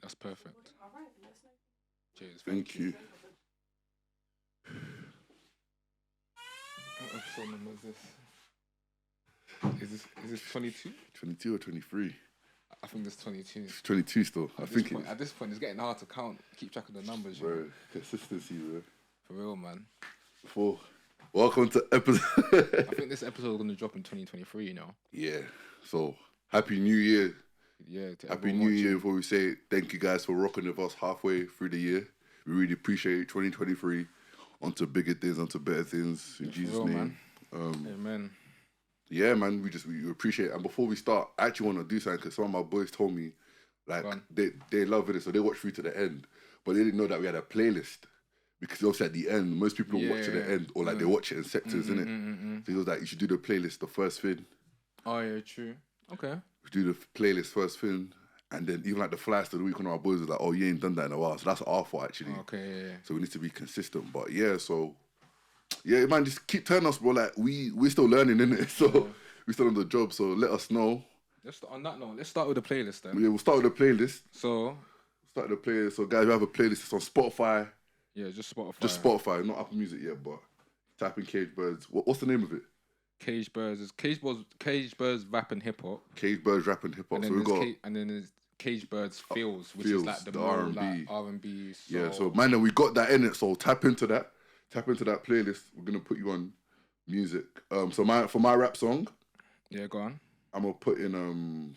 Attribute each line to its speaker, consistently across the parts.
Speaker 1: That's perfect. Cheers.
Speaker 2: Thank you.
Speaker 1: What episode number is this? Is this 22?
Speaker 2: 22 or 23?
Speaker 1: I think this 22.
Speaker 2: It's 22 still.
Speaker 1: At this point, it's getting hard to count, keep track of the numbers. You know?
Speaker 2: Bro, consistency, bro.
Speaker 1: For real, man.
Speaker 2: Welcome to episode.
Speaker 1: I think this episode is going to drop in 2023, you know?
Speaker 2: Yeah. So, Happy New Year.
Speaker 1: Yeah.
Speaker 2: Happy New Year before we say it. Thank you guys for rocking with us halfway through the year. We really appreciate it. 2023. On to bigger things, on to better things. In Jesus' name.
Speaker 1: Amen.
Speaker 2: Yeah, man, we appreciate it. And before we start, I actually want to do something because some of my boys told me, like, they love it, so they watch through to the end. But they didn't know that we had a playlist. Because obviously at the end, most people don't watch to the end, or like they watch it in sectors, innit? So he was like, you should do the playlist the first thing.
Speaker 1: Oh, yeah, true. Okay.
Speaker 2: We do the playlist first thing, and then even like the flyers of the week, one of our boys was like, oh, you ain't done that in a while. So that's our fault, actually.
Speaker 1: Okay, yeah.
Speaker 2: So we need to be consistent. But yeah, so... Yeah, man, just keep telling us, bro. Like, we're still learning, innit? So we're still on the job, so let us know.
Speaker 1: On that note, let's start with the playlist then.
Speaker 2: Yeah, we'll start with the playlist.
Speaker 1: So,
Speaker 2: guys, we have a playlist. It's on Spotify.
Speaker 1: Yeah, just Spotify.
Speaker 2: Just Spotify, not Apple Music yet, but type in Cage Birds. What's the name of it?
Speaker 1: Cage Birds rap and hip hop.
Speaker 2: Cage Birds rap and hip hop. So we got
Speaker 1: and then there's Cage Birds Feels, which is like the
Speaker 2: R&B.
Speaker 1: Like R&B. So.
Speaker 2: Yeah, so man, we got that in it. So tap into that playlist. We're gonna put you on music. So for my rap song.
Speaker 1: Yeah, go on.
Speaker 2: I'm gonna put in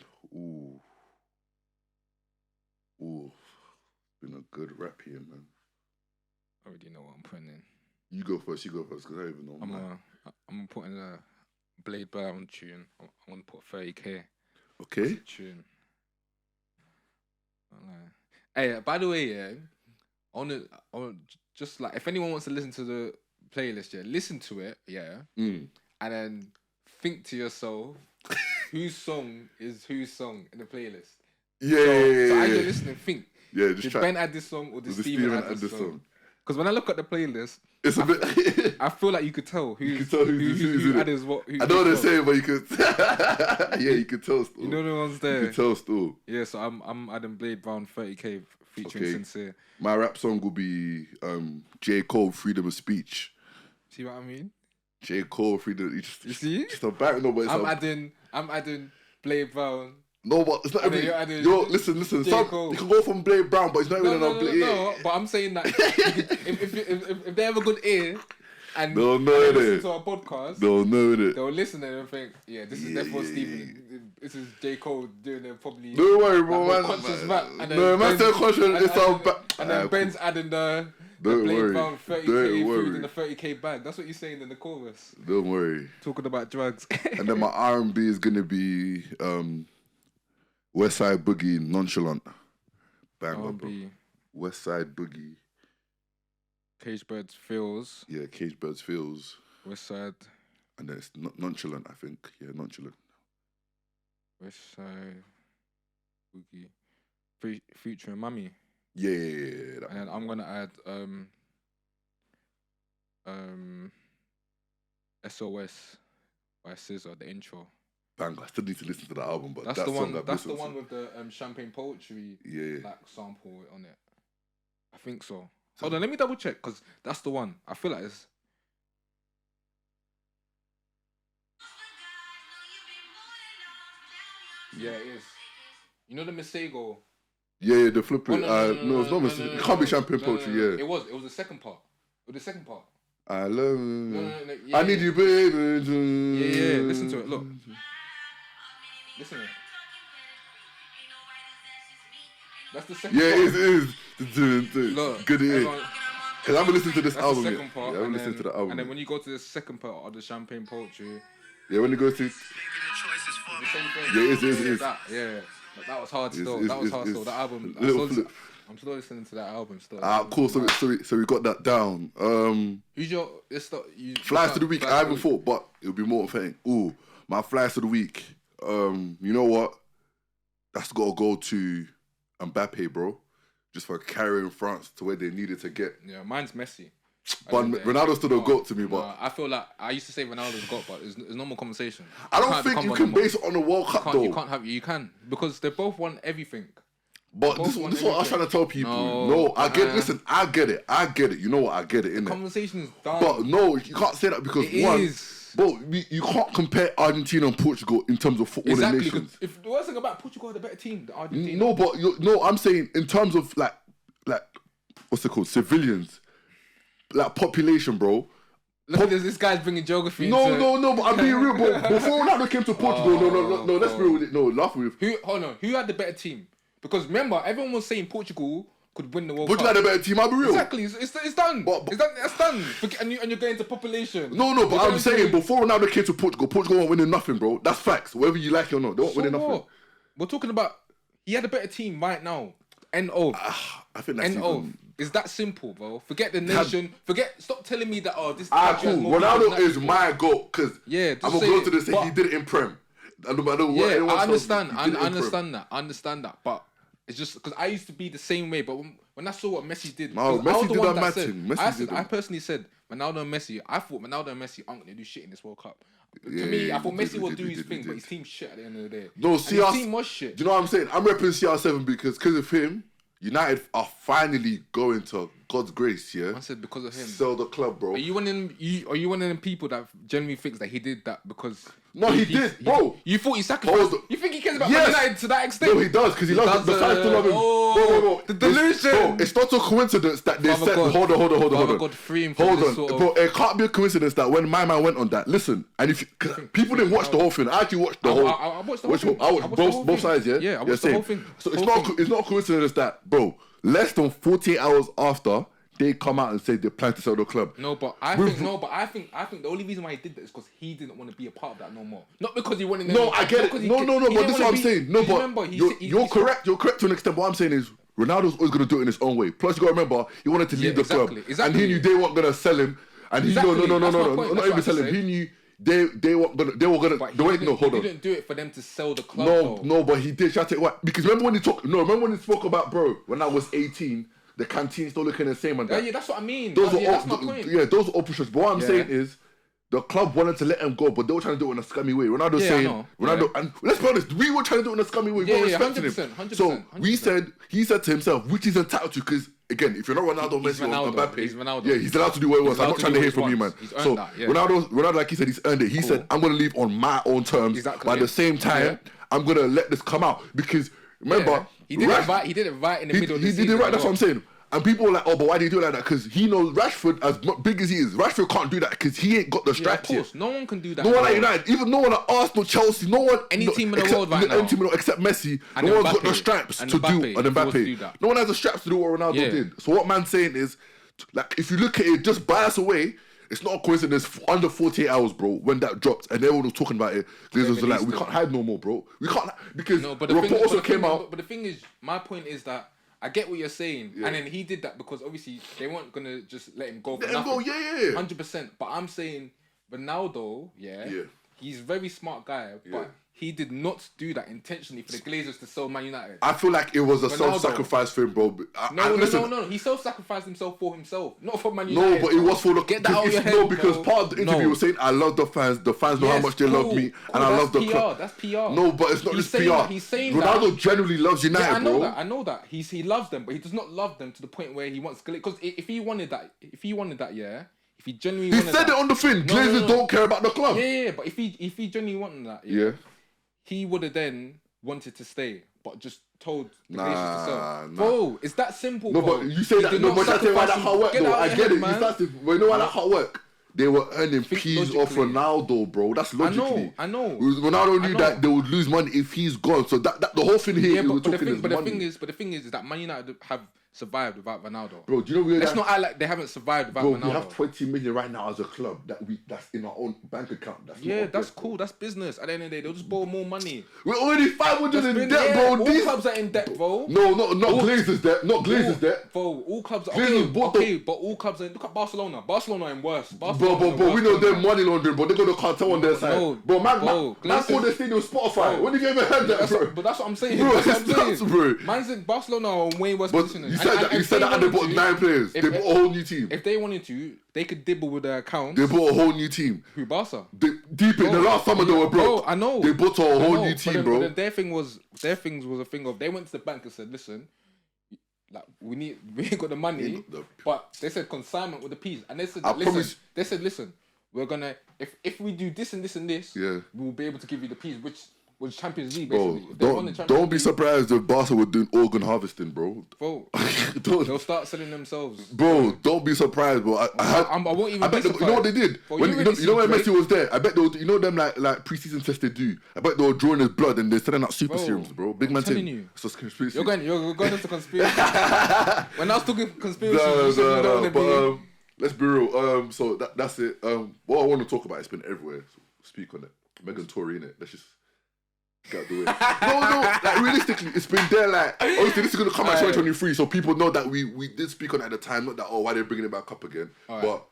Speaker 2: been a good rap here, man.
Speaker 1: I already know what I'm putting in.
Speaker 2: You go first, because I don't even know.
Speaker 1: I'm gonna put in a Blade Brown tune. I want to put 30k.
Speaker 2: Okay.
Speaker 1: Tune. Hey, by the way, yeah, on just like if anyone wants to listen to the playlist, yeah, listen to it, yeah, and then think to yourself, whose song is whose song in the playlist?
Speaker 2: Yeah.
Speaker 1: So as you're listening, think.
Speaker 2: Yeah,
Speaker 1: did Ben add this song or did Steven add this song? Because when I look at the playlist,
Speaker 2: it's a bit.
Speaker 1: I feel like you could tell who added what.
Speaker 2: I know what they're saying, but you could. Yeah, you could tell still.
Speaker 1: You know the ones there.
Speaker 2: You could tell still.
Speaker 1: Yeah, so I'm adding Blade Brown 30k featuring Sincere.
Speaker 2: My rap song will be J. Cole, Freedom of Speech.
Speaker 1: See what I mean?
Speaker 2: J. Cole, Freedom.
Speaker 1: You see?
Speaker 2: Just a back. No, but
Speaker 1: I'm adding Blade Brown.
Speaker 2: No, but it's not every. Listen. You can go from Blade Brown, but it's not even on Blade.
Speaker 1: No, but I'm saying that if they have a good ear and
Speaker 2: they'll know
Speaker 1: they
Speaker 2: it.
Speaker 1: listen to our podcast,
Speaker 2: they'll know it.
Speaker 1: They'll listen and think, yeah, this is therefore Steven. This is J. Cole doing it probably.
Speaker 2: Don't worry, bro, man.
Speaker 1: Conscious rap.
Speaker 2: No, man, still conscious. It's all back.
Speaker 1: And then Ben's adding the Blade Brown 30k food in the 30k bag. That's what you're saying in the chorus.
Speaker 2: Don't worry.
Speaker 1: Talking about drugs.
Speaker 2: And then my R&B is gonna be West Side Boogie, Nonchalant. Bang up, bro. West Side Boogie.
Speaker 1: Cage Birds Feels.
Speaker 2: Yeah, Cage Birds Feels.
Speaker 1: West Side.
Speaker 2: And then it's Nonchalant, I think. Yeah, Nonchalant.
Speaker 1: West Side Boogie. Featuring Mummy.
Speaker 2: Yeah.
Speaker 1: And then I'm gonna add SOS by SZA, the intro.
Speaker 2: Bang! I still need to listen to the album, but
Speaker 1: that's the one. That's the one with the champagne poetry, like sample on it. I think so. Hold on, let me double check because that's the one. I feel like it's. Yeah, it is. You know the Masego.
Speaker 2: Yeah, the flipping. No, it's not Masego. It can't be champagne poetry. Yeah,
Speaker 1: it was. It was the second part.
Speaker 2: I love.
Speaker 1: I
Speaker 2: need you, baby.
Speaker 1: Yeah. Listen to it. Look. Listen to it. That's the second part.
Speaker 2: Yeah, it is.
Speaker 1: Look,
Speaker 2: good ear. Cause I haven't listened to this album yet.
Speaker 1: Part,
Speaker 2: I haven't listened to the album.
Speaker 1: And then when you go to the second part of the champagne poetry.
Speaker 2: Yeah, when you go to.
Speaker 1: The same thing.
Speaker 2: Yeah, it is.
Speaker 1: That was hard still. That album. I'm still listening to that album still.
Speaker 2: Cool. So we got that down.
Speaker 1: Who's your
Speaker 2: flies to the week? I haven't thought, but it'll be more thing. Ooh, my flies to the week. You know what? That's gotta go to Mbappe, bro. Just for carrying France to where they needed to get.
Speaker 1: Yeah, mine's Messi.
Speaker 2: But Ronaldo's still a GOAT to me, but
Speaker 1: I feel like I used to say Ronaldo's GOAT, but it's normal conversation.
Speaker 2: I don't think you can base it on the World Cup though.
Speaker 1: You can because they both won everything.
Speaker 2: But this is what I was trying to tell people. No, I get it. Listen, I get it. You know what? I get it.
Speaker 1: The conversation is done.
Speaker 2: But no, you can't say that because bro, you can't compare Argentina and Portugal in terms of football nations.
Speaker 1: If the worst thing about Portugal are the better team, than Argentina.
Speaker 2: No, but I'm saying in terms of like what's it called? Civilians, like population, bro.
Speaker 1: Look, this guy's bringing geography.
Speaker 2: No, but I'm being real, bro. Before Ronaldo came to Portugal, no, let's be real with it. No, laugh with it.
Speaker 1: Who had the better team? Because remember, everyone was saying Portugal could win the World
Speaker 2: Cup. Portugal had a better team, I'll be real.
Speaker 1: Exactly, it's done. That's done. And you're going to population.
Speaker 2: No, but I'm saying before Ronaldo came to Portugal weren't winning nothing, bro. That's facts. Whether you like it or not, they weren't winning nothing.
Speaker 1: We're talking about he had a better team right now. N.O.
Speaker 2: I think that's
Speaker 1: N.O. It's that simple, bro. Forget the nation. Stop telling me that. This.
Speaker 2: Cool. Ronaldo is my GOAT because I'm gonna go to this. He did it in Prem. I
Speaker 1: understand. I understand that. But it's just because I used to be the same way. But when I saw what Messi did,
Speaker 2: Messi did that matching.
Speaker 1: I personally said Ronaldo and Messi. I thought Ronaldo and Messi aren't gonna do shit in this World Cup. To me, I thought Messi will do his thing, but his team's shit at the end of the day.
Speaker 2: No,
Speaker 1: his team was shit.
Speaker 2: Do you know what I'm saying? I'm repping CR7 because of him. United are finally going to God's grace, yeah.
Speaker 1: I said because of him.
Speaker 2: Sell the club, bro.
Speaker 1: Are you one of them people that genuinely thinks that he did that because?
Speaker 2: No, he did, bro.
Speaker 1: You thought he sacrificed? You think he cares about United to that extent?
Speaker 2: No, he does because he loves the fans to love him. Bro,
Speaker 1: the delusion.
Speaker 2: Bro, it's not a coincidence that they said. Hold on.
Speaker 1: God, free him
Speaker 2: hold on, bro. It can't be a coincidence that when my man went on that. Listen, and if people didn't watch the whole thing, I actually watched the whole.
Speaker 1: I watched the whole thing.
Speaker 2: I watched both sides. Yeah.
Speaker 1: Yeah, I watched the whole thing.
Speaker 2: So it's not a coincidence that, bro. Less than 48 hours after they come out and say they plan to sell the club.
Speaker 1: I think the only reason why he did that is because he didn't want to be a part of that no more. Not because he wanted.
Speaker 2: No, I get it. No, but this is what I'm saying. No, but you're correct. You're correct to an extent. What I'm saying is Ronaldo's always going to do it in his own way. Plus, you got to remember he wanted to leave the club, and he knew they weren't going to sell him. And he no, not even sell him. He knew. They were gonna. Hold on.
Speaker 1: He didn't do it for them to sell the club.
Speaker 2: No, but he did. Shall I tell you what? Because remember when he spoke about, bro, when I was 18, the canteen still looking the same and that.
Speaker 1: Yeah, that's what I mean.
Speaker 2: That's my point. Yeah, those are options. But what I'm saying is, the club wanted to let him go, but they were trying to do it in a scummy way. Ronaldo saying, and let's be honest, we were trying to do it in a scummy way. We were respecting him. 100%. So he said to himself, which he's entitled to, because again, if you're not Ronaldo, Messi, or Mbappe,
Speaker 1: he's Ronaldo.
Speaker 2: Yeah, he's allowed to do what he wants. I'm not trying to hear from you, man. So Ronaldo, like he said, he's earned it. He said, I'm going to leave on my own terms. But at the same time, I'm going to let this come out because remember,
Speaker 1: he did it right in the middle.
Speaker 2: He did it right. That's what I'm saying. And people are like, oh, but why do you do it like that? Because he knows Rashford, as big as he is, Rashford can't do that because he ain't got the stripes yet.
Speaker 1: No one can do that.
Speaker 2: No one at United, even no one at Arsenal, Chelsea, no one.
Speaker 1: Any team in the world right now.
Speaker 2: Any team except Messi, no one's got the stripes to do. And Mbappe. No one has the straps to do what Ronaldo did. So what man's saying is, like, if you look at it, just bias away. It's not a coincidence. Under 48 hours, bro, when that dropped and everyone was talking about it, Glazers were like, we can't hide no more, bro. We can't because the report also came out.
Speaker 1: But the thing is, my point is that. I get what you're saying, and then he did that because obviously they weren't gonna just let him go.
Speaker 2: Let him go,
Speaker 1: 100%. But I'm saying Ronaldo, he's a very smart guy, but he did not do that intentionally for the Glazers to sell Man United.
Speaker 2: I feel like it was a self-sacrifice for him, bro.
Speaker 1: No. He self-sacrificed himself for himself, not for Man United.
Speaker 2: No, but it was for the.
Speaker 1: Get that out of your head,
Speaker 2: no, because part of the interview was saying, "I love the fans. The fans know how much they love me, and I love the club."
Speaker 1: That's PR.
Speaker 2: No, but it's not just PR.
Speaker 1: He's saying
Speaker 2: Ronaldo genuinely loves United, bro.
Speaker 1: I know that. He loves them, but he does not love them to the point where he wants. Because if he wanted that, If he genuinely wanted
Speaker 2: said
Speaker 1: that,
Speaker 2: it on the thing. Glazers don't care about the club.
Speaker 1: Yeah. But if he genuinely wanted that, he would have then wanted to stay, but just told the Glazers to sell. Bro, it's that simple.
Speaker 2: No, but you say that. No, but that's why that hard work, though. I get it. You know why that hard work? They were earning peas off Ronaldo, bro. That's logically.
Speaker 1: I know.
Speaker 2: Ronaldo knew that they would lose money if he's gone. So that the whole thing here,
Speaker 1: but the thing is that Man United have survived without Ronaldo.
Speaker 2: Bro, do you know
Speaker 1: let's not act like they haven't survived without Ronaldo.
Speaker 2: We have 20 million right now as a club that's in our own bank account.
Speaker 1: That's cool. That's business. At the end of the day, they'll just borrow more money.
Speaker 2: We're already 500 in debt, bro.
Speaker 1: All clubs are in debt, bro.
Speaker 2: No, not Glazers debt. Not Glazers debt.
Speaker 1: Bro, all clubs are okay, but all clubs are. Look at Barcelona. Barcelona are in worse.
Speaker 2: Bro, we know they're money laundering, but they got the cartel on their side. Bro, man called their stadium Spotify. When have you ever heard that, bro?
Speaker 1: But that's what I'm saying.
Speaker 2: Bro,
Speaker 1: Man's in Barcelona are way worse position.
Speaker 2: You said that. They bought 9 players. They bought a whole new team.
Speaker 1: If they wanted to, they could dibble with their account.
Speaker 2: They bought a whole new team.
Speaker 1: Who, Barca?
Speaker 2: deep in the last summer they were broke.
Speaker 1: Bro, I know.
Speaker 2: They bought a whole new team, bro.
Speaker 1: But their things was a thing of they went to the bank and said, listen, like we ain't got the money, but they said consignment with the P's, and they said, listen, we're gonna if we do this and this and this, we'll be able to give you the P's, which was Champions League basically.
Speaker 2: Don't be surprised if Barca were doing organ harvesting, bro.
Speaker 1: Bro, they'll start selling themselves.
Speaker 2: Bro, don't be surprised, bro. I won't even. You know what they did? Bro, you know when Messi was there? I bet they would, you know them like preseason tests they do. I bet they were drawing his blood and they're selling out super serums, bro. Big man thing.
Speaker 1: It's a conspiracy. You're going into conspiracy. When I was talking conspiracy,
Speaker 2: but let's be real. So that's it. What I want to talk about, it's been everywhere. So speak on it. Meg and Tory, innit? Let's just. Got do it. No, like realistically, it's been there. Like obviously, this is gonna come out 2023, so people know that we did speak on it at the time. Not that why they're bringing it back up again, but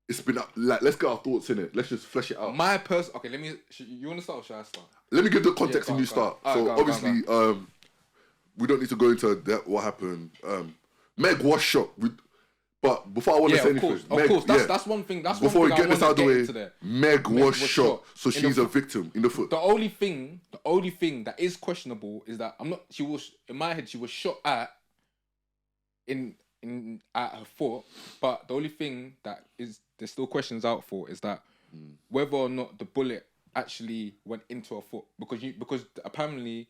Speaker 2: it's been like let's get our thoughts in it. Let's just flesh it out.
Speaker 1: Okay, let me. You want to start or should I start?
Speaker 2: Let me give the context and you start. So obviously, we don't need to go into that. What happened? Meg was shot. But before I want to say anything,
Speaker 1: of course, that's one thing. That's
Speaker 2: before
Speaker 1: one
Speaker 2: we
Speaker 1: thing
Speaker 2: get this out of the way. Meg was shot, so she's a victim in the foot.
Speaker 1: The only thing that is questionable is that she was in my head. She was shot at her foot, but the only thing that is there's still questions out for is that whether or not the bullet actually went into her foot because apparently,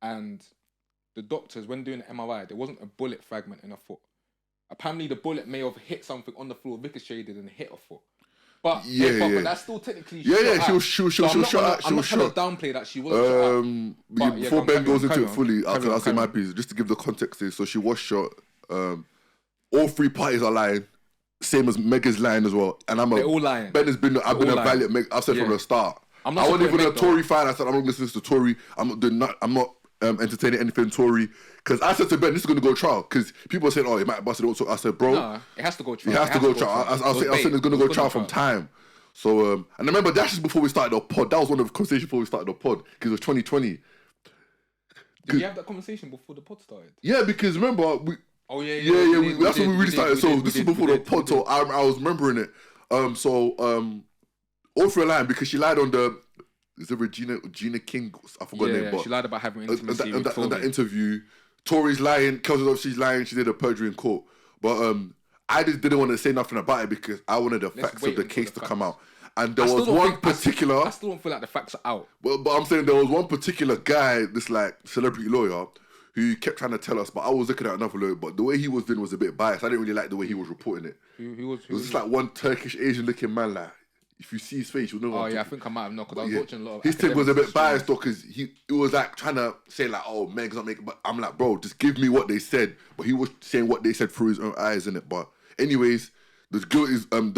Speaker 1: and the doctors when doing the MRI, there wasn't a bullet fragment in her foot. Apparently, the bullet may have hit something on the floor, ricocheted, and hit her foot. But but that's still technically shot.
Speaker 2: She was shot.
Speaker 1: I'm not trying to downplay that she wasn't shot.
Speaker 2: Before Ben goes into it fully, I'll say my piece just to give the context. So she was shot. All three parties are lying. Same as Meg is lying as well, and
Speaker 1: they're all lying.
Speaker 2: Ben has been. I've been a valiant Meg. I've said from the start. I wasn't even a Tory fan. I said I'm not listening to Tory. I'm not entertaining anything Tory. Because I said to Ben, this is going to go trial. Because people are saying, it might bust it. I said, bro.
Speaker 1: No, it has to go trial.
Speaker 2: It has to go trial. I said it's going to go trial from time. So, and I remember that's just before we started the pod. That was one of the conversations before we started the pod. Because it was 2020.
Speaker 1: Did we have that conversation before the pod started?
Speaker 2: Yeah, because remember, that's when we really started. So this is before the pod. So I was remembering it. All through a line, because she lied on the... Is it Regina King? I forgot her name. But
Speaker 1: she lied about having intimacy with Tory.
Speaker 2: On that interview, Tory's lying. Kelsey's she's lying. She did a perjury in court. But I just didn't want to say nothing about it because I wanted the facts of the case to come out. And there was one particular...
Speaker 1: I still don't feel like the facts are out.
Speaker 2: But I'm saying there was one particular guy, this like celebrity lawyer, who kept trying to tell us, but I was looking at another lawyer, but the way he was doing was a bit biased. I didn't really like the way he was reporting it. It was just like one Turkish Asian looking man, like... If you see his face, you'll know.
Speaker 1: I think I might have known because I was watching a lot of.
Speaker 2: His thing was a bit biased though, because it was like trying to say like, Meg's not making. But I'm like, bro, just give me what they said. But he was saying what they said through his own eyes, innit? But anyways, the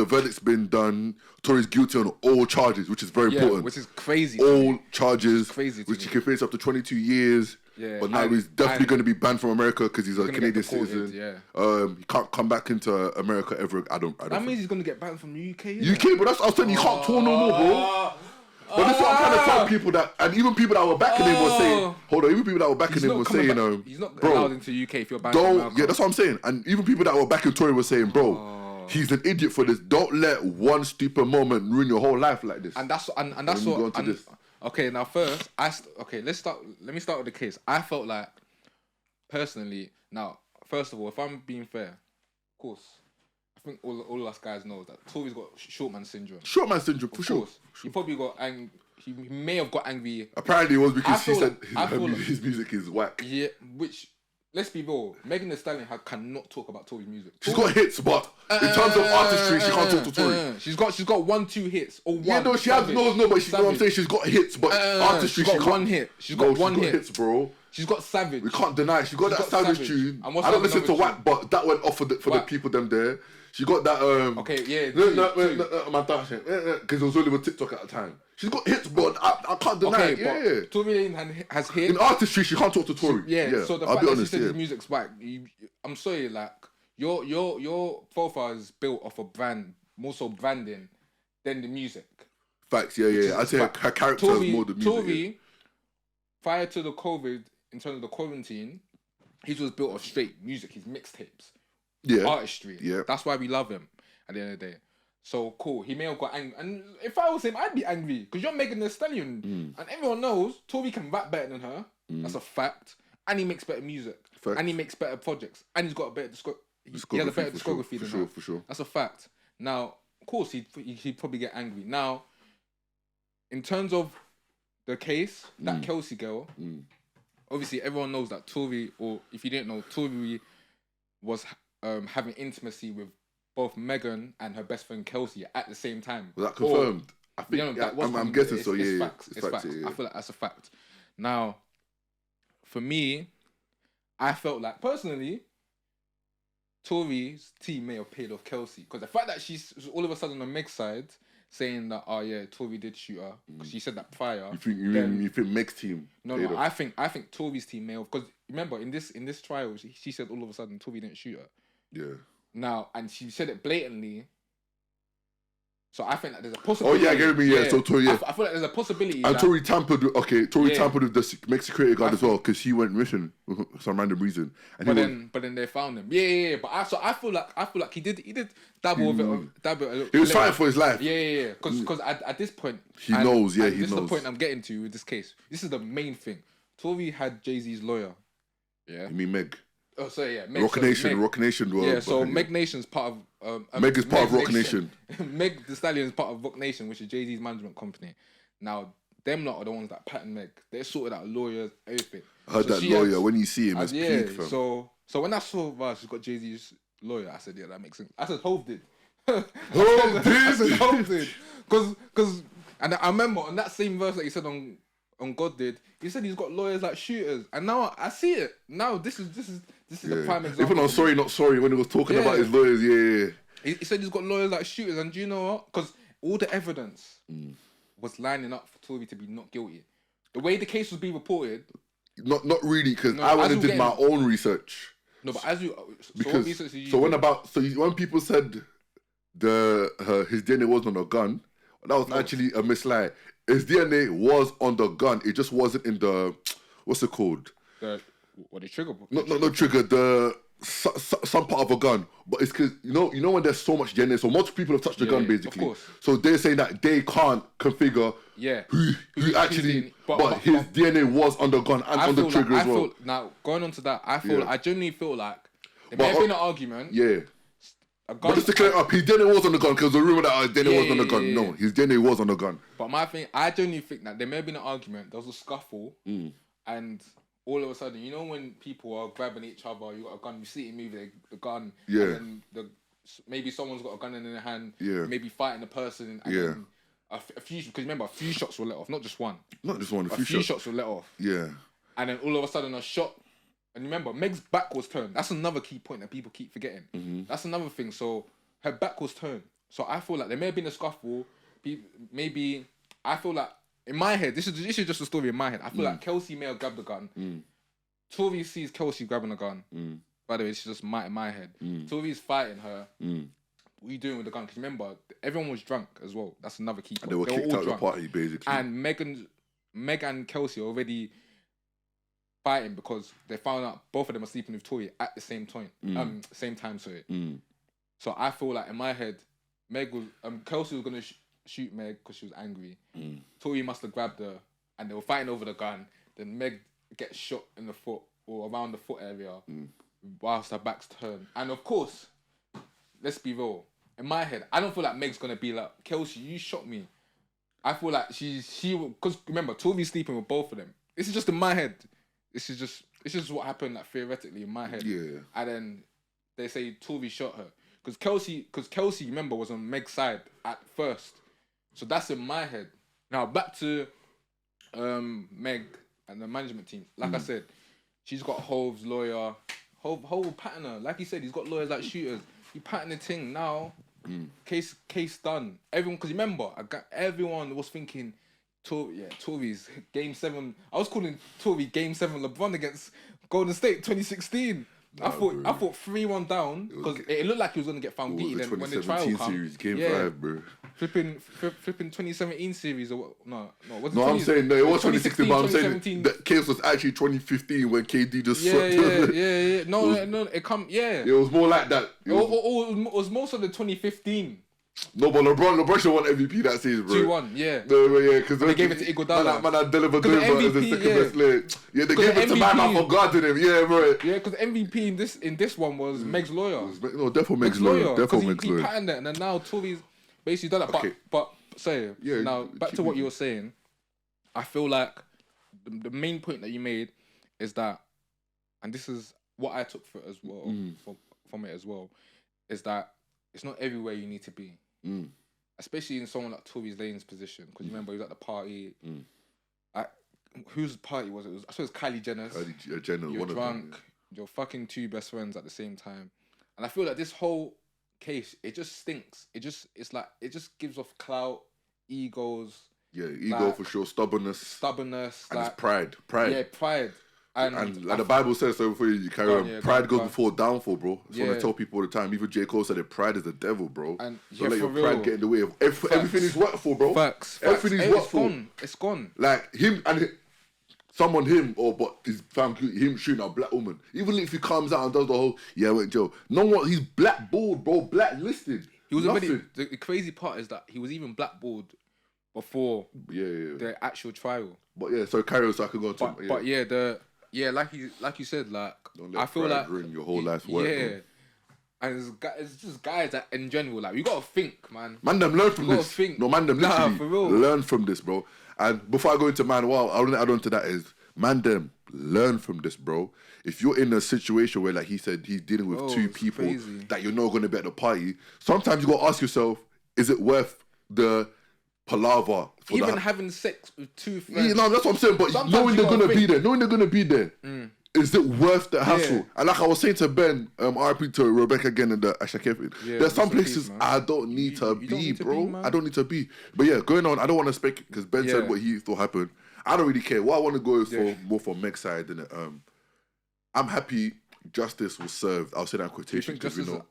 Speaker 2: verdict's been done. Tory's guilty on all charges, which is very important.
Speaker 1: Which is crazy.
Speaker 2: All charges,
Speaker 1: crazy
Speaker 2: which he can face up to 22 years.
Speaker 1: Yeah,
Speaker 2: but now he's definitely going to be banned from America because he's a Canadian citizen. He can't come back into America ever. I don't.
Speaker 1: That means he's going to get banned from the UK.
Speaker 2: UK, but that's what I was saying. He can't tour no more, bro. But this is what I'm trying to tell people that, and even people that were backing him were saying, even people that were backing him were saying,
Speaker 1: he's not allowed into the UK if you're banned from America.
Speaker 2: Yeah, that's what I'm saying. And even people that were backing Tory were saying, bro, he's an idiot for this. Don't let one stupid moment ruin your whole life like this.
Speaker 1: And that's what. Okay, now first, let me start with the case. I felt like, personally, now, first of all, if I'm being fair, of course, I think all us guys know that Tory's got short man syndrome.
Speaker 2: Short man syndrome, for sure.
Speaker 1: He probably got he may have got angry.
Speaker 2: Apparently it was because he said his music is whack.
Speaker 1: Yeah, which... Let's be real. Megan Thee Stallion cannot talk about Tory's music.
Speaker 2: She's got hits, but in terms of artistry, she can't talk to Tory.
Speaker 1: She's got 1-2 hits or one.
Speaker 2: Yeah, no, she has but you know what I'm saying. She's got hits, but artistry,
Speaker 1: she's got one hit. She's got one hit,
Speaker 2: hits, bro.
Speaker 1: She's got Savage.
Speaker 2: We can't deny. She got that Savage tune. I don't listen to Whack, but that went off for the people them there. She got that.
Speaker 1: Okay, yeah.
Speaker 2: Because it was only with TikTok at the time. She's got hits, but I can't deny it. Yeah.
Speaker 1: Tory Lanez has hits.
Speaker 2: In artistry, she can't talk to Tory.
Speaker 1: So the fact that she said his music's whack, I'm sorry, like your profile is built off a brand, more so branding than the music.
Speaker 2: Facts, yeah. I'd say her character is more the music.
Speaker 1: Tory, prior to the COVID, in terms of the quarantine, his was built off straight music, his mixtapes. Artistry. Yeah. That's why we love him at the end of the day. So cool, he may have got angry. And if I was him, I'd be angry because you're Megan Thee Stallion, and everyone knows Tory can rap better than her. That's a fact. And he makes better music, and he makes better projects, and he's got a better he has a better discography than her.
Speaker 2: For sure.
Speaker 1: That's a fact. Now, of course, he'd probably get angry. Now, in terms of the case, that Kelsey girl, obviously everyone knows that Tory, or if you didn't know, Tory was having intimacy with both Megan and her best friend Kelsey at the same time.
Speaker 2: Was that confirmed? I think I'm guessing so.
Speaker 1: It's facts. It's facts. Yeah. I feel like that's a fact. Now, for me, I felt like personally, Tory's team may have paid off Kelsey because the fact that she's all of a sudden on Meg's side saying that Tory did shoot her because she said that prior.
Speaker 2: You think Meg's team?
Speaker 1: No. I think Tory's team may have, because remember in this trial she said all of a sudden Tory didn't shoot her.
Speaker 2: Yeah.
Speaker 1: Now, and she said it blatantly. So I think that there's a possibility.
Speaker 2: Oh yeah, give me So Tory,
Speaker 1: I feel like there's a possibility.
Speaker 2: And Tory tampered with tampered with the Mexican security guard as well because he went missing for some random reason. And
Speaker 1: but then they found him. Yeah. But I feel like he did dabble with it.
Speaker 2: He was fighting for his life.
Speaker 1: Yeah. Because at this point
Speaker 2: he knows.
Speaker 1: This is the point I'm getting to with this case. This is the main thing. Tory had Jay-Z's lawyer. Yeah.
Speaker 2: You mean Meg?
Speaker 1: Oh, so yeah, Meg,
Speaker 2: Rock Nation.
Speaker 1: Yeah, so Meg Nation's part of...
Speaker 2: Meg is part of Rock Nation.
Speaker 1: Meg The Stallion is part of Rock Nation, which is Jay-Z's management company. Now, them lot are the ones that pattern Meg. They sorted out lawyers, everything.
Speaker 2: I heard that lawyer, when you see him, it's peak, fam.
Speaker 1: So when I saw she's got Jay-Z's lawyer, I said, yeah, that makes sense. I said, Hove did. Hove did. Because... And I remember on that same verse that you said on God did, he said he's got lawyers like shooters, and now I see it. Now this is the prime example.
Speaker 2: Even on Sorry Not Sorry, when he was talking about his lawyers,
Speaker 1: he said he's got lawyers like shooters, and do you know what? Because all the evidence was lining up for Tory to be not guilty. The way the case was being reported,
Speaker 2: not really, because I went and did my own research.
Speaker 1: No, but as you
Speaker 2: when people said his DNA was on a gun, that was actually a mislie. His DNA was on the gun. It just wasn't in the, what's it called?
Speaker 1: The trigger.
Speaker 2: No trigger. Some part of a gun. But it's because you know when there's so much DNA, so multiple people have touched the gun basically.
Speaker 1: Of course.
Speaker 2: So they're saying that they can't configure who actually. But his DNA was on the gun and on the trigger as well.
Speaker 1: Now going on to that, I genuinely feel like there may have been an argument.
Speaker 2: Yeah. But just to clear it up, his DNA was on the gun because the rumor that his DNA was on the gun. No, his DNA was on the gun.
Speaker 1: But my thing, I genuinely think that there may have been an argument. There was a scuffle, and all of a sudden, you know when people are grabbing each other, you got a gun, you see it move the gun, and then maybe someone's got a gun in their hand, maybe fighting a person, and then a few, because remember, a few shots were let off, not just one.
Speaker 2: Not just one,
Speaker 1: a few shots were let off.
Speaker 2: Yeah.
Speaker 1: And then all of a sudden a shot. And remember, Meg's back was turned. That's another key point that people keep forgetting. That's another thing. So her back was turned. So I feel like there may have been a scuffle. Maybe I feel like in my head, this is just a story in my head. I feel like Kelsey may have grabbed the gun. Tory sees Kelsey grabbing the gun. By the way, it's just in my head. Tory's fighting her. What are you doing with the gun? Because remember, everyone was drunk as well. That's another key point.
Speaker 2: And they were kicked out of the party basically.
Speaker 1: And Meg and Kelsey are already fighting because they found out both of them are sleeping with Tory at the same time. Same time, sorry. So I feel like in my head, Kelsey was gonna shoot Meg because she was angry. Tory must have grabbed her, and they were fighting over the gun. Then Meg gets shot in the foot or around the foot area, whilst her back's turned. And of course, let's be real. In my head, I don't feel like Meg's gonna be like, Kelsey, you shot me. I feel like she because remember, Tory's sleeping with both of them. This is just in my head. It's just what happened, like, theoretically in my head.
Speaker 2: Yeah.
Speaker 1: And then they say Tory shot her. Because Kelsey, remember, was on Meg's side at first. So that's in my head. Now, back to Meg and the management team. Like I said, she's got Hove's lawyer. Hove will pattern her. Like he said, he's got lawyers like shooters. He pattern the thing now. Case done. Everyone, because remember, everyone was thinking, Tory's Game 7. I was calling Tory Game 7 LeBron against Golden State 2016. I thought 3-1 down because it looked like he was going to get found guilty. Then when the trial
Speaker 2: series, Game 5, bro.
Speaker 1: Flipping 2017 series or what? No.
Speaker 2: I'm saying no. It was 2016, but I'm saying the case was actually 2015 when KD just swept.
Speaker 1: Yeah. No. It come. Yeah.
Speaker 2: It was more like that.
Speaker 1: It was more so the 2015.
Speaker 2: No, but LeBron should won MVP that season, bro.
Speaker 1: 2-1, yeah.
Speaker 2: No, yeah, because
Speaker 1: they gave it to Iguodala.
Speaker 2: Man, I delivered over as the second best player. Yeah, they gave it to my man for guarding him. Yeah, bro.
Speaker 1: Yeah, because MVP in this one was Meg's lawyer.
Speaker 2: No, definitely Meg's lawyer. Definitely Meg's lawyer.
Speaker 1: He patterned it, and then now Tory's basically done it. Okay. But now back to what you were saying. I feel like the main point that you made is that, and this is what I took for it as well, from it as well, is that it's not everywhere you need to be. Especially in someone like Tory Lanez's position, because you remember he was at the party. Whose party was it? I suppose Kylie Jenner's.
Speaker 2: Kylie Jenner.
Speaker 1: You're drunk. You're fucking two best friends at the same time, and I feel like this whole case, it just stinks. It just gives off clout, egos.
Speaker 2: Yeah, ego for sure. Stubbornness.
Speaker 1: And
Speaker 2: it's pride.
Speaker 1: Yeah, pride.
Speaker 2: And like the Bible says, so before you carry on, pride goes before downfall, bro. That's what I tell people all the time. Even J. Cole said that pride is the devil, bro. And don't let your pride get in the way of everything he's worked for, bro.
Speaker 1: Facts.
Speaker 2: Everything he's worked for.
Speaker 1: It's gone.
Speaker 2: Like him, but his fam, him shooting a black woman. Even if he comes out and does the whole, I went to jail. No one, he's blackballed, bro. Blacklisted.
Speaker 1: He was already. The crazy part is that he was even blackballed before the actual trial.
Speaker 2: But yeah, so carry on so I can go on to
Speaker 1: But like you said, like I feel like
Speaker 2: ruin your whole life's work. Yeah. Bro.
Speaker 1: And it's just guys that in general, like you gotta think, man.
Speaker 2: Man, them learn from this. No, man, them literally
Speaker 1: for real.
Speaker 2: Learn from this, bro. And before I go into man, what I want to add on to that is, man, them learn from this, bro. If you're in a situation where, like he said, he's dealing with two people that you're not going to be at the party, sometimes you got to ask yourself, is it worth the palaver?
Speaker 1: Even having sex with two friends.
Speaker 2: Yeah, no, that's what I'm saying. But knowing they're going to be there, is it worth the hassle? Yeah. And like I was saying to Ben, RP to Rebecca again in the Ashakef, there's some places I don't need to be, bro. I don't need to be. But yeah, going on, I don't want to speak because Ben said what he thought happened. I don't really care. What I want to go is for more for Meg's side. And I'm happy justice was served. I'll say that in quotation.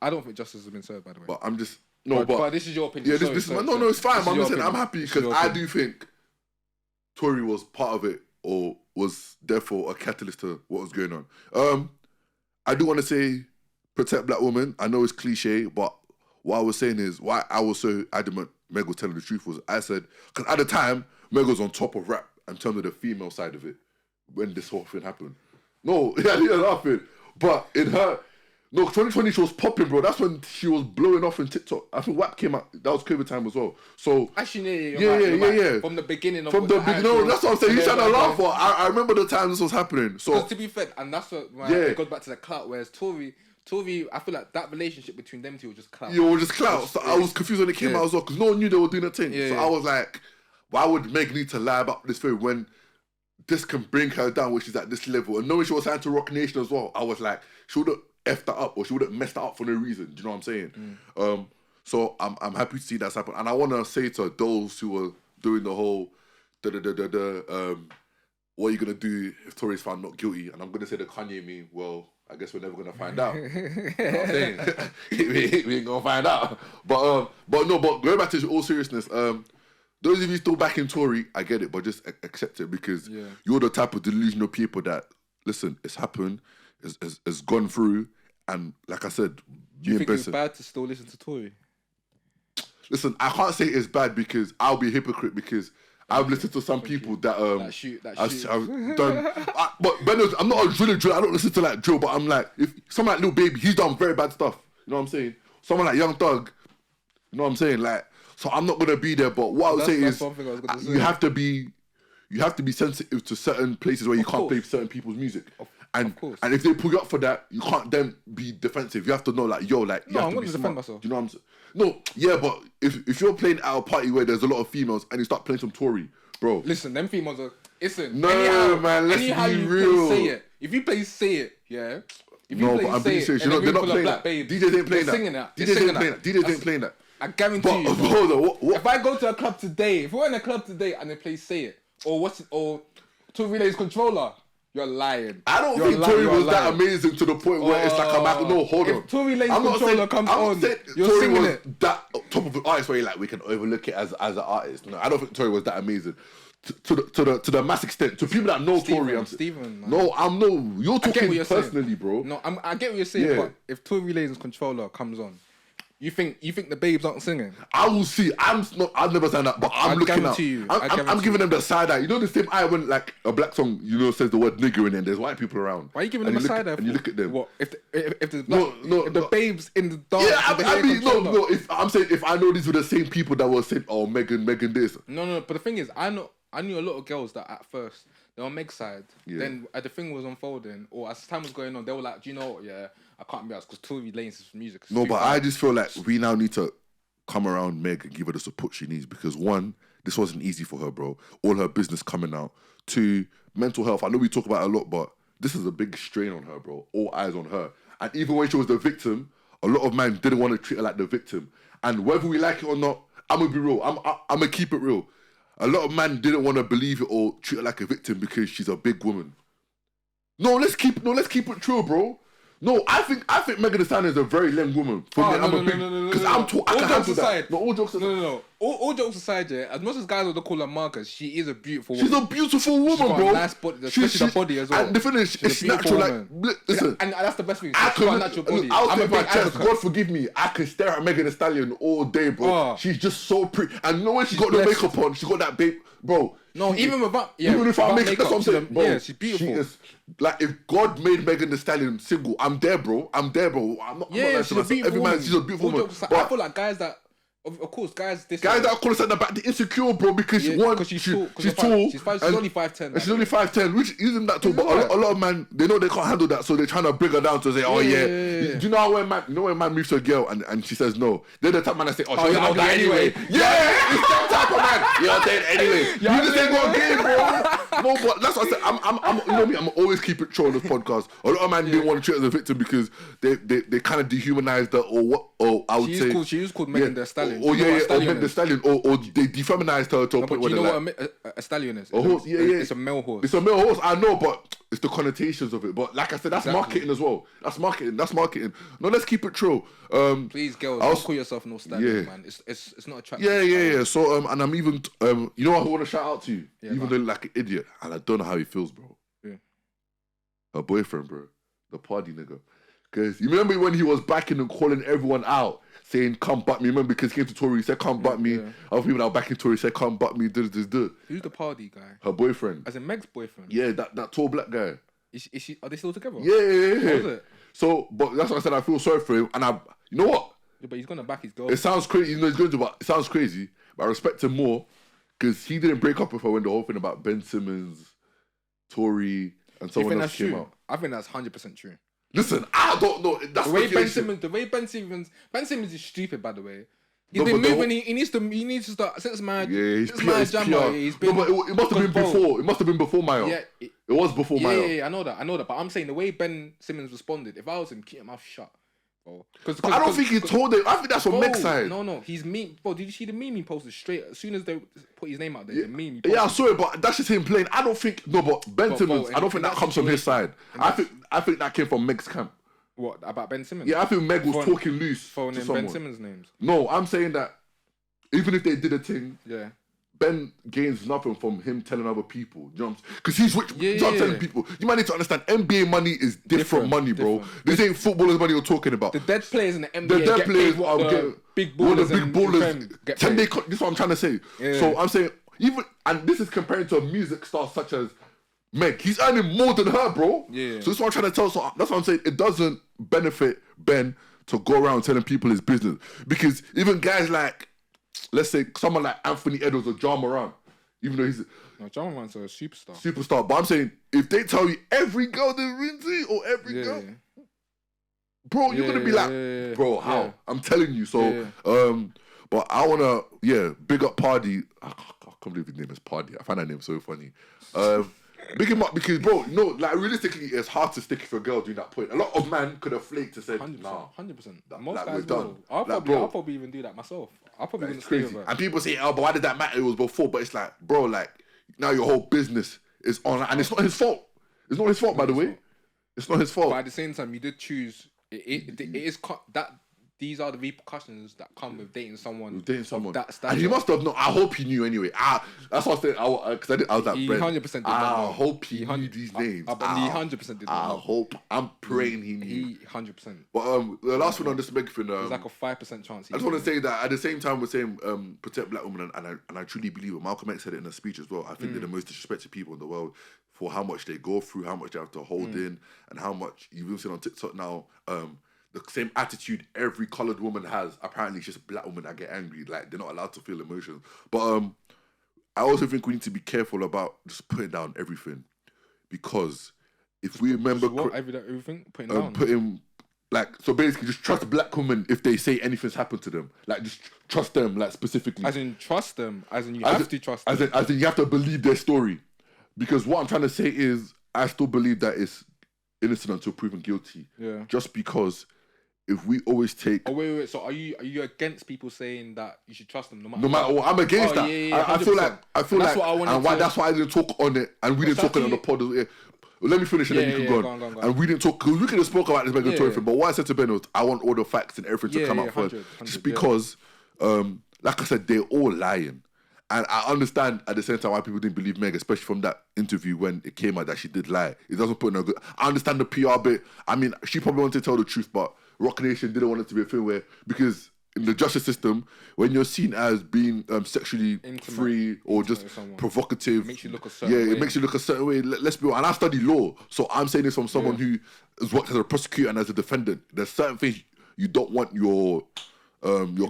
Speaker 1: I don't think justice has been served, by the way.
Speaker 2: But I'm just...
Speaker 1: No, but this is your opinion.
Speaker 2: Yeah, this is no, it's fine. I'm just saying I'm happy because I do think Tory was part of it or was therefore a catalyst to what was going on. I do want to say protect black women. I know it's cliche, but what I was saying is why I was so adamant Meg was telling the truth was I said, because at the time, Meg was on top of rap in terms of the female side of it when this whole thing happened. No, you're laughing. But in her... No, 2020 she was popping, bro. That's when she was blowing off in TikTok. I think WAP came out. That was COVID time as well. So
Speaker 1: actually, yeah. From the beginning of
Speaker 2: no, that's what I'm saying. He's trying to laugh for. I remember the time this was happening. So
Speaker 1: to be fair, and that's what it goes back to the clout. Whereas Tory, I feel like that relationship between them two was just clout.
Speaker 2: Yeah, it was just clout. So I was confused when it came out as well because no one knew they were doing a thing. So I was like, why would Meg need to lie about this thing when this can bring her down, which is at this level? And knowing she was signed to Rock Nation as well, I was like, she would have effed that up or she would have messed that up for no reason. Do you know what I'm saying? So I'm happy to see that's happened. And I want to say to those who are doing the whole what are you going to do if Tory's found not guilty? And I'm going to say the Kanye meme, well, I guess we're never going to find out. You know what I'm saying? we ain't going to find out. But going back to all seriousness, those of you still backing Tory, I get it, but just accept it because you're the type of delusional people that, listen, it's happened, it's gone through, and like I said,
Speaker 1: do you think it's bad to still listen to Tory?
Speaker 2: Listen, I can't say it's bad because I'll be a hypocrite because I've listened to some people that I've done. But Ben, I'm not a drill. I don't listen to like drill, but I'm like, if someone like Lil Baby, he's done very bad stuff. You know what I'm saying? Someone like Young Thug, you know what I'm saying? Like, so I'm not gonna be there. But what I would say is, you have to be sensitive to certain places where you can't play certain people's music. And if they pull you up for that, you can't then be defensive. You have to know, like, yo, like, you have to be smart. Defend myself. Do you know what I'm saying? No, yeah, but if you're playing at a party where there's a lot of females and you start playing some Tory, bro.
Speaker 1: Listen, them females are... Listen.
Speaker 2: No, man, let's be real.
Speaker 1: Say it. If you play Say It, yeah?
Speaker 2: No, but I'm being serious. They're not playing that. DJs ain't playing that. DJs ain't playing that.
Speaker 1: I guarantee you.
Speaker 2: Hold on, what?
Speaker 1: If I go to a club today, if we're in a club today and they play Say It, or Tory Lanez Controller, you're lying.
Speaker 2: I don't think Tory was that amazing to the point where it's like no, hold on.
Speaker 1: If Tory Lanez Controller comes on, you're
Speaker 2: Tory
Speaker 1: singing
Speaker 2: was
Speaker 1: it.
Speaker 2: That top of an artist where like we can overlook it as an artist. No, I don't think Tory was that amazing. To the mass extent, to people that know Tory, you're talking personally, bro.
Speaker 1: No, I get what you're saying, but if Tory Lanez Controller comes on, You think the babes aren't singing?
Speaker 2: I will see. I've never done that, but I'm looking out. I'm giving them the side eye. You know the same eye when like a black song, says the word nigger in it and there's white people around.
Speaker 1: Why are you giving them a side eye?
Speaker 2: And you look at them.
Speaker 1: What if the babes in the dance?
Speaker 2: Yeah, I mean, no. I'm saying if I know these were the same people that were saying, "Oh, Megan this."
Speaker 1: No. But the thing is, I knew a lot of girls that at first they were on Meg's side. Yeah. Then as the thing was unfolding, or as time was going on, they were like, "Do you know what? Yeah, I can't be asked because Tory Lanez music."
Speaker 2: No, but I just feel like we now need to come around Meg and give her the support she needs because one, this wasn't easy for her, bro. All her business coming out. Two, mental health. I know we talk about it a lot, but this is a big strain on her, bro. All eyes on her. And even when she was the victim, a lot of men didn't want to treat her like the victim. And whether we like it or not, I'm gonna be real. I'm gonna keep it real. A lot of men didn't want to believe it or treat her like a victim because she's a big woman. No, let's keep it true, bro. No, I think Meg The Stallion is a very lame woman. For me, I'm a big because I can handle that. No, all jokes aside.
Speaker 1: No. All jokes aside, yeah. As much as guys would call her Marcus, she is a beautiful woman.
Speaker 2: She's a beautiful woman,
Speaker 1: she's got
Speaker 2: bro.
Speaker 1: A nice body, especially the body as well.
Speaker 2: And the thing is, it's natural. Like, listen,
Speaker 1: and that's the best thing. She's got a natural body.
Speaker 2: I'm a big chest. God forgive me. I can stare at Meg The Stallion all day, bro. She's just so pretty. And you know when she's got the makeup on, she got that babe, bro.
Speaker 1: No, even without
Speaker 2: makeup, that's what I'm saying, bro.
Speaker 1: Yeah, she's beautiful.
Speaker 2: She is, like, if God made Megan The Stallion single, I'm there, bro. I'm not
Speaker 1: she's a beautiful woman.
Speaker 2: She's a beautiful woman.
Speaker 1: But I feel like guys that, of course, guys that
Speaker 2: are calling her about the insecure, bro, because she's tall. She's only 5'10". She's only 5'10", which isn't that tall. But a lot of men, they know they can't handle that, so they're trying to bring her down to say, oh yeah. Do you know when man moves to a girl and she says no? They're the type of man that say, oh, you're not that anyway. Yeah, it's that type of man. You're dead anyway. You just ain't got game, bro. No, but that's what I said. I'm you know me. I'm always keep it true on this podcast. A lot of men didn't want to treat her as a victim because they kind of dehumanized her or what? Or I would say
Speaker 1: she was called Megan The Stallion.
Speaker 2: Or Meg The Stallion, or they defeminized her to a point where
Speaker 1: you know what a stallion is?
Speaker 2: A horse,
Speaker 1: it's a male horse.
Speaker 2: It's a male horse, I know, but it's the connotations of it. But like I said, that's marketing as well. That's marketing. No, let's keep it true.
Speaker 1: Please, girls, don't call yourself no stallion, man. It's not attractive.
Speaker 2: Yeah. So and I'm even you know what I want to shout out to you, even though you're like an idiot, and I don't know how he feels, bro.
Speaker 1: Yeah.
Speaker 2: Her boyfriend, bro, the party nigga. Because you remember when he was backing and calling everyone out, saying, come butt me. Remember, because he came to Tory, he said, come butt me. Other people that were backing Tory said, come butt me.
Speaker 1: Who's the party guy?
Speaker 2: Her boyfriend.
Speaker 1: As in Meg's boyfriend?
Speaker 2: Yeah, that tall black guy.
Speaker 1: Is she? Are they still together?
Speaker 2: Yeah.
Speaker 1: What was it?
Speaker 2: So, but that's what I said, I feel sorry for him. And you know what?
Speaker 1: Yeah, but he's going to back his girl.
Speaker 2: It sounds crazy. He's going to, but it sounds crazy. But I respect him more because he didn't break up with her when the whole thing about Ben Simmons, Tory, and someone else came out.
Speaker 1: I think that's 100% true.
Speaker 2: Listen, I don't know. That's
Speaker 1: the way Ben Simmons is stupid, by the way. He's been moving. He needs to start since Maya.
Speaker 2: Yeah, he's PR. He's been. No, but it must have been before. It must have been before Maya. Yeah, it was before Maya.
Speaker 1: Yeah, I know that. But I'm saying the way Ben Simmons responded. If I was him, keep your mouth shut.
Speaker 2: But I don't think he told him. I think that's from Meg's side.
Speaker 1: No, he's mean. Bro, did you see the meme he posted straight as soon as they put his name out there?
Speaker 2: Yeah.
Speaker 1: The meme.
Speaker 2: Yeah, I saw it, but that's just him playing. I don't think. No, but Ben Simmons. I don't think that comes from his side. I think that came from Meg's camp.
Speaker 1: What about Ben Simmons?
Speaker 2: Yeah, I think Meg was talking loose.
Speaker 1: Phoning Ben Simmons' names.
Speaker 2: No, I'm saying that even if they did a thing,
Speaker 1: yeah,
Speaker 2: Ben gains nothing from him telling other people. You know what I'm saying? Because he's rich. I'm telling people. You might need to understand. NBA money is different money, bro.
Speaker 1: Different.
Speaker 2: This ain't footballers' money you're talking about.
Speaker 1: The dead players in the NBA.
Speaker 2: The dead players
Speaker 1: are getting big ballers.
Speaker 2: The big ballers. This is what I'm trying to say. Yeah. So I'm saying and this is comparing to a music star such as Meg. He's earning more than her, bro.
Speaker 1: Yeah.
Speaker 2: So that's what I'm trying to tell. So that's what I'm saying. It doesn't benefit Ben to go around telling people his business because even guys like, let's say, someone like Anthony Edwards or John Moran, even though he's
Speaker 1: John Moran's a superstar.
Speaker 2: Superstar. But I'm saying if they tell you every girl they're into or every girl, bro, you're gonna be like, bro, how? Yeah. I'm telling you. So, but I wanna, big up Party. I can't believe his name is Party. I find that name so funny. Big him up because, bro, like realistically, it's hard to stick for a girl during that point. A lot of men could have flaked to say, 100%,
Speaker 1: nah, 100%. Most guys will. I'll probably even do that myself. I'll probably wouldn't stay with her.
Speaker 2: And people say, oh, but why did that matter? It was before. But it's like, bro, like now your whole business is on, and it's not his fault. It's not his fault, by the way. It's not his fault.
Speaker 1: But at the same time, you did choose. It is that these are the repercussions that come with dating someone.
Speaker 2: That and he must have known. I hope he knew anyway. That's what I said. Because I was like,
Speaker 1: he 100% did not know.
Speaker 2: I hope he knew these names.
Speaker 1: He 100% did not know.
Speaker 2: I hope. I'm praying he knew.
Speaker 1: He 100%.
Speaker 2: But the last one on this Meg thing.
Speaker 1: There's like a 5% chance.
Speaker 2: I just want to say that at the same time we're saying protect black women, and I truly believe it. Malcolm X said it in a speech as well. I think they're the most disrespected people in the world for how much they go through, how much they have to hold in, and how much you've even seen on TikTok now. The same attitude every coloured woman has. Apparently, it's just black women that get angry. Like, they're not allowed to feel emotions. But I also think we need to be careful about just putting down everything. Because if we remember...
Speaker 1: everything? Putting down?
Speaker 2: So basically, just trust black women if they say anything's happened to them. Like, just trust them, like, specifically.
Speaker 1: As in, trust them. As in, you have to trust them.
Speaker 2: As in, you have to believe their story. Because what I'm trying to say is, I still believe that it's innocent until proven guilty. Yeah. Just because... If we always take...
Speaker 1: Oh, wait. So are you against people saying that you should trust them no matter
Speaker 2: what? I'm against that. Yeah, I feel like... That's what I wanted and that's why I didn't talk on it. And we didn't talk on the pod. Yeah. Let me finish and then you can go on. And we didn't talk... Because we could have spoke about this Meg The Stallion thing. But what I said to Ben was, I want all the facts and everything to come out first. Just because, like I said, they're all lying. And I understand at the same time why people didn't believe Meg, especially from that interview when it came out that she did lie. It doesn't put in a good... I understand the PR bit. I mean, she probably wanted to tell the truth, but Rock Nation didn't want it to be a thing where... Because in the justice system, when you're seen as being sexually free or just provocative...
Speaker 1: It makes you look a certain way.
Speaker 2: Yeah, it makes you look a certain way. Let's be honest. And I study law, so I'm saying this from someone who has worked as a prosecutor and as a defendant. There's certain things you don't want your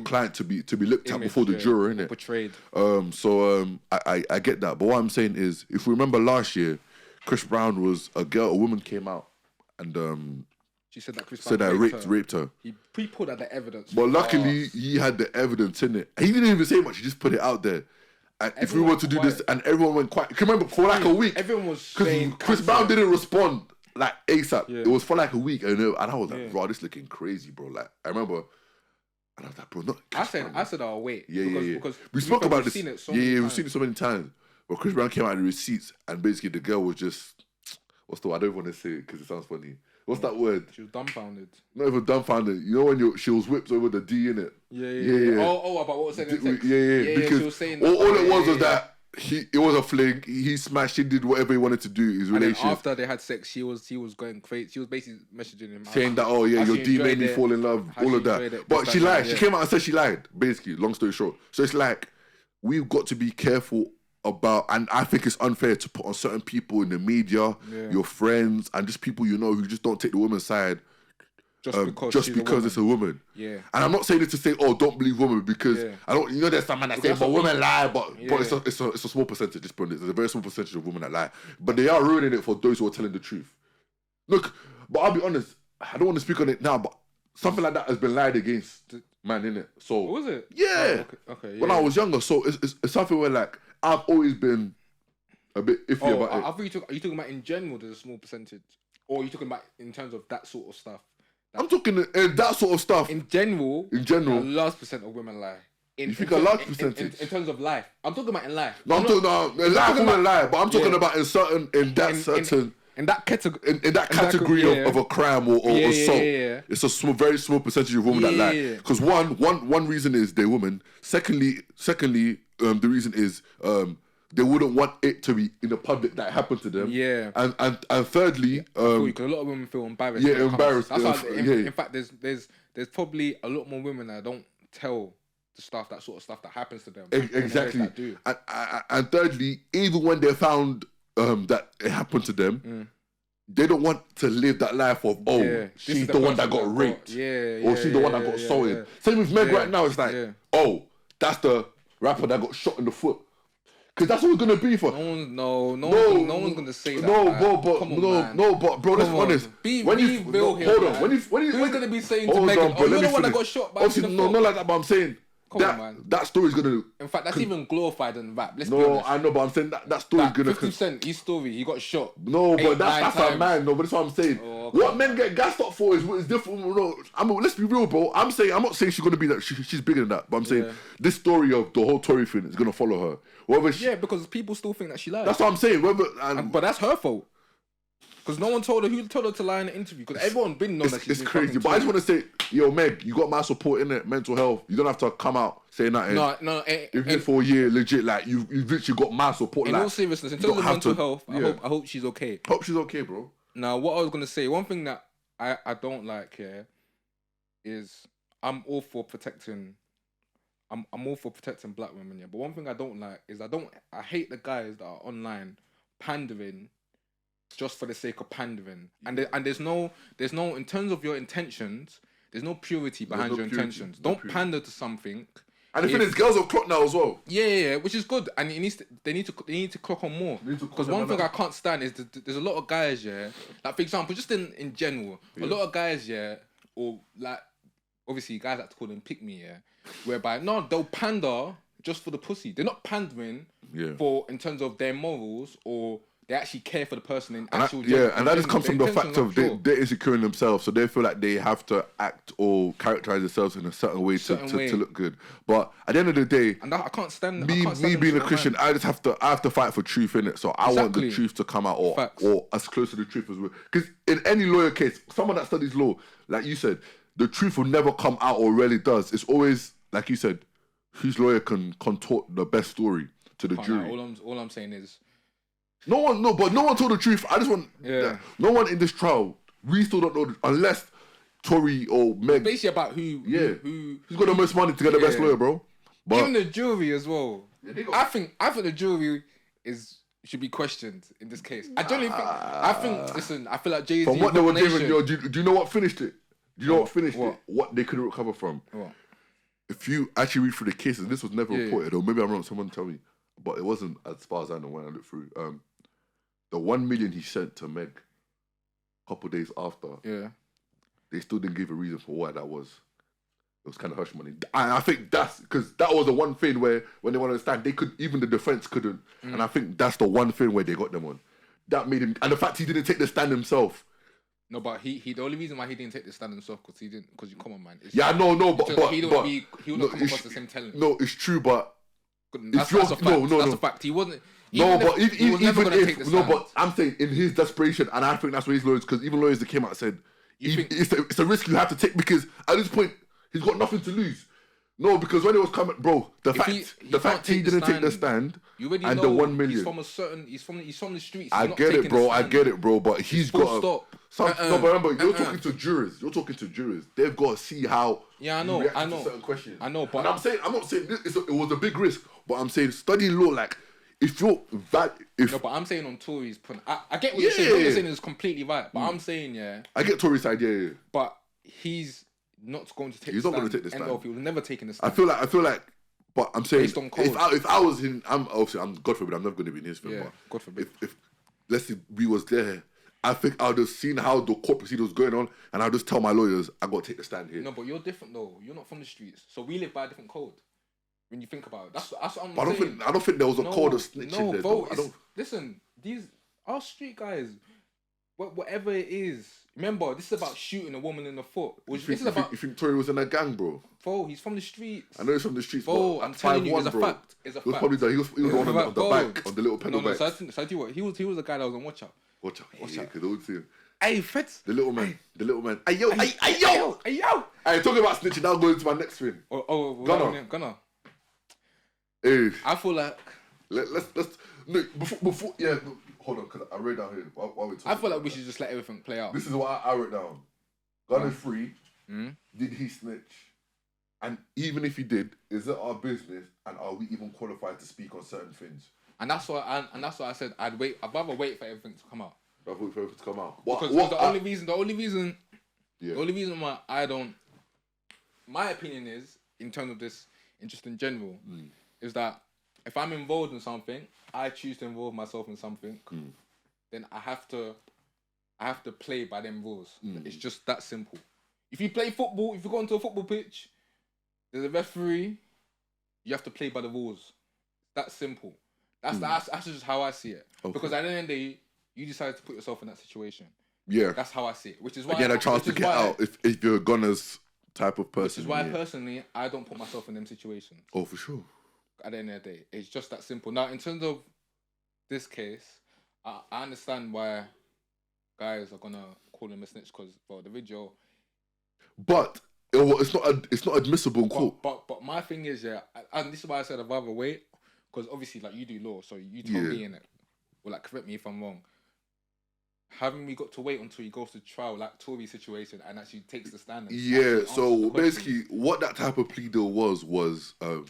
Speaker 2: client to be looked at before the juror, innit?
Speaker 1: Portrayed.
Speaker 2: I get that, but what I'm saying is, if we remember last year, Chris Brown was a woman came out and
Speaker 1: she said that Chris Brown
Speaker 2: raped her.
Speaker 1: He pre-pulled out the evidence.
Speaker 2: But luckily, he had the evidence in it. He didn't even say much. He just put it out there. And if we were to do this, and everyone went quiet. Can you remember for like a week?
Speaker 1: Everyone was saying
Speaker 2: Chris Brown didn't respond like ASAP. Yeah. It was for like a week, and I was like, bro, this looking crazy, bro. Like I remember. And I was like, bro, not Chris Brown.
Speaker 1: I said, I'll wait.
Speaker 2: Because we spoke about this. We've seen it so many times. But Chris Brown came out with the receipts, and basically the girl was just, what's the word? I don't want to say it because it sounds funny. What's that word?
Speaker 1: She was dumbfounded.
Speaker 2: Not even dumbfounded. You know when she was whipped over the D in it?
Speaker 1: Yeah. Oh, about what was said in the text?
Speaker 2: Yeah. Because she was saying that, all it was that it was a fling. He smashed. He did whatever he wanted to do. His relationship.
Speaker 1: And after they had sex, she was going crazy. She was basically messaging him
Speaker 2: saying that, your D made me fall in love. All of that. But she lied. She came out and said she lied. Basically, long story short. So it's like we've got to be careful about, and I think it's unfair to put on certain people in the media, your friends, and just people you know who just don't take the woman's side. Just because it's a woman.
Speaker 1: Yeah.
Speaker 2: And I'm not saying it to say, don't believe women, because I don't. There's some men that say, but women lie, but it's a small percentage. This point, there's a very small percentage of women that lie, but they are ruining it for those who are telling the truth. Look, but I'll be honest. I don't want to speak on it now, but something like that has been lied against, man, innit? So
Speaker 1: was it?
Speaker 2: Yeah.
Speaker 1: Oh, okay.
Speaker 2: When I was younger, so it's something where like I've always been a bit iffy about it.
Speaker 1: Are you talking about in general? There's a small percentage, or are you talking about in terms of that sort of stuff?
Speaker 2: I'm talking that sort of stuff.
Speaker 1: In general, a large percent of women lie.
Speaker 2: You think a large percentage?
Speaker 1: In terms of life. I'm talking about in life.
Speaker 2: No, I'm talking in life, women lie, but I'm talking about in that category of a crime or assault. It's a very small percentage of women that lie. Because one reason is they're women. Secondly, the reason is they wouldn't want it to be in the public that it happened to them. Yeah. And thirdly,
Speaker 1: because a lot of women feel embarrassed.
Speaker 2: Yeah, embarrassed.
Speaker 1: That's why, in fact, there's probably a lot more women that don't tell that sort of stuff that happens to them.
Speaker 2: Exactly. And thirdly, even when they're found that it happened to them, they don't want to live that life of she's the one that got raped, or she's the one that got assaulted. Same with Meg right now. It's like, that's the rapper that got shot in the foot. Because that's what it's gonna be for.
Speaker 1: No one's gonna say that.
Speaker 2: But bro, let's be honest.
Speaker 1: Be real here.
Speaker 2: Hold on. Who's
Speaker 1: gonna be saying to Megan, you're the one that got shot by the
Speaker 2: not like that, but I'm saying that story's gonna.
Speaker 1: In fact, that's even glorified in rap. Let's be honest.
Speaker 2: I know, but I'm saying that story's gonna.
Speaker 1: 50 Cent, his story, he got shot.
Speaker 2: No, but that's a man. No, but that's what I'm saying. What men get gassed up for is different. No, let's be real, bro. I'm not saying she's gonna be that. She's bigger than that. But I'm saying this story of the whole Tory thing is gonna follow her.
Speaker 1: Because people still think that she lied.
Speaker 2: That's what I'm saying.
Speaker 1: But that's her fault. Because no one told her. Who told her to lie in the interview? Because everyone been known that she's
Speaker 2: It's crazy. But I just want to say, yo, Meg, you got my support in it. Mental health. You don't have to come out saying nothing.
Speaker 1: No.
Speaker 2: Even for a year, legit, like you've literally got my support.
Speaker 1: In
Speaker 2: like,
Speaker 1: all seriousness, in terms of mental health, I hope she's okay.
Speaker 2: Hope she's okay, bro.
Speaker 1: Now, what I was gonna say, one thing that I don't like here is I'm all for protecting black women, yeah. But one thing I don't like is I hate the guys that are online pandering just for the sake of pandering. And there's no in terms of your intentions, there's no purity behind your intentions. Don't pander to something.
Speaker 2: And the thing is, girls are clocked now as well.
Speaker 1: Yeah, which is good. And they need to clock on more. Because one thing I can't stand is there's a lot of guys, yeah. Like for example, just in general, a lot of guys, yeah, or like obviously guys like to call them pick me, yeah. Whereby they'll pander just for the pussy. They're not pandering for in terms of their morals or they actually care for the person in actual.
Speaker 2: And that just comes from the fact of they're insecure in themselves, so they feel like they have to act or characterize themselves in a certain way to look good. But at the end of the day,
Speaker 1: and I can't stand
Speaker 2: me being a Christian. I have to fight for truth in it. So I want the truth to come out or as close to the truth as well. Because in any lawyer case, someone that studies law, like you said, the truth will never come out or rarely does. It's always like you said, whose lawyer can contort the best story to the jury.
Speaker 1: All I'm saying is.
Speaker 2: No one told the truth. I just want no one in this trial. We still don't know unless Tory or Meg.
Speaker 1: It's basically about
Speaker 2: who's got the most money to get the best lawyer, bro. But
Speaker 1: even the jury as well. I think the jury should be questioned in this case. I genuinely think. Listen, I feel like Jay-Z.
Speaker 2: From what they were given, do you know what finished it? Do you know what finished it? What they couldn't recover from?
Speaker 1: What?
Speaker 2: If you actually read through the cases, this was never reported, or maybe I'm wrong. Someone tell me, but it wasn't as far as I know when I looked through. The 1 million he sent to Meg a couple of days after, they still didn't give a reason for why that was. It was kind of hush money. And I think that's because that was the one thing where when they want to stand, they could, even the defense couldn't. And I think that's the one thing where they got them on. That made him, and the fact he didn't take the stand himself.
Speaker 1: No, but he the only reason why he didn't take the stand himself because you come on, man.
Speaker 2: But he
Speaker 1: wouldn't come across the same talent.
Speaker 2: No, it's true, but
Speaker 1: that's a fact. That's a fact. He wasn't.
Speaker 2: But I'm saying in his desperation, and I think that's what his lawyers, because even lawyers that came out and said it's a risk you have to take because at this point he's got nothing to lose. No, because when it was coming, bro, the fact he didn't take the stand,
Speaker 1: you already
Speaker 2: and
Speaker 1: know
Speaker 2: the 1 million.
Speaker 1: He's from the streets.
Speaker 2: I get it, bro. But he's got. No, but remember, you're talking to jurors. They've got to see how.
Speaker 1: Yeah, I know.
Speaker 2: To certain questions.
Speaker 1: I know, but
Speaker 2: and I'm not saying this. It was a big risk, but I'm saying studying law, like if you're that. No,
Speaker 1: but I'm saying on Tory's point, I get what you're saying. What you're saying is completely right, but I'm saying I
Speaker 2: get Tory's side,
Speaker 1: but he's not going to take.
Speaker 2: He's not going to take the stand.
Speaker 1: He was never taking the stand.
Speaker 2: I feel like. But I'm saying, if I was in, I'm God forbid, I'm never going to be in his film.
Speaker 1: Yeah, God forbid.
Speaker 2: If let's say we was there, I think I would have seen how the court procedure was going on, and I'll just tell my lawyers, I got to take the stand here.
Speaker 1: No, but you're different though. You're not from the streets, so we live by a different code. When you think about it, that's what I'm saying.
Speaker 2: I don't think there was a code of snitching there.
Speaker 1: No, listen, our street guys, whatever it is. Remember, this is about shooting a woman in the foot.
Speaker 2: You think Tory was in a gang, bro?
Speaker 1: Bro, he's from the streets.
Speaker 2: I know he's from the streets,
Speaker 1: bro. I'm telling you, it's a fact. It's a fact.
Speaker 2: He was the one on the bike, on the little pedal bike.
Speaker 1: So I tell you what, he was the guy that was on Watch Out.
Speaker 2: Watch Out. Because all see him.
Speaker 1: Hey, Feds.
Speaker 2: The little man. Hey, yo. Hey, talking about snitching, now going to my next thing.
Speaker 1: Gunner.
Speaker 2: Hey.
Speaker 1: I feel like...
Speaker 2: Let's before hold on, because I wrote down here while we're talking.
Speaker 1: I feel like we should just let everything play out.
Speaker 2: This is what I wrote down. Gunner free. Did he snitch? And even if he did, is it our business? And are we even qualified to speak on certain things?
Speaker 1: And that's why I said I'd rather wait for everything to come out.
Speaker 2: Because
Speaker 1: the only reason why I don't, my opinion is in terms of this, just in general, is that if I'm involved in something, I choose to involve myself in something, then I have to play by them rules. It's just that simple. If you play football, if you go onto a football pitch, there's a referee, you have to play by the rules. That's simple. That's just how I see it. Okay. Because at the end of the day, you decided to put yourself in that situation.
Speaker 2: Yeah.
Speaker 1: That's how I see it. Which is why
Speaker 2: again, a chance to get out if you're a Gunner's type of person.
Speaker 1: Which is why personally I don't put myself in them situations.
Speaker 2: Oh, for sure.
Speaker 1: At the end of the day, it's just that simple. Now, in terms of this case, I understand why guys are gonna call him a snitch because, well, the video.
Speaker 2: But it's not admissible in court.
Speaker 1: But my thing is, yeah, and this is why I said I'd rather wait, because obviously, like, you do law, so you tell me in it, or like correct me if I'm wrong. Haven't we got to wait until he goes to trial, like Tory situation, and actually takes the stand?
Speaker 2: Yeah. So basically, what that type of plea deal was it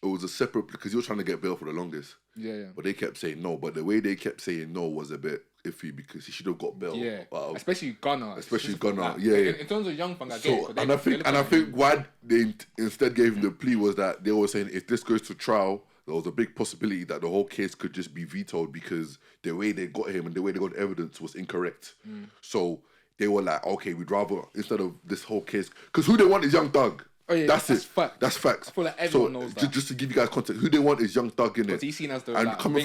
Speaker 2: was a separate, because he was trying to get bail for the longest.
Speaker 1: Yeah.
Speaker 2: But they kept saying no. But the way they kept saying no was a bit iffy, because he should have got bail.
Speaker 1: Yeah. Especially Gunner.
Speaker 2: Like,
Speaker 1: In terms of young fun, I get it.
Speaker 2: And I think why they instead gave him the plea was that they were saying if this goes to trial, there was a big possibility that the whole case could just be vetoed, because the way they got him and the way they got evidence was incorrect. So they were like, okay, we'd rather, instead of this whole case, because who they want is Young Thug.
Speaker 1: Oh, yeah,
Speaker 2: that's it.
Speaker 1: Fact.
Speaker 2: That's facts.
Speaker 1: I feel like everyone knows that.
Speaker 2: Just to give you guys context, who they want is Young Thug, innit?
Speaker 1: Because he's seen as the
Speaker 2: and coming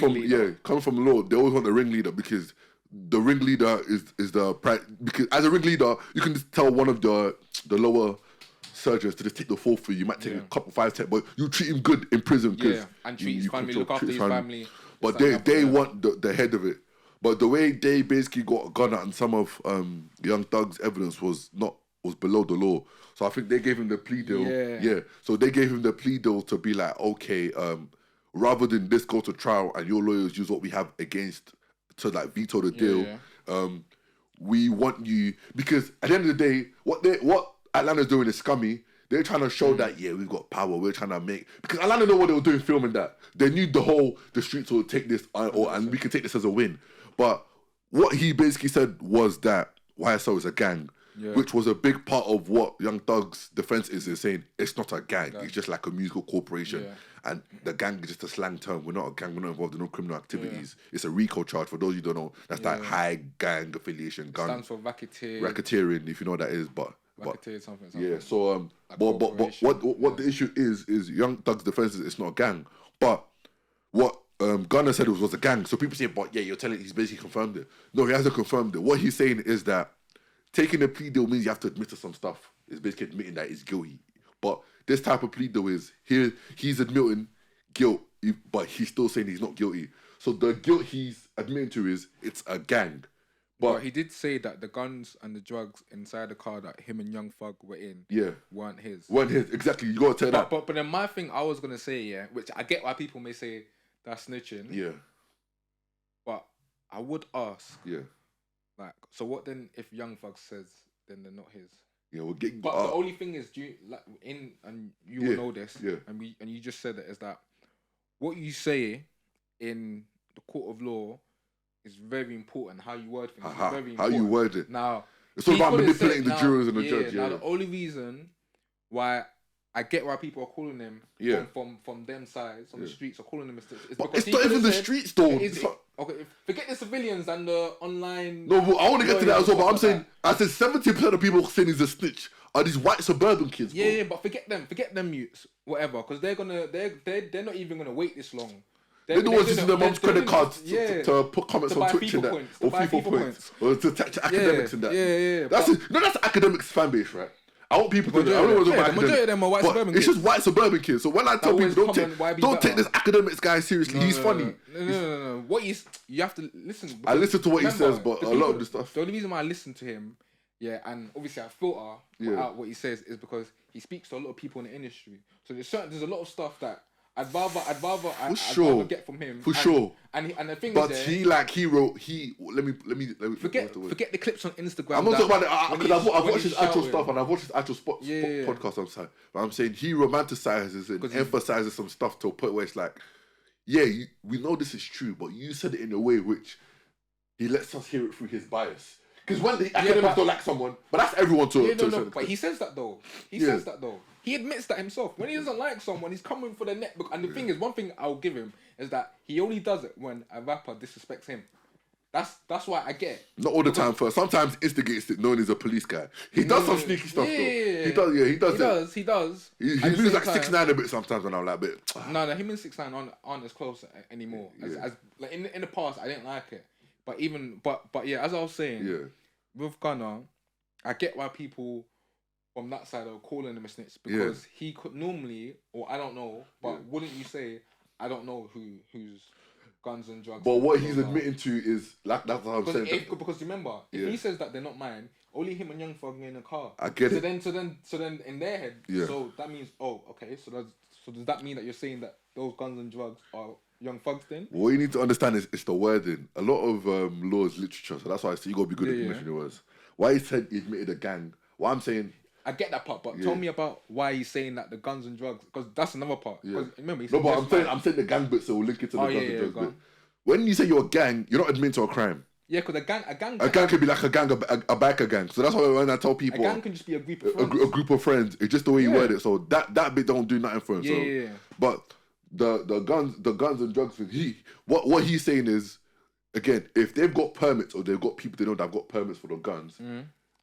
Speaker 2: from law, they always want the ringleader, because the ringleader is because as a ringleader, you can just tell one of the lower surgeons to just take the fall for you. You might take a couple 5 10, but you treat him good in prison,
Speaker 1: and treat his family, look after his family.
Speaker 2: But they want the head of it. But the way they basically got Gunner and some of Young Thug's evidence was below the law. So I think they gave him the plea deal. Yeah. So they gave him the plea deal to be like, okay, rather than this go to trial and your lawyers use what we have against to like veto the deal, we want you, because at the end of the day, what Atlanta's doing is scummy. They're trying to show that we've got power. We're trying to make, because Atlanta know what they were doing filming that. They knew the streets will take this and we can take this as a win. But what he basically said was that YSL is a gang. Which was a big part of what Young Thug's defense is saying it's not a gang. It's just like a musical corporation. And the gang is just a slang term. We're not a gang. We're not involved in no criminal activities. It's a RICO charge. For those you don't know, that's like high gang affiliation. Gun
Speaker 1: stands for
Speaker 2: racketeering, if you know what that is. But
Speaker 1: something.
Speaker 2: Yeah. So but what the issue is Young Thug's defense is it's not a gang. But what Gunner said was a gang. So people say, but you're telling he's basically confirmed it. No, he hasn't confirmed it. What he's saying is that taking a plea deal means you have to admit to some stuff. It's basically admitting that he's guilty. But this type of plea deal is he's admitting guilt, but he's still saying he's not guilty. So the guilt he's admitting to is it's a gang.
Speaker 1: But he did say that the guns and the drugs inside the car that him and Young Thug were in weren't his.
Speaker 2: Exactly. You gotta tell that.
Speaker 1: But then my thing I was gonna say, which I get why people may say that's snitching.
Speaker 2: Yeah.
Speaker 1: But I would ask.
Speaker 2: Yeah.
Speaker 1: Like, so what then if Young Thug says then they're not his?
Speaker 2: Yeah, we're getting.
Speaker 1: But the only thing is, and you will know this, and you just said it, is that what you say in the court of law is very important. How you word things is very important.
Speaker 2: How you word it.
Speaker 1: Now,
Speaker 2: it's all about manipulating the jurors and the judge.
Speaker 1: Now, the only reason why I get why people are calling them from them sides on the streets are calling them it's
Speaker 2: because it's not even the streets though.
Speaker 1: Okay, forget the civilians and the online.
Speaker 2: No, but I want to get to that as well. But I'm saying, I said 70% of people saying he's a snitch are these white suburban kids. Bro.
Speaker 1: Yeah, but forget them mutes, whatever, because they're not even gonna wait this long.
Speaker 2: They're the ones using their mom's credit cards to put comments on Twitch and that, or FIFA points, or to attach academics and that.
Speaker 1: Yeah.
Speaker 2: That's academics fan base, right? I want people to do. I don't know
Speaker 1: the majority of them are white suburban kids.
Speaker 2: It's just white suburban kids. So when I tell people don't take this academics guy seriously, he's funny.
Speaker 1: No. What you have to listen.
Speaker 2: I listen to what he says, but a lot of the stuff.
Speaker 1: The only reason why I listen to him, and obviously I filter out what he says is because he speaks to a lot of people in the industry. So there's a lot of stuff that I'd rather get from him.
Speaker 2: For sure.
Speaker 1: And the thing
Speaker 2: but
Speaker 1: is,
Speaker 2: let me
Speaker 1: forget the clips on Instagram.
Speaker 2: I'm not talking about it because I've watched his actual stuff and I've watched his actual podcast on site. But I'm saying he romanticizes and emphasizes some stuff to a point where it's like, we know this is true, but you said it in a way which he lets us hear it through his bias. Because when the academics don't like someone, but that's everyone to
Speaker 1: but he says that though. Says that though. He admits that himself. When he doesn't like someone, he's coming for the net. And the thing is, one thing I'll give him is that he only does it when a rapper disrespects him. That's why I get it.
Speaker 2: Not all the time. First, sometimes instigates it, knowing he's a police guy. He does some sneaky stuff though. He does.
Speaker 1: He does.
Speaker 2: He moves like 6ix9ine a bit sometimes when I'm like a bit.
Speaker 1: No, him and 6ix9ine aren't as close anymore. As like in the past, I didn't like it. But as I was saying, with Gunner, I get why people from that side are calling him a snitch because he could normally, or I don't know, but wouldn't you say, I don't know who's guns and drugs.
Speaker 2: But what he's admitting to is like that's what I'm saying.
Speaker 1: Because remember, if he says that they're not mine, only him and Young Thug are in a car.
Speaker 2: I get it.
Speaker 1: So then in their head, so that means okay. So does that mean that you're saying that those guns and drugs are Young Thug's thing?
Speaker 2: What you need to understand is it's the wording. A lot of law is literature, so that's why I say you gotta be good at mentioning the words. Why he said he admitted a gang? What I'm saying.
Speaker 1: I get that part, but tell me about why he's saying that the guns and drugs, because that's another part.
Speaker 2: Yeah.
Speaker 1: Remember,
Speaker 2: no, but I'm saying the gang bit, so we'll link it to the guns and drugs bit. When you say you're a gang, you're not admitting to a crime.
Speaker 1: Yeah, because a gang
Speaker 2: could be like a gang, a biker gang. So that's why when I tell people,
Speaker 1: a gang can just be a group of friends.
Speaker 2: A group of friends. It's just the way you word it. So that bit don't do nothing for him.
Speaker 1: Yeah.
Speaker 2: But the guns and drugs thing. What he's saying is, again, if they've got permits or they've got people they know that have got permits for the guns.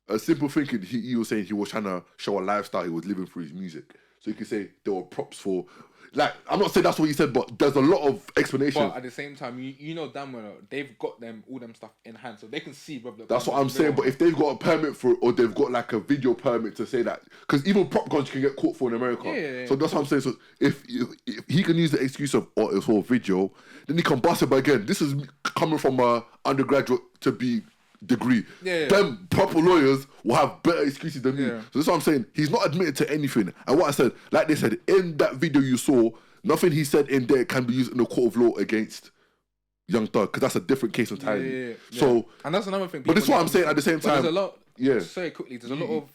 Speaker 2: A simple thinking, he was saying he was trying to show a lifestyle he was living through his music. So you can say there were props for, like, I'm not saying that's what he said, but there's a lot of explanation.
Speaker 1: But at the same time, you know damn well they've got all them stuff in hand, so they can see. Brother,
Speaker 2: that's what I'm saying. But if they've got a permit for it, or they've got like a video permit to say that, because even prop guns you can get caught for in America.
Speaker 1: Yeah.
Speaker 2: So that's what I'm saying. So if he can use the excuse of it's all video, then he can bust it. But again, this is coming from a undergraduate to be degree. Them proper lawyers will have better excuses than me. So that's what I'm saying. He's not admitted to anything. And what I said, like they said, in that video you saw, nothing he said in there can be used in the court of law against Young Thug, because that's a different case entirely. So,
Speaker 1: and that's another thing.
Speaker 2: But this is what I'm saying at the same time.
Speaker 1: There's a lot. Say quickly. There's a lot of.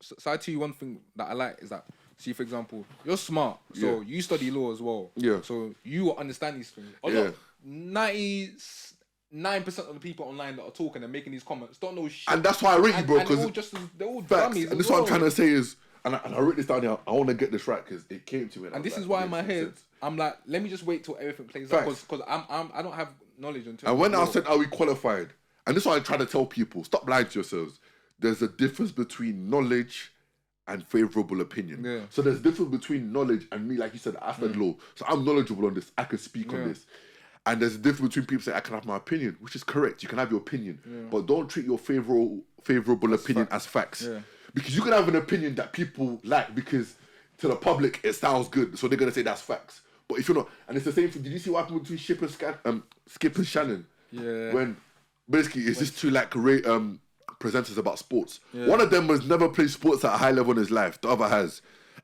Speaker 1: So I tell you one thing that I like is that, see, for example, you're smart, so you study law as well. So you will understand these things. Although 99% of the people online that are talking and making these comments don't know shit.
Speaker 2: And that's why I rate you, bro, because
Speaker 1: they're all dummies.
Speaker 2: And this is what I'm trying to say is, and I wrote this down here, I want to get this right because it came to me.
Speaker 1: And this is why in my head, I'm like, let me just wait till everything plays out, because I don't have knowledge until.
Speaker 2: And when I said, are we qualified? And this is what I try to tell people, stop lying to yourselves. There's a difference between knowledge and favourable opinion. So there's a difference between knowledge and me, like you said, I studied law. So I'm knowledgeable on this, I can speak on this. And there's a difference between people saying I can have my opinion, which is correct. You can have your opinion, but don't treat your favourable opinion as facts. Because you can have an opinion that people like because to the public it sounds good, so they're gonna say that's facts. But if you're not, and it's the same thing. Did you see what happened between Skip and Shannon? When basically it's just two like presenters about sports. One of them has never played sports at a high level in his life. The other has.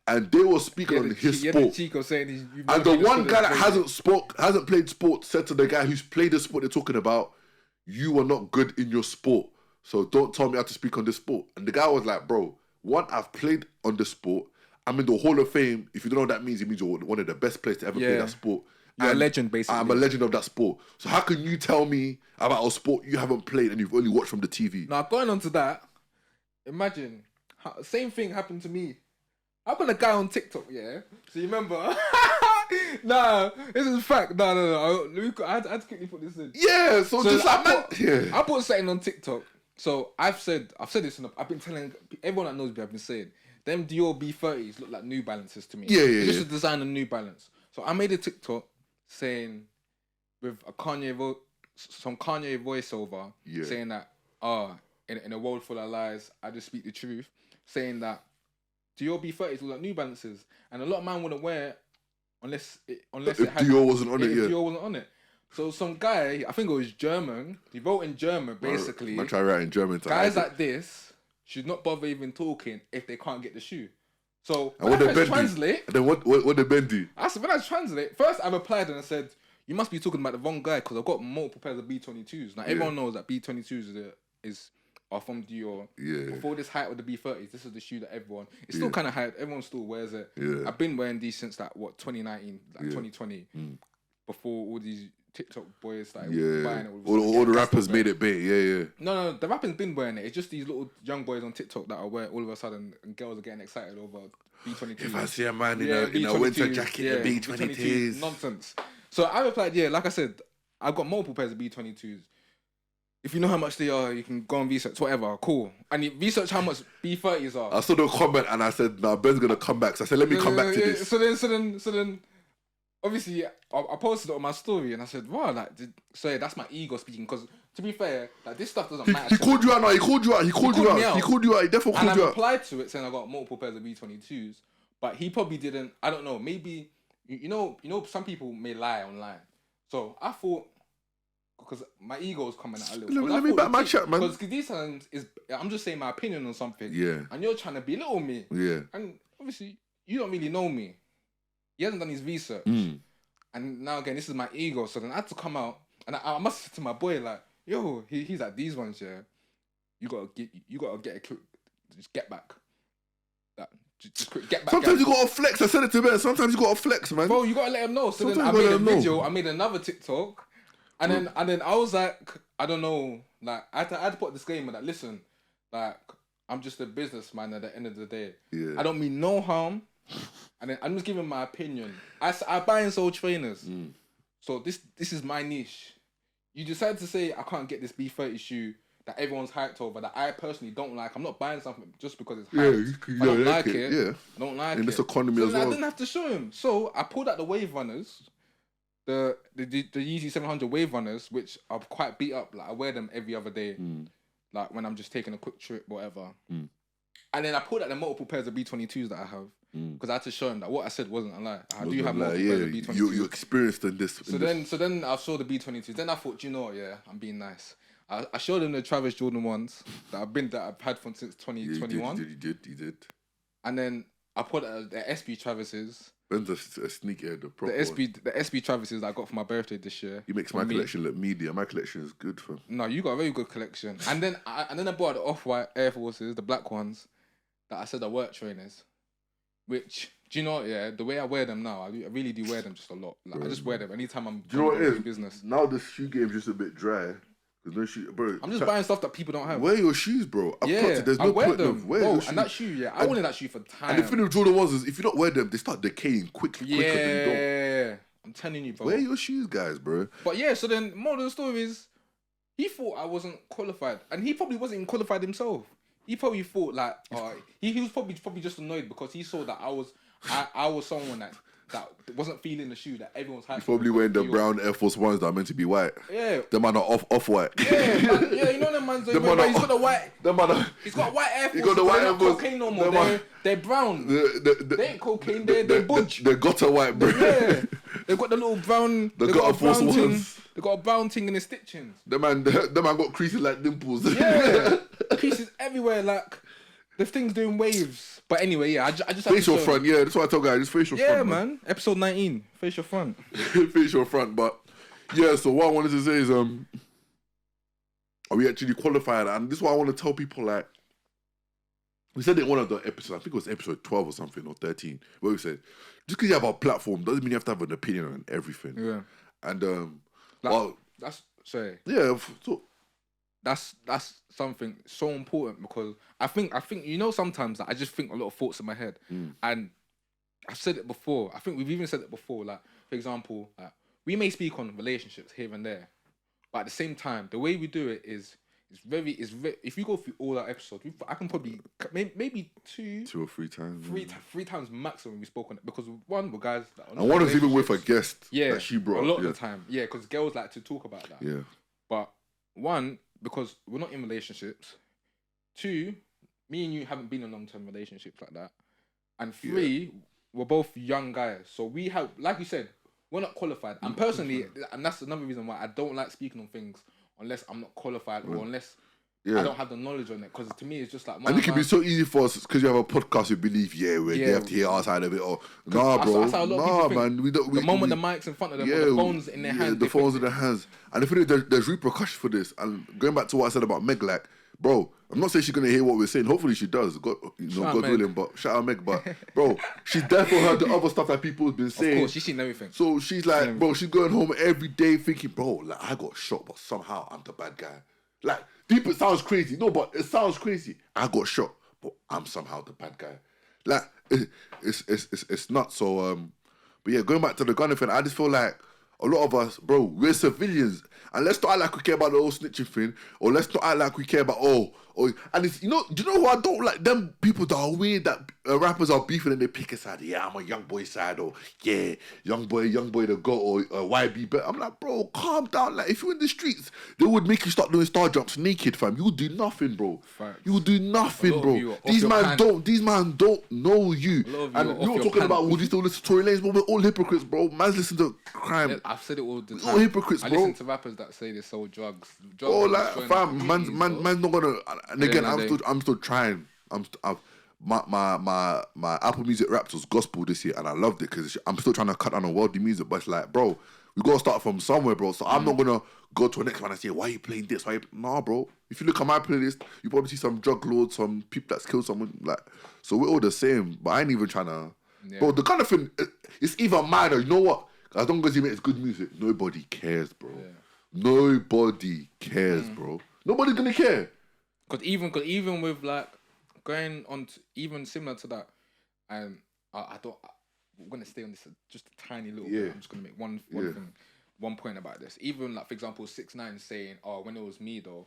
Speaker 2: And they were speaking on his sport. And the one guy that hasn't played sport said to the guy who's played the sport they're talking about, you are not good in your sport. So don't tell me how to speak on this sport. And the guy was like, bro, I've played on the sport. I'm in the Hall of Fame. If you don't know what that means, it means you're one of the best players to ever play that sport.
Speaker 1: You're a legend, basically.
Speaker 2: I'm a legend of that sport. So how can you tell me about a sport you haven't played and you've only watched from the TV?
Speaker 1: Now, going on to that, imagine, same thing happened to me. I've got a guy on TikTok, So you remember? Nah, this is fact. No. I had to quickly put this in.
Speaker 2: Yeah, so just
Speaker 1: I put something on TikTok. So I've said this, I've been telling everyone that knows me, I've been saying, them Dior B30s look like New Balances to me. It's just a design of New Balance. So I made a TikTok saying, with some Kanye voiceover, saying that, in a world full of lies, I just speak the truth, saying that Dior B30s look like New Balances, and a lot of man wouldn't wear it unless it had
Speaker 2: Dior wasn't on it.
Speaker 1: Dior wasn't on it. So some guy, I think it was German, he wrote in German basically.
Speaker 2: I try writing German.
Speaker 1: Guys like this should not bother even talking if they can't get the shoe. So
Speaker 2: and
Speaker 1: when I translate,
Speaker 2: and then what did Ben do?
Speaker 1: When I translate, first I replied and I said, you must be talking about the wrong guy because I've got multiple pairs of B22s. Now everyone knows that B22s are from Dior. Before this hype with the B30s, this is the shoe that it's still kind of hype. Everyone still wears it. I've been wearing these since 2019, 2020. Before all these TikTok boys started buying it.
Speaker 2: All the rappers made it big.
Speaker 1: No, the rappers been wearing it. It's just these little young boys on TikTok that are wearing all of a sudden, and girls are getting excited over B22s.
Speaker 2: If I see a man in a winter jacket, the B22s.
Speaker 1: Nonsense. So I replied, like I said, I've got multiple pairs of B22s. If you know how much they are, you can go and research, whatever, cool. And you research how much B30s are.
Speaker 2: I saw the comment and I said, nah, Ben's going to come back. So I said, let me come back to this.
Speaker 1: So then, obviously, I posted it on my story and I said, wow, that's my ego speaking. Because to be fair, this stuff doesn't matter.
Speaker 2: He called you out, He called you out. He definitely called you out.
Speaker 1: And I replied to it saying I got multiple pairs of B22s. But he probably didn't, I don't know, maybe, you know, some people may lie online. So I thought, because my ego was coming out a little.
Speaker 2: Let me back my chat, man.
Speaker 1: Because these times I'm just saying my opinion on something.
Speaker 2: Yeah.
Speaker 1: And you're trying to belittle me.
Speaker 2: Yeah.
Speaker 1: And obviously, you don't really know me. He hasn't done his research. And now again, this is my ego. So then I had to come out, and I must say to my boy, like, yo, he's like, these ones, yeah. You gotta get a quick, just get back. That just quick get back.
Speaker 2: Sometimes you gotta flex. I said it to Ben. Sometimes you gotta flex, man.
Speaker 1: Bro, you gotta let him know. So then I made a video. I made another TikTok, and then I was like, I don't know, like I had to put a disclaimer that listen, like I'm just a businessman at the end of the day.
Speaker 2: Yeah.
Speaker 1: I don't mean no harm. And then I'm just giving my opinion. I buy and sell trainers. So this is my niche. You decide to say I can't get this B30 shoe that everyone's hyped over, that I personally don't like. I'm not buying something just because it's hyped. I don't like it.
Speaker 2: Yeah.
Speaker 1: I don't like it.
Speaker 2: In this economy as well.
Speaker 1: I didn't have to show him. So I pulled out the Wave Runners, the Yeezy 700 Wave Runners, which are quite beat up. Like I wear them every other day. Like when I'm just taking a quick trip, whatever. And then I pulled out the multiple pairs of B22s that I have. Because I had to show him that what I said wasn't a lie. I do have multiple pairs of B22s.
Speaker 2: You experienced in this.
Speaker 1: So then I saw the B22s. Then I thought, you know what, yeah, I'm being nice. I showed him the Travis Jordan ones that I've had from since 2021.
Speaker 2: You did.
Speaker 1: And then I put the SB Travises.
Speaker 2: Ben's a sneakerhead, the proper
Speaker 1: the SB Travises that I got for my birthday this year.
Speaker 2: He makes my collection look media. My collection is good for him.
Speaker 1: No, you got a very good collection. And then I bought the Off-White Air Forces, the black ones, that I said are work trainers. Which, do you know, yeah, the way I wear them now, I really do wear them just a lot. Like, I just wear them anytime I'm doing business.
Speaker 2: Now the shoe game's just a bit dry. Bro,
Speaker 1: I'm just buying stuff that people don't have.
Speaker 2: Wear your shoes, bro.
Speaker 1: There's no point of wear your shoes. And that shoe, yeah, I wanted that shoe for time.
Speaker 2: And the thing with Jordan ones is, if you don't wear them, they start decaying quicker than you don't.
Speaker 1: Yeah, I'm telling you, bro.
Speaker 2: Wear your shoes, guys, bro.
Speaker 1: But yeah, so then, more of the story is, he thought I wasn't qualified. And he probably wasn't even qualified himself. He probably thought like he was probably just annoyed because he saw that I was someone that wasn't feeling the shoe that everyone's hyped.
Speaker 2: He's probably wearing the brown Air Force Ones that are meant to be white.
Speaker 1: Yeah,
Speaker 2: them man are off-white.
Speaker 1: Yeah, man, yeah, you know them man's. He's got the white. He's got white Air Force. He got the white Air Force. Cocaine no more. They're brown. They ain't cocaine. They're budge.
Speaker 2: They got a white, bro.
Speaker 1: Yeah, they've got the little brown. They got a Force Ones. They got a brown thing in the stitchings.
Speaker 2: The man got creases like dimples.
Speaker 1: Yeah, creases everywhere. Like the thing's doing waves. But anyway, yeah, I just
Speaker 2: face your front. Yeah, that's what I tell guys. Just face your front.
Speaker 1: Yeah, man. Episode 19. Face your front.
Speaker 2: Face your front. But yeah, so what I wanted to say is, are we actually qualified? And this is what I want to tell people. Like, we said in one of the episodes, I think it was episode 12 or something, or 13, where we said, just because you have a platform doesn't mean you have to have an opinion on everything.
Speaker 1: Yeah.
Speaker 2: And
Speaker 1: that's something so important, because I think you know, sometimes like, I just think a lot of thoughts in my head, and I've said it before. I think we've even said it before. Like, for example, like, we may speak on relationships here and there, but at the same time, the way we do it is very. If you go through all our episodes, I can probably maybe two
Speaker 2: or three times,
Speaker 1: three times maximum we spoke on it, because one were guys that
Speaker 2: and one was even with a guest that she brought
Speaker 1: a lot of the time. Yeah, because girls like to talk about that.
Speaker 2: Yeah,
Speaker 1: but one, because we're not in relationships. Two, me and you haven't been in long-term relationships like that. And three, we're both young guys. So we have, like you said, we're not qualified. And personally, and that's another reason why I don't like speaking on things unless I'm not qualified or unless I don't have the knowledge on it. Because to me, it's just like...
Speaker 2: And it can be so easy for us because you have a podcast, you believe, they have to hear our side of it. Or, nah, bro. Man. We don't,
Speaker 1: the moment the mic's in front of them, or the phone's in their hands.
Speaker 2: The phone's in their hands. And the thing is, there's repercussions for this. And going back to what I said about Meg, like, bro, I'm not saying she's going to hear what we're saying. Hopefully she does. God willing. But shout out Meg. But, bro, she's definitely heard the other stuff that people have been saying.
Speaker 1: Of course, she's seen everything.
Speaker 2: So she's like, bro, she's going home every day thinking, bro, like, I got shot, but somehow I'm the bad guy. Like, deep, it sounds crazy. No, but it sounds crazy. I got shot, but I'm somehow the bad guy. Like, it's nuts. So, but yeah, going back to the gun thing, I just feel like a lot of us, bro, we're civilians. And let's not act like we care about the whole snitching thing. Or let's not act like we care about, and it's, you know, do you know who I don't like? Them people that are weird, that rappers are beefing and they pick a side. Yeah, I'm a young boy side. Or, yeah, young boy the GOAT, or YB. But I'm like, bro, calm down. Like, if you're in the streets, they would make you start doing star jumps naked, fam. You'll do nothing, bro.
Speaker 1: Facts.
Speaker 2: You'll do nothing, bro. These man don't know you. And we were talking about, would you still listen to Tory Lanez? But we're all hypocrites, bro. Man's listening to crime.
Speaker 1: I've said it all the time.
Speaker 2: All hypocrites, bro.
Speaker 1: I listen to rappers that say they sold drugs.
Speaker 2: Oh, like fam, man's not gonna. And again, I'm still trying. My Apple Music Raps was gospel this year, and I loved it because I'm still trying to cut down on worldly music. But it's like, bro, we gotta start from somewhere, bro. So I'm not gonna go to a next man and say, why are you playing this? Nah, bro. If you look at my playlist, you probably see some drug lords, some people that's killed someone. Like, so we're all the same. But I ain't even trying to. Yeah. Bro, the kind of thing, it's even minor. You know what? As long as he makes good music, nobody cares, bro. Yeah. Nobody cares, bro. Nobody's gonna care.
Speaker 1: Cause even with like going on to, even similar to that, and we're gonna stay on this just a tiny little bit. I'm just gonna make one thing, one point about this. Even like for example, 6ix9ine saying, "Oh, when it was me though."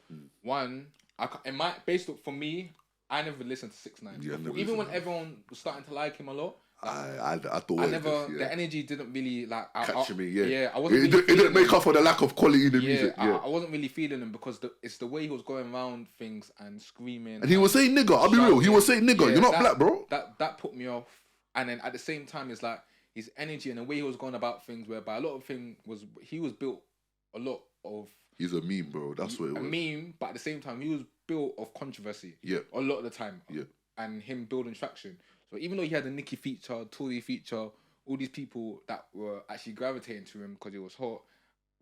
Speaker 1: For me, I never listened to 6ix9ine. Yeah, even when everyone was starting to like him a lot.
Speaker 2: I thought
Speaker 1: the energy didn't really like
Speaker 2: catch me. Yeah,
Speaker 1: yeah. I wasn't.
Speaker 2: It didn't make up for the lack of quality in the music. Yeah,
Speaker 1: I wasn't really feeling him because it's the way he was going around things and screaming.
Speaker 2: And he was saying nigga. I'll be real. He was saying nigga. You're not black, bro.
Speaker 1: That put me off. And then at the same time, it's like his energy and the way he was going about things, whereby a lot of things he was built a lot of.
Speaker 2: He's a meme, bro. That's what it was.
Speaker 1: A meme, but at the same time, he was built of controversy.
Speaker 2: Yeah.
Speaker 1: A lot of the time.
Speaker 2: Yeah.
Speaker 1: And him building traction. So even though he had a Nicki feature, Tory feature, all these people that were actually gravitating to him because it was hot.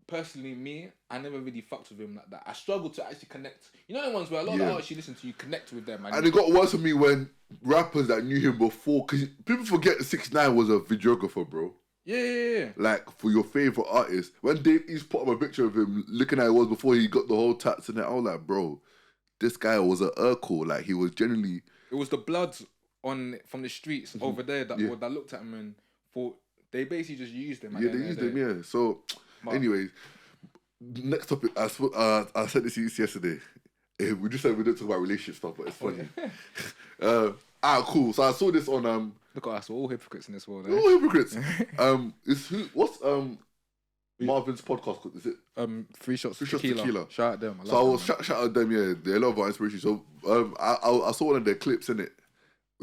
Speaker 1: Personally, me, I never really fucked with him like that. I struggled to actually connect. You know the ones where a lot of the artists you listen to, you connect with them.
Speaker 2: And it got worse for me when rappers that knew him before, because people forget that 6ix9ine was a videographer, bro.
Speaker 1: Yeah.
Speaker 2: Like, for your favourite artist. When Dave East put up a picture of him looking at it was before he got the whole tats and that, I was like, bro, this guy was a Urkel. Like, he was genuinely...
Speaker 1: It was the bloods from the streets over there that looked at him and thought... They basically just used him.
Speaker 2: Yeah, they used him, yeah. So, anyways, next topic. I said this yesterday. We just said we don't talk about relationship stuff, but it's funny. Cool. So I saw this on...
Speaker 1: Look at us, we're all hypocrites in this world.
Speaker 2: We're all hypocrites. What's Marvin's podcast called? Is it?
Speaker 1: Three Shots Tequila. Shout out them.
Speaker 2: I was shout out them, yeah. They love our inspiration. So I saw one of their clips in it.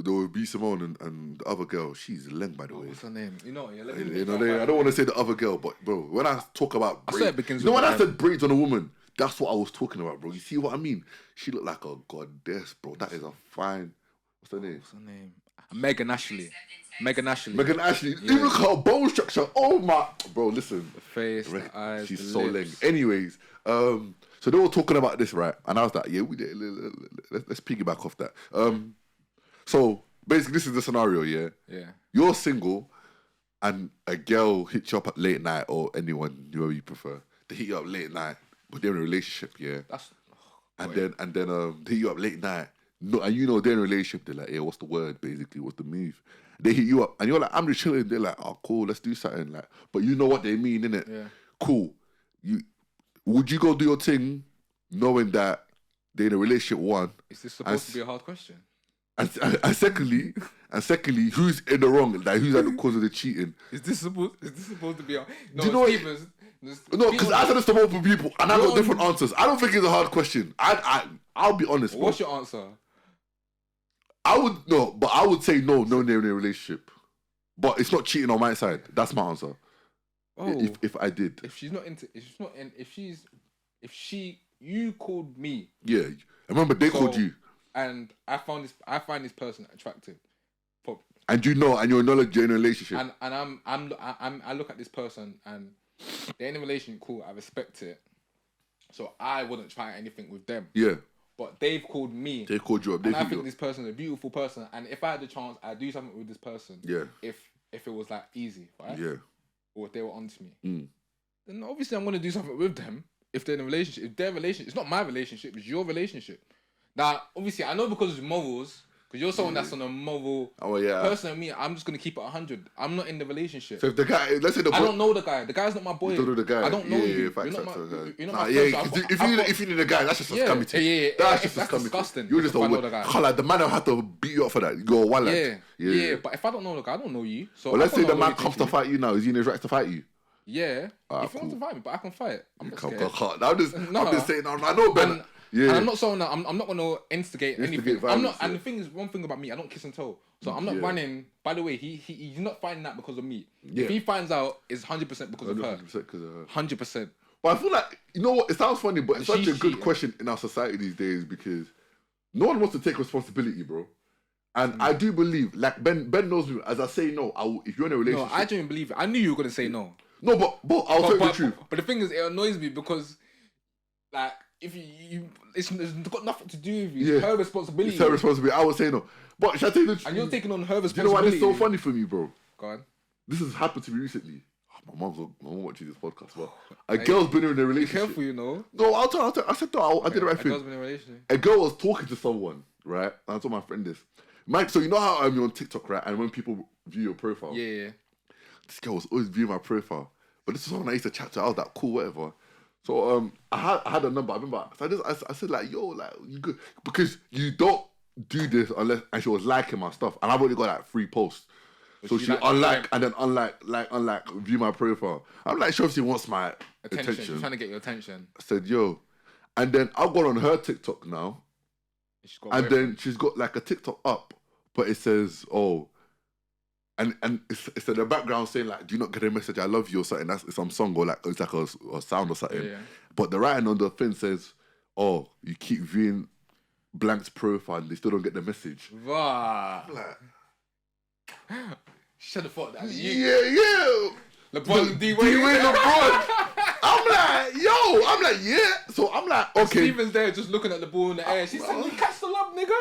Speaker 2: There would be Simone and the other girl. She's Leng, by the way.
Speaker 1: What's her name? I
Speaker 2: don't want to say the other girl, but bro, when I talk about braids, when I said braids on a woman, that's what I was talking about, bro. You see what I mean? She looked like a goddess, bro. That is a fine. What's her name?
Speaker 1: Megan Ashley.
Speaker 2: Yeah. Even look at her bone structure. Oh my, bro. Listen,
Speaker 1: the face, the eyes,
Speaker 2: she's
Speaker 1: the
Speaker 2: so
Speaker 1: lips.
Speaker 2: Leng. Anyways, so they were talking about this, right? And I was like, yeah, let's piggyback off that. So basically, this is the scenario, yeah?
Speaker 1: Yeah. You're
Speaker 2: single, and a girl hits you up at late night, or anyone, whoever you prefer, they hit you up late night, but they're in a relationship, yeah? And then they hit you up late night, no, and they're in a relationship, they're like, yeah, what's the word, basically, what's the move? They hit you up, and you're like, I'm just chilling, they're like, oh, cool, let's do something, like, but you know what they mean, innit?
Speaker 1: Yeah.
Speaker 2: Cool. Would you go do your thing, knowing that they're in a relationship, one?
Speaker 1: Is this supposed to be a hard question?
Speaker 2: And secondly, who's in the wrong? Like, who's at the cause of the cheating?
Speaker 1: Is this supposed to be?
Speaker 2: No, do you know no, because I said this to multiple people, and I got different answers. I don't think it's a hard question. I'll be honest.
Speaker 1: What's your answer?
Speaker 2: I would say no. They're in a relationship, but it's not cheating on my side. That's my answer.
Speaker 1: Oh,
Speaker 2: if I did,
Speaker 1: you called me.
Speaker 2: Yeah, remember they called you.
Speaker 1: And I find this person attractive,
Speaker 2: and you're in a relationship.
Speaker 1: And I look at this person and they're in a relationship. Cool, I respect it. So I wouldn't try anything with them.
Speaker 2: Yeah.
Speaker 1: But they've called me.
Speaker 2: They called you up.
Speaker 1: And I think this person's a beautiful person. And if I had the chance, I'd do something with this person.
Speaker 2: Yeah.
Speaker 1: If it was like easy, right?
Speaker 2: Yeah.
Speaker 1: Or if they were onto me, then obviously I'm gonna do something with them. If they're in a relationship, it's not my relationship. It's your relationship. Now, obviously, I know because it's morals, because you're someone that's on a moral person. And me, I'm just going to keep it 100. I'm not in the relationship.
Speaker 2: So if the guy, let's say
Speaker 1: I don't know the guy. The guy's not my boy.
Speaker 2: You don't know the guy.
Speaker 1: I don't know you.
Speaker 2: You're
Speaker 1: not
Speaker 2: my if you need a guy, that's just a scummy thing.
Speaker 1: Yeah.
Speaker 2: That's just a
Speaker 1: disgusting.
Speaker 2: You're just a like the man will have to beat you up for that. You go one lad.
Speaker 1: Yeah. But if I don't know the guy, I don't know you. So
Speaker 2: let's say the man comes to fight you now. Is he in his right to fight you?
Speaker 1: Yeah. If he wants to fight me, but I can fight. I'm not scared.
Speaker 2: I'm just saying, I know Ben.
Speaker 1: And I'm not someone that I'm not gonna instigate anything.
Speaker 2: Violence,
Speaker 1: I'm not. And the thing is, one thing about me, I don't kiss and tell. So I'm not running. By the way, he's not finding that because of me. Yeah. If he finds out, it's 100% because of her. 100% because of her. 100%.
Speaker 2: But I feel like, you know what? It sounds funny, but it's such a good question in our society these days because no one wants to take responsibility, bro. And I do believe, like Ben knows me. As I say no, if you're in a relationship,
Speaker 1: no, I don't believe it. I knew you were gonna say no.
Speaker 2: No, but I'll tell you the truth.
Speaker 1: But the thing is, it annoys me because, like, if it's got nothing to do with you. It's her responsibility.
Speaker 2: It's her responsibility. I would say no. But should I tell you the truth?
Speaker 1: And you're taking on her responsibility.
Speaker 2: Do you know why this is so funny for me, bro?
Speaker 1: Go on.
Speaker 2: This has happened to me recently. My mom watching this podcast, but a girl's been in a relationship.
Speaker 1: Be careful, you know.
Speaker 2: No, I'll tell. I said no. I did the right thing.
Speaker 1: A girl's been in a relationship.
Speaker 2: A girl was talking to someone, right? And I told my friend this. Mike, so you know how you're on TikTok, right? And when people view your profile,
Speaker 1: yeah.
Speaker 2: This girl was always viewing my profile, but this is someone I used to chat to. I was like, cool, whatever. So I had a number. I remember. So I said like, yo, like you good because you don't do this unless. And she was liking my stuff, and I've already got like 3 posts. So she unlike and then unlike view my profile. I'm like, she obviously wants my attention.
Speaker 1: She's trying to get your attention.
Speaker 2: I said, yo, and then I've gone on her TikTok now, and then she's got like a TikTok up, but it says, oh. And it's in the background saying like, do you not get a message? I love you or something. That's some song or like it's like a sound or something. Yeah. But the writing on the thing says, oh, you keep viewing blank's profile and they still don't get the message.
Speaker 1: Wow. Like, should have thought that.
Speaker 2: Yeah.
Speaker 1: LeBron D-Wade.
Speaker 2: LeBron. I'm like, yeah. So I'm like, okay.
Speaker 1: Steven's there just looking at the ball in the air. She said, you catch the lob, nigga.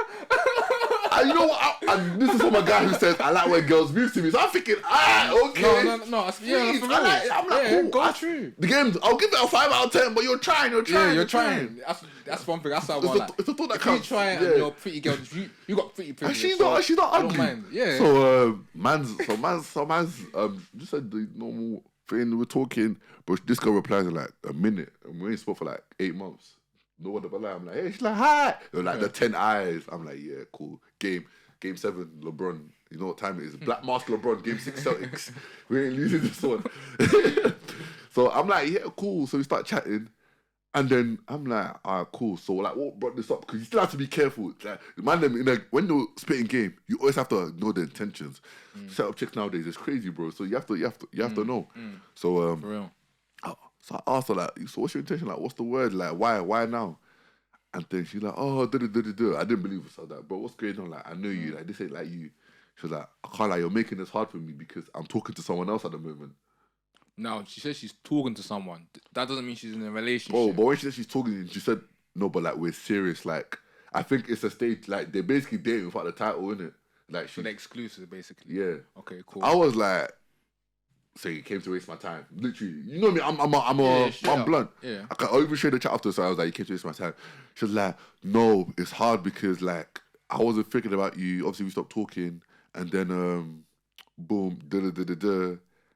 Speaker 2: And you know what? And this is from a guy who says, I like when girls move to me. So I'm thinking, okay.
Speaker 1: No. I'm like, cool. Go through.
Speaker 2: The games, I'll give it a 5 out of 10, but you're trying.
Speaker 1: Yeah, you're trying. That's one thing. That's how I want.
Speaker 2: It's a thought that
Speaker 1: if
Speaker 2: counts.
Speaker 1: You try and you're pretty girl. You got pretty privilege.
Speaker 2: And she's not ugly.
Speaker 1: I don't mind. Yeah.
Speaker 2: So man's just said the normal thing. We're talking, but this girl replies in like a minute, and we ain't spoke for like 8 months. No wonder but like I'm like, hey, she's like, hi. Like the 10 eyes. I'm like, yeah, cool. Game 7, LeBron. You know what time it is? Black Mask LeBron. Game 6 Celtics. We ain't losing this one. So I'm like, yeah, cool. So we start chatting. And then I'm like, alright, cool. So like, what brought this up? Because you still have to be careful. Like, man, when you're spitting game, you always have to know the intentions. Set up chicks nowadays, it's crazy, bro. So you have to know. So
Speaker 1: for real.
Speaker 2: So I asked her like, so what's your intention? Like, what's the word? Like, why now? And then she's like, oh, I didn't believe it. So I was like, bro, what's going on? Like, I know you. Like, this ain't like you. She was like, I can't lie. You're making this hard for me because I'm talking to someone else at the moment.
Speaker 1: No, she says she's talking to someone. That doesn't mean she's in a relationship.
Speaker 2: Oh, but when she said she's talking, she said, no, but like, we're serious. Like, I think it's a stage, like, they're basically dating without the title, innit? Like,
Speaker 1: she's exclusive, basically.
Speaker 2: Yeah.
Speaker 1: Okay, cool.
Speaker 2: I was like, so you came to waste my time. Literally. You know me, I'm blunt.
Speaker 1: Yeah.
Speaker 2: I even shared the chat after, so I was like, you came to waste my time. She was like, no, it's hard because, like, I wasn't thinking about you. Obviously, we stopped talking, and then, boom,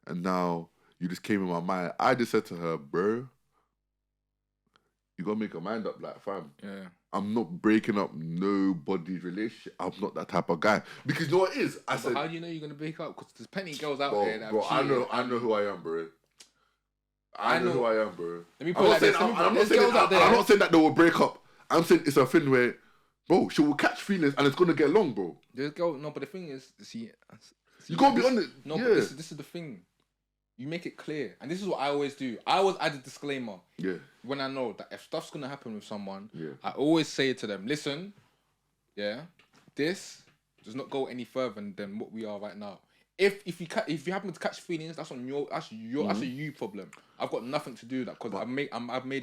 Speaker 2: and now you just came in my mind. I just said to her, bro, you gotta make your mind up, like, fam.
Speaker 1: Yeah.
Speaker 2: I'm not breaking up nobody's relationship. I'm not that type of guy. Because you know what it is? I said,
Speaker 1: how do you know you're gonna break up? Because there's plenty of girls out there that
Speaker 2: bro, I know who I am, bro. I know who I am, bro.
Speaker 1: Let me put it like this.
Speaker 2: I'm not saying that they will break up. I'm saying it's a thing where, bro, she will catch feelings and it's gonna get long, bro.
Speaker 1: No, but the thing is, see
Speaker 2: you gotta be on it.
Speaker 1: No, but this is the thing. You make it clear, and this is what I always do. I always add a disclaimer.
Speaker 2: Yeah.
Speaker 1: When I know that if stuff's gonna happen with someone,
Speaker 2: yeah,
Speaker 1: I always say to them, listen, yeah, this does not go any further than what we are right now. If you happen to catch feelings, that's a you problem. I've got nothing to do with that because I've made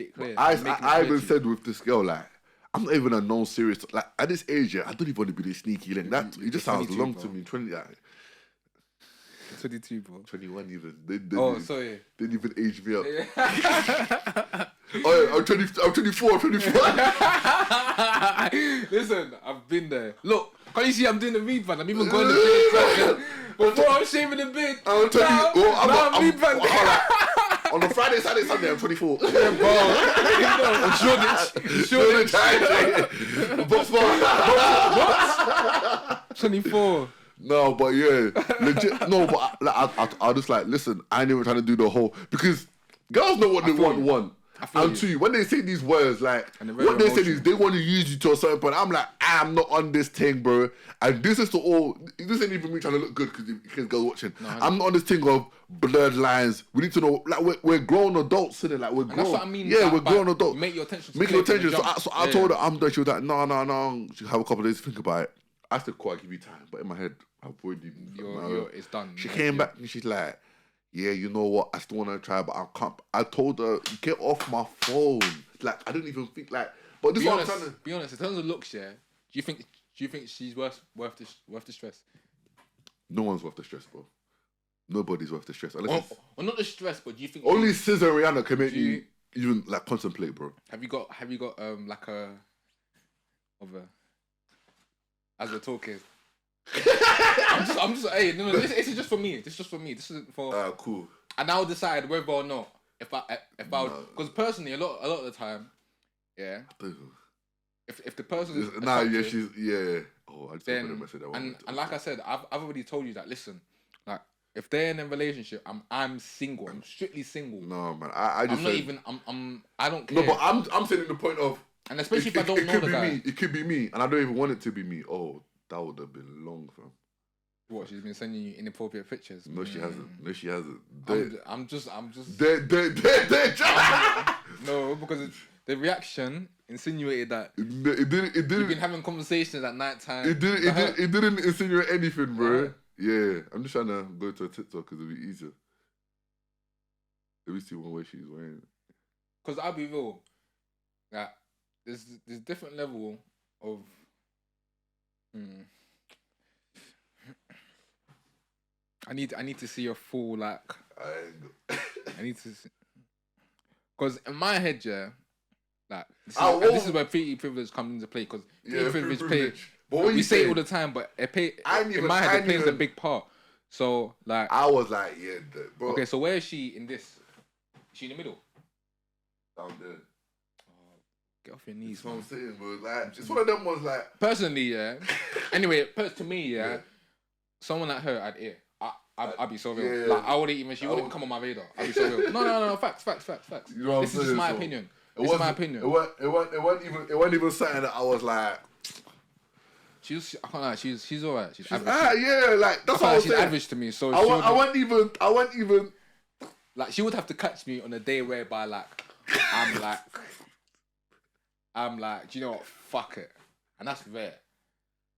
Speaker 1: it clear.
Speaker 2: I even said with this girl, like, I'm not even a non-serious, like, at this age, I don't even want to be this sneaky. Like, it just sounds long to me. 20,
Speaker 1: 22, bro.
Speaker 2: 21 even.
Speaker 1: Sorry.
Speaker 2: Didn't even age me up. I'm 24.
Speaker 1: Listen, I've been there. Look, can't you see I'm doing the read van? I'm even going to the beard. Before I'm shaving the beard. I'm 20. I'm read van.
Speaker 2: On a Friday, Saturday, Sunday, I'm 24.
Speaker 1: Yeah, bro. Shoreditch. What? 24.
Speaker 2: No, but yeah, legit. No, but I just like, listen, I ain't even trying to do the whole, because girls know what they want. And two, when they say these words, like, what they say is they want to use you to a certain point. I'm like, I'm not on this thing, bro. And this is this ain't even me trying to look good because girls watching. No, I'm not on this thing of blurred lines. We need to know, like, we're grown adults, innit? Like, we're grown. That's what I mean. Yeah, we're grown adults.
Speaker 1: Make your attention.
Speaker 2: So I told her, I'm done. She was like, no. She have a couple of days to think about it. I said, cool, I'll give you time. But in my head, I've already...
Speaker 1: it's done.
Speaker 2: She came back and she's like, yeah, you know what? I still want to try, but I can't. I told her, get off my phone. Like, I didn't even think, like... But this is what I'm trying to...
Speaker 1: Be honest, in terms of looks, yeah, do you think she's worth the stress?
Speaker 2: No one's worth the stress, bro. Nobody's worth the stress. Or
Speaker 1: not the stress, but do you think...
Speaker 2: Only Sis and Rihanna can make you even, like, contemplate, bro.
Speaker 1: Have you got like a... As we're talking... I'm just. Hey, no. This is just for me. This isn't for.
Speaker 2: Cool.
Speaker 1: And I'll decide whether or not if I because personally, a lot of the time, yeah. If the person is
Speaker 2: she's Oh, I just
Speaker 1: then and like I said, I've already told you that. Listen, like if they're in a relationship, I'm single. I'm strictly single.
Speaker 2: No, man.
Speaker 1: I don't care.
Speaker 2: No, but I'm saying the point of.
Speaker 1: And especially if I don't know the guy.
Speaker 2: It could be me, and I don't even want it to be me. Oh. That would have been long, fam.
Speaker 1: What, she's been sending you inappropriate pictures?
Speaker 2: No, she hasn't.
Speaker 1: I'm just. No, because the reaction insinuated that
Speaker 2: it didn't.
Speaker 1: You've been having conversations at night time.
Speaker 2: It didn't insinuate anything, bro. Yeah, I'm just trying to go to a TikTok because it'll be easier. Let me see one way she's wearing.
Speaker 1: Because I'll be real, like there's different level of. I need to see a full like. I need to, because in my head, yeah, like this is where pretty privilege comes into play. Because privilege play. We say it all the time, but in my head, it plays a big part. So like,
Speaker 2: I was like, bro.
Speaker 1: Okay, so where is she in this? Is she in the middle?
Speaker 2: Down there.
Speaker 1: Get off your knees.
Speaker 2: That's what I'm saying, bro. Like, it's one of them ones, like...
Speaker 1: Personally, yeah. Anyway, to me, yeah, someone like her, I'd be so real. Yeah. Like, I wouldn't even... She wouldn't come on my radar. I'd be so real. No. Facts.
Speaker 2: You know what
Speaker 1: this is just my opinion. This is my opinion.
Speaker 2: It wasn't even something that I was like...
Speaker 1: I can't lie. She's alright. She's average.
Speaker 2: Yeah, like, that's what I was
Speaker 1: she's
Speaker 2: saying.
Speaker 1: average to me, so...
Speaker 2: I wasn't even...
Speaker 1: Like, she would have to catch me on a day whereby, like, I'm like, do you know what? Fuck it. And that's rare.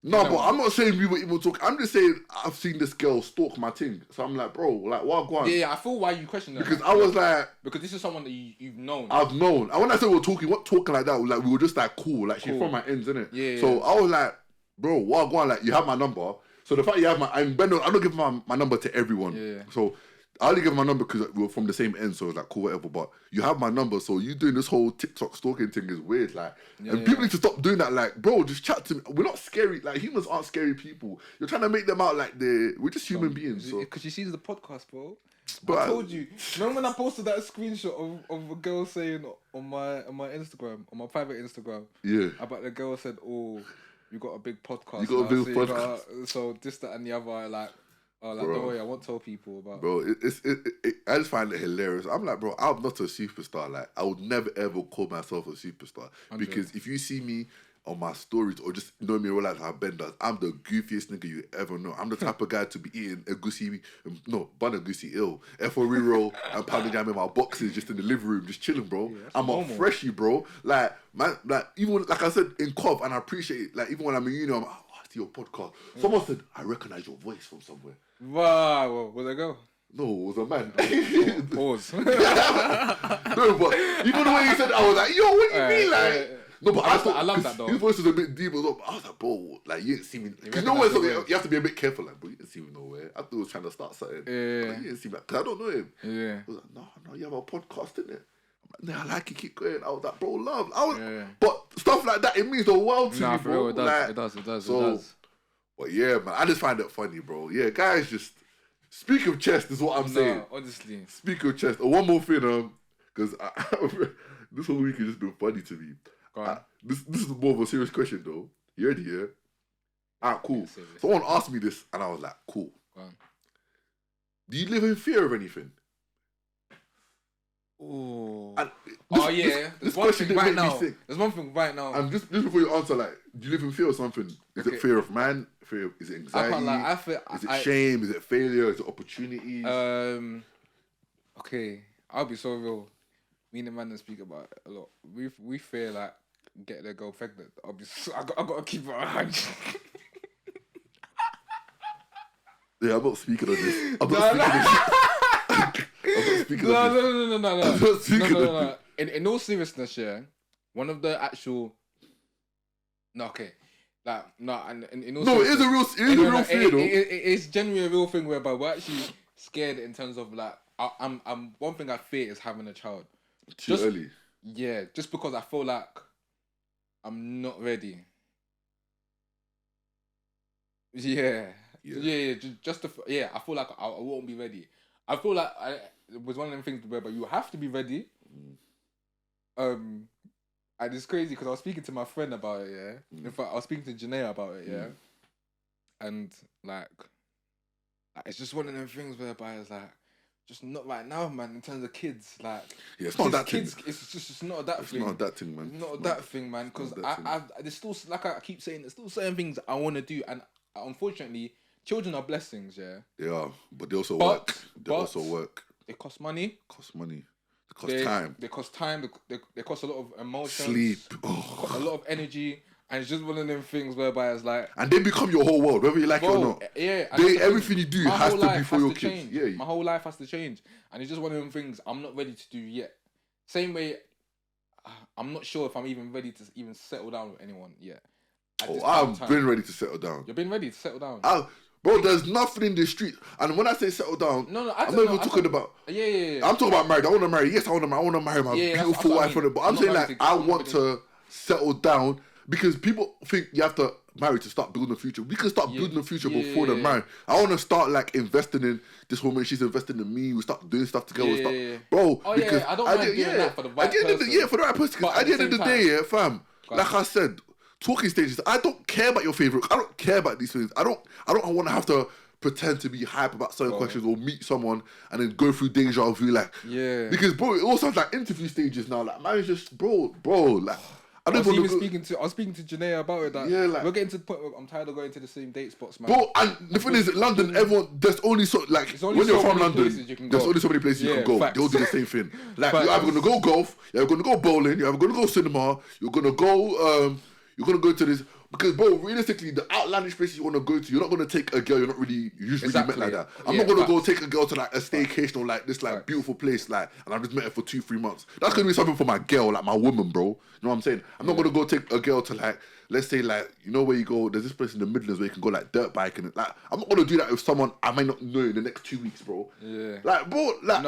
Speaker 2: No, but I'm not saying we were even talking. I'm just saying I've seen this girl stalk my thing. So I'm like, bro, like, what? Go on.
Speaker 1: Yeah, I feel why you question that.
Speaker 2: Because I was like...
Speaker 1: Because this is someone that you've known.
Speaker 2: I've known. And when I said we were talking like that, like, we were just like, cool. Like, she's from my ends, innit?
Speaker 1: Yeah.
Speaker 2: So I was like, bro, what? Go on. Like, you have my number. So the fact you have I don't give my number to everyone.
Speaker 1: Yeah.
Speaker 2: So... I only give my number because we were from the same end, so it's like cool, whatever. But you have my number, so you doing this whole TikTok stalking thing is weird, like. People need to stop doing that. Like, bro, just chat to me. We're not scary. Like, humans aren't scary people. You're trying to make them out like we're just human beings. So.
Speaker 1: Because she sees the podcast, bro. But I told you. Remember when I posted that screenshot of a girl saying on my Instagram, on my private Instagram, about the girl said, "Oh, you got a big podcast.
Speaker 2: You got a big podcast.
Speaker 1: So this, that, and the other, like." Oh, like, don't worry, I won't tell people about...
Speaker 2: Bro, I just find it hilarious. I'm like, bro, I'm not a superstar. Like, I would never, ever call myself a superstar. 100. Because if you see me on my stories or just know me in real life how Ben does, I'm the goofiest nigga you ever know. I'm the type of guy to be eating a goosey... No, bun a goosey ill. F4 roll and pounding jam in my boxes just in the living room, just chilling, bro. Yeah, I'm normal. A freshie, bro. Like, man, like, even, like I said, in Cov, and I appreciate it, like, even when I'm in uni, I'm like, oh, I see your podcast. Someone said, I recognize your voice from somewhere.
Speaker 1: Wow, where'd I go?
Speaker 2: No, it was a man.
Speaker 1: Pause.
Speaker 2: No, but even the way he said it, I was like, yo, what do you mean? Like, no, but
Speaker 1: I love that though.
Speaker 2: His voice was a bit deep as well. But I was like, bro, like, you didn't see me. Because you have to be a bit careful, like, bro, you didn't see me nowhere. I thought he was trying to start something.
Speaker 1: Yeah.
Speaker 2: Like, you didn't see me, because I don't know him.
Speaker 1: Yeah.
Speaker 2: I was like, no, you have a podcast, innit? I'm like, nah, I like it, keep going. I was like, bro, love. But stuff like that, it means the world to me, bro.
Speaker 1: For real, it does.
Speaker 2: But yeah, man, I just find it funny, bro. Yeah, guys just... Speak of chest is what I'm saying.
Speaker 1: Honestly.
Speaker 2: Speak of chest. One more thing, because this whole week has just been funny to me.
Speaker 1: Go on.
Speaker 2: This is more of a serious question, though. You ready, yeah? Alright, cool. Someone asked me this, and I was like, cool.
Speaker 1: Go on.
Speaker 2: Do you live in fear of anything?
Speaker 1: Oh.
Speaker 2: And
Speaker 1: There's one thing right now. There's one thing right now.
Speaker 2: And just before you answer, like, do you live in fear or something? Is it fear of man? Is it anxiety? Is it shame? Is it failure? Is it opportunities?
Speaker 1: Okay, I'll be so real. Me and the man that speak about it a lot. We fear like get their girl pregnant. I gotta keep it 100.
Speaker 2: Yeah, I'm not speaking on this. I'm not speaking on this.
Speaker 1: No. In all seriousness, yeah, one of the actual. No, okay. Like, no, and in all
Speaker 2: no, it is a real fear, though.
Speaker 1: It's genuinely a real thing whereby we're actually scared in terms of like, I'm one thing I fear is having a child.
Speaker 2: Too early.
Speaker 1: Yeah, just because I feel like I'm not ready. Yeah. Just I feel like I won't be ready. I feel like it was one of them things where, but you have to be ready. And it's crazy because I was speaking to my friend about it. Yeah, in fact, I was speaking to Janae about it. Yeah, and like it's just one of them things whereby it's like just not right now, man. In terms of kids, like
Speaker 2: it's not that
Speaker 1: kids.
Speaker 2: Thing.
Speaker 1: It's just not that thing.
Speaker 2: It's not that thing, man.
Speaker 1: Not that thing, man. Because there's still, like I keep saying, there's still certain things I want to do, and unfortunately, children are blessings. Yeah,
Speaker 2: they are, but they also work. They also work.
Speaker 1: It costs money.
Speaker 2: It costs time.
Speaker 1: They cost time. They cost a lot of emotion.
Speaker 2: Sleep.
Speaker 1: A lot of energy. And it's just one of them things whereby it's like...
Speaker 2: And they become your whole world, whether you like it or not.
Speaker 1: Yeah.
Speaker 2: Everything you do has to be for your kids. Yeah.
Speaker 1: My whole life has to change. And it's just one of them things I'm not ready to do yet. Same way, I'm not sure if I'm even ready to even settle down with anyone yet.
Speaker 2: I've been ready to settle down.
Speaker 1: You've been ready to settle down?
Speaker 2: Bro, there's nothing in the street. And when I say settle down, I'm not even talking about...
Speaker 1: Yeah.
Speaker 2: I'm talking about married. I want to marry. Yes, I want to marry my beautiful wife. But I'm saying like, I want to settle down because people think you have to marry to start building a future. We can start building a future before the marriage. I want to start like investing in this woman. She's investing in me. We start doing stuff together. Bro, because
Speaker 1: I don't mind doing that for the right person.
Speaker 2: For the right person. Because at the end of the day, fam, like I said, talking stages, I don't care about your favourite. I don't care about these things. I don't want to have to pretend to be hype about certain questions or meet someone and then go through deja vu. Like, because bro, it all sounds like interview stages now. Like, man, it's just bro, like. I was speaking to
Speaker 1: Janae about it. That
Speaker 2: like,
Speaker 1: we're getting to the point where I'm tired of going to the same date spots, man.
Speaker 2: Bro, and the thing is, London, there's only so like when you're from London, there's only so many places you can go. Facts. They all do the same thing. Like you're either gonna go golf, you're gonna go bowling, you're gonna go cinema, you're gonna go to this. Because, bro, realistically, the outlandish places you want to go to, you're not going to take a girl you're not really usually met like that. I'm not going to go take a girl to, like, a staycation or, like, this, like, beautiful place, like, and I've just met her for 2-3 months. That's going to be something for my girl, like, my woman, bro. You know what I'm saying? I'm not going to go take a girl to, like, let's say, like, you know where you go, there's this place in the Midlands where you can go, like, dirt bike and, like, I'm not going to do that with someone I might not know in the next 2 weeks, bro. Yeah. Like, bro, like...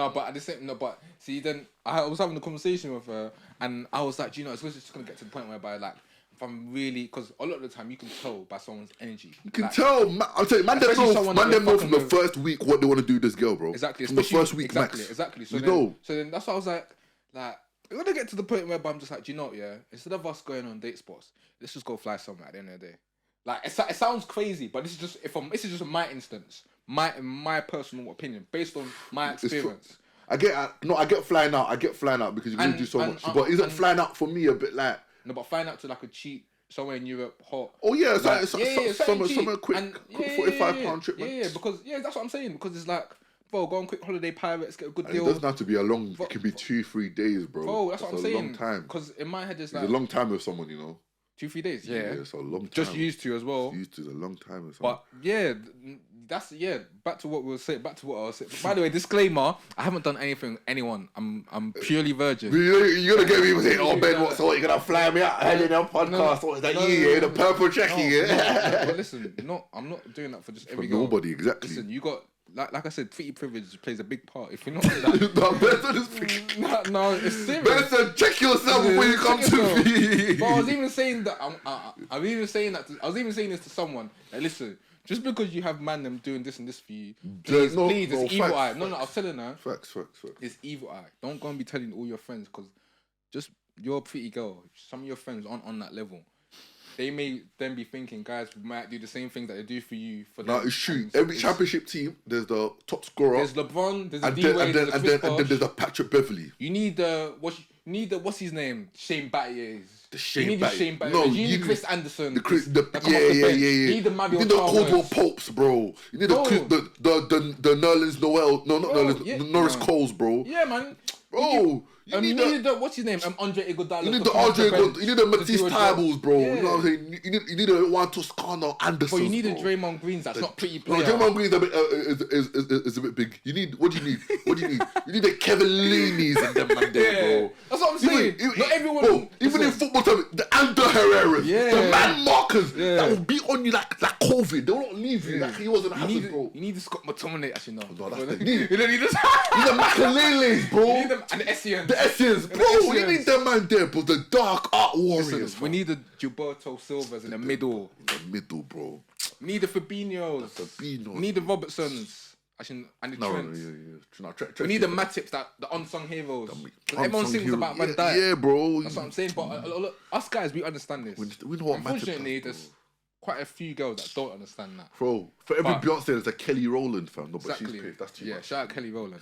Speaker 1: See, then, I was having a conversation with her, and I was like, you know, it's just going to get to the point whereby, like, I'm really, because a lot of the time you can tell by someone's energy.
Speaker 2: You can tell. I'll tell you, man, them know from the first week what they want to do with this girl, bro.
Speaker 1: Exactly.
Speaker 2: From the first week,
Speaker 1: Exactly. So then that's why I was like, we're gonna get to the point where I'm just like, do you know what, yeah? Instead of us going on date spots, let's just go fly somewhere at the end of the day. Like it sounds crazy, but this is just my instance, my personal opinion based on my experience.
Speaker 2: I get flying out. Because you're gonna do so much. But isn't flying out for me a bit like?
Speaker 1: No, but flying out to like a cheap somewhere in Europe, hot.
Speaker 2: Oh yeah, somewhere quick 45-pound trip.
Speaker 1: Man. Because that's what I'm saying. Because it's like, bro, go on quick holiday Pirates, get a good deal.
Speaker 2: It doesn't have to be a long. It can be 2-3 days, bro.
Speaker 1: Bro, that's what I'm saying.
Speaker 2: A long time.
Speaker 1: Because in my head it's like
Speaker 2: a long time with someone, you know.
Speaker 1: 2-3 days. Yeah,
Speaker 2: it's a long time.
Speaker 1: Just used to as well.
Speaker 2: Used to a long time with someone.
Speaker 1: But back to what we were saying. Back to what I was saying. By the way, disclaimer: I haven't done anything with anyone. I'm purely virgin.
Speaker 2: You're gonna get people saying, "Oh Ben, what's what? You're gonna fly me out in a podcast? What is that? The purple checking
Speaker 1: But listen, I'm not doing that for just every girl.
Speaker 2: Nobody, exactly.
Speaker 1: Listen, you got. Like I said, pretty privilege plays a big part. If you're not like, no, it's serious.
Speaker 2: Benson, check yourself before you come to me.
Speaker 1: But I was even saying that. I was even saying this to someone. Like, listen, just because you have man them doing this and this for you, please, it's evil eye. No, I was telling her.
Speaker 2: Facts.
Speaker 1: It's evil eye. Don't go and be telling all your friends because just you're a pretty girl. Some of your friends aren't on that level. they may then be thinking guys might do the same thing that they do for you. For
Speaker 2: no,
Speaker 1: them.
Speaker 2: it's true. Every championship team, there's the top scorer.
Speaker 1: There's LeBron. There's
Speaker 2: and
Speaker 1: D-Wade.
Speaker 2: then there's a Patrick Beverly.
Speaker 1: You need what's his name? Shane Battiers.
Speaker 2: You
Speaker 1: need the Shane Battiers.
Speaker 2: No,
Speaker 1: you need Chris Anderson.
Speaker 2: Yeah.
Speaker 1: You need the Mario
Speaker 2: You need the Caldwell Popes, bro. You need the Nerlens Noel. No, not Nerlens. Norris Coles, bro.
Speaker 1: Yeah, man.
Speaker 2: Bro. You need
Speaker 1: the what's his name? Andre Iguodala.
Speaker 2: You need the Andre Iguodala. You need the Matisse Tybals, bro. Yeah. You know what I'm saying? You need a Juan Toscano Anderson.
Speaker 1: But you need a Draymond Greens. That's not pretty player.
Speaker 2: No, Draymond Greens is a bit big. You need what do you need? You need the Kevin Leanys and them man there, bro.
Speaker 1: That's what I'm saying. Not everyone.
Speaker 2: Bro, even in football time, the Ander Herreras, the man markers that will be on you like COVID. They will not leave you like he wasn't hazard, bro.
Speaker 1: You need the Scott McTominay. Actually, no.
Speaker 2: That's the
Speaker 1: you don't need this.
Speaker 2: You need the Makaleles, bro.
Speaker 1: You need them and the Essien.
Speaker 2: The Essence, bro, you need them man there, bro. The dark art warriors.
Speaker 1: Listen, we need the Gilberto Silvas in the middle.
Speaker 2: Bro.
Speaker 1: Need the Fabinhos. Need the Robertsons. Actually, and the Trents. We need the Matips, the unsung heroes. Everyone sings about Van Dijk.
Speaker 2: Yeah, bro.
Speaker 1: That's what I'm saying. But look, us guys, we understand this.
Speaker 2: We know what
Speaker 1: Unfortunately, there's quite a few girls that don't understand that.
Speaker 2: Bro, for every Beyonce, there's a Kelly Rowland fan. No, but
Speaker 1: exactly.
Speaker 2: She's pissed. That's too much.
Speaker 1: Shout out Kelly Rowland.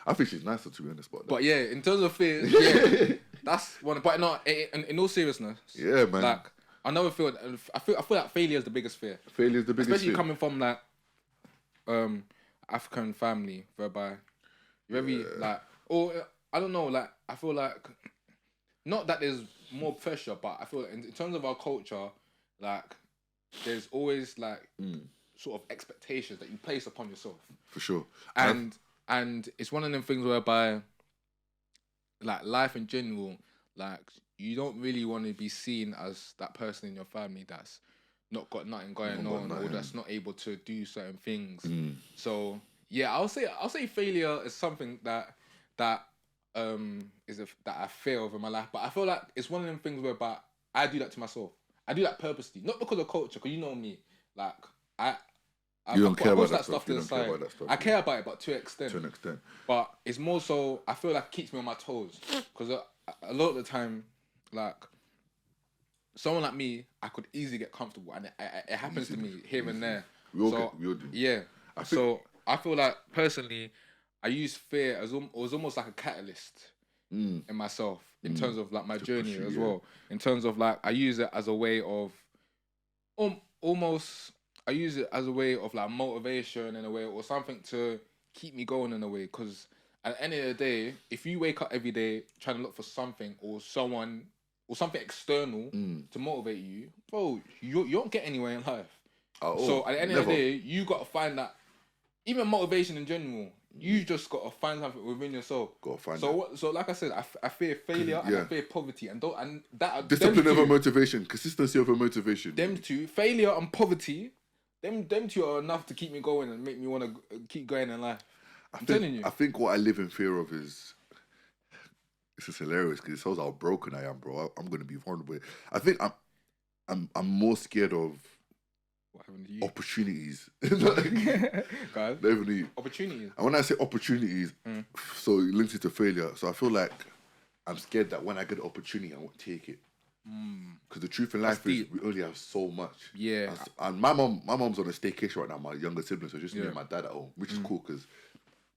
Speaker 2: I think she's nicer to be honest,
Speaker 1: but yeah, in terms of fear, that's one. But no, in all seriousness,
Speaker 2: yeah, man.
Speaker 1: Like I never feel. I feel like failure is the biggest fear.
Speaker 2: Failure is the biggest
Speaker 1: especially
Speaker 2: fear.
Speaker 1: Coming from like African family, whereby you're very like, or I don't know, like I feel like not that there's more pressure, but I feel like in terms of our culture, like there's always like sort of expectations that you place upon yourself.
Speaker 2: For sure,
Speaker 1: and it's one of them things whereby, like life in general, like you don't really want to be seen as that person in your family that's not got nothing going on or that's not able to do certain things. So yeah, I'll say failure is something that I fear of in my life. But I feel like it's one of them things whereby I do that to myself. I do that purposely, not because of culture, because you know me, like I
Speaker 2: don't care about
Speaker 1: that stuff to the side. I care about it, but to an extent. But it's more so, I feel like it keeps me on my toes. Because a lot of the time, like, someone like me, I could easily get comfortable. And it happens to me here and there.
Speaker 2: We all do.
Speaker 1: Yeah. I feel like, personally, I use fear as almost like a catalyst in myself. In terms of, like, my journey as well. In terms of, like, I use it as a way of... I use it as a way of like motivation in a way, or something to keep me going in a way. Because at the end of the day, if you wake up every day trying to look for something or someone or something external to motivate you, bro, you don't get anywhere in life. So at the end of the day, you got to find that. Even motivation in general, you just got to find something within yourself. So like I said, I fear failure and I fear poverty, and that
Speaker 2: discipline over motivation, consistency over motivation.
Speaker 1: Them two, failure and poverty. Them two are enough to keep me going and make me want to keep going in life. I'm telling you.
Speaker 2: I think what I live in fear of is... This is hilarious because it shows how broken I am, bro. I'm going to be vulnerable. I think I'm more scared of
Speaker 1: what happened to you?
Speaker 2: Opportunities.
Speaker 1: Guys, opportunities.
Speaker 2: And when I say opportunities, so it links it to failure. So I feel like I'm scared that when I get an opportunity, I won't take it. Because the truth in life is we only have so much.
Speaker 1: Yeah.
Speaker 2: And my mom's on a staycation right now, my younger sibling, so just me and my dad at home, which is cool because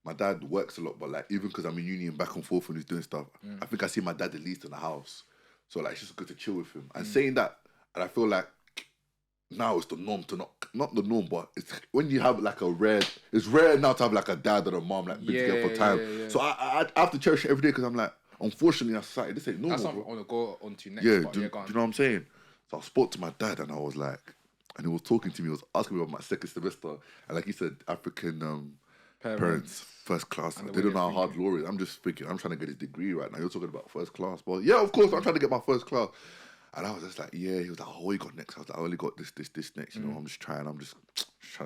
Speaker 2: my dad works a lot, but like even because I'm in uni and back and forth when he's doing stuff, I think I see my dad the least in the house. So like it's just good to chill with him. And saying that, and I feel like now it's the norm to not the norm, but it's when you have like it's rare now to have like a dad or a mom like been together for time. Yeah. So I have to cherish it every day because I'm like, unfortunately, in our society, this ain't normal.
Speaker 1: That's what I want to go on to next.
Speaker 2: Yeah, do you know what I'm saying? So I spoke to my dad and I was like, and he was talking to me, he was asking me about my second semester. And like he said, African parents, first class. They don't know how hard law is. I'm just thinking, I'm trying to get his degree right now. You're talking about first class. Well, yeah, of course, I'm trying to get my first class. And I was just like, yeah. He was like, oh, what you got next? I was like, I only got this next. You know, I'm just trying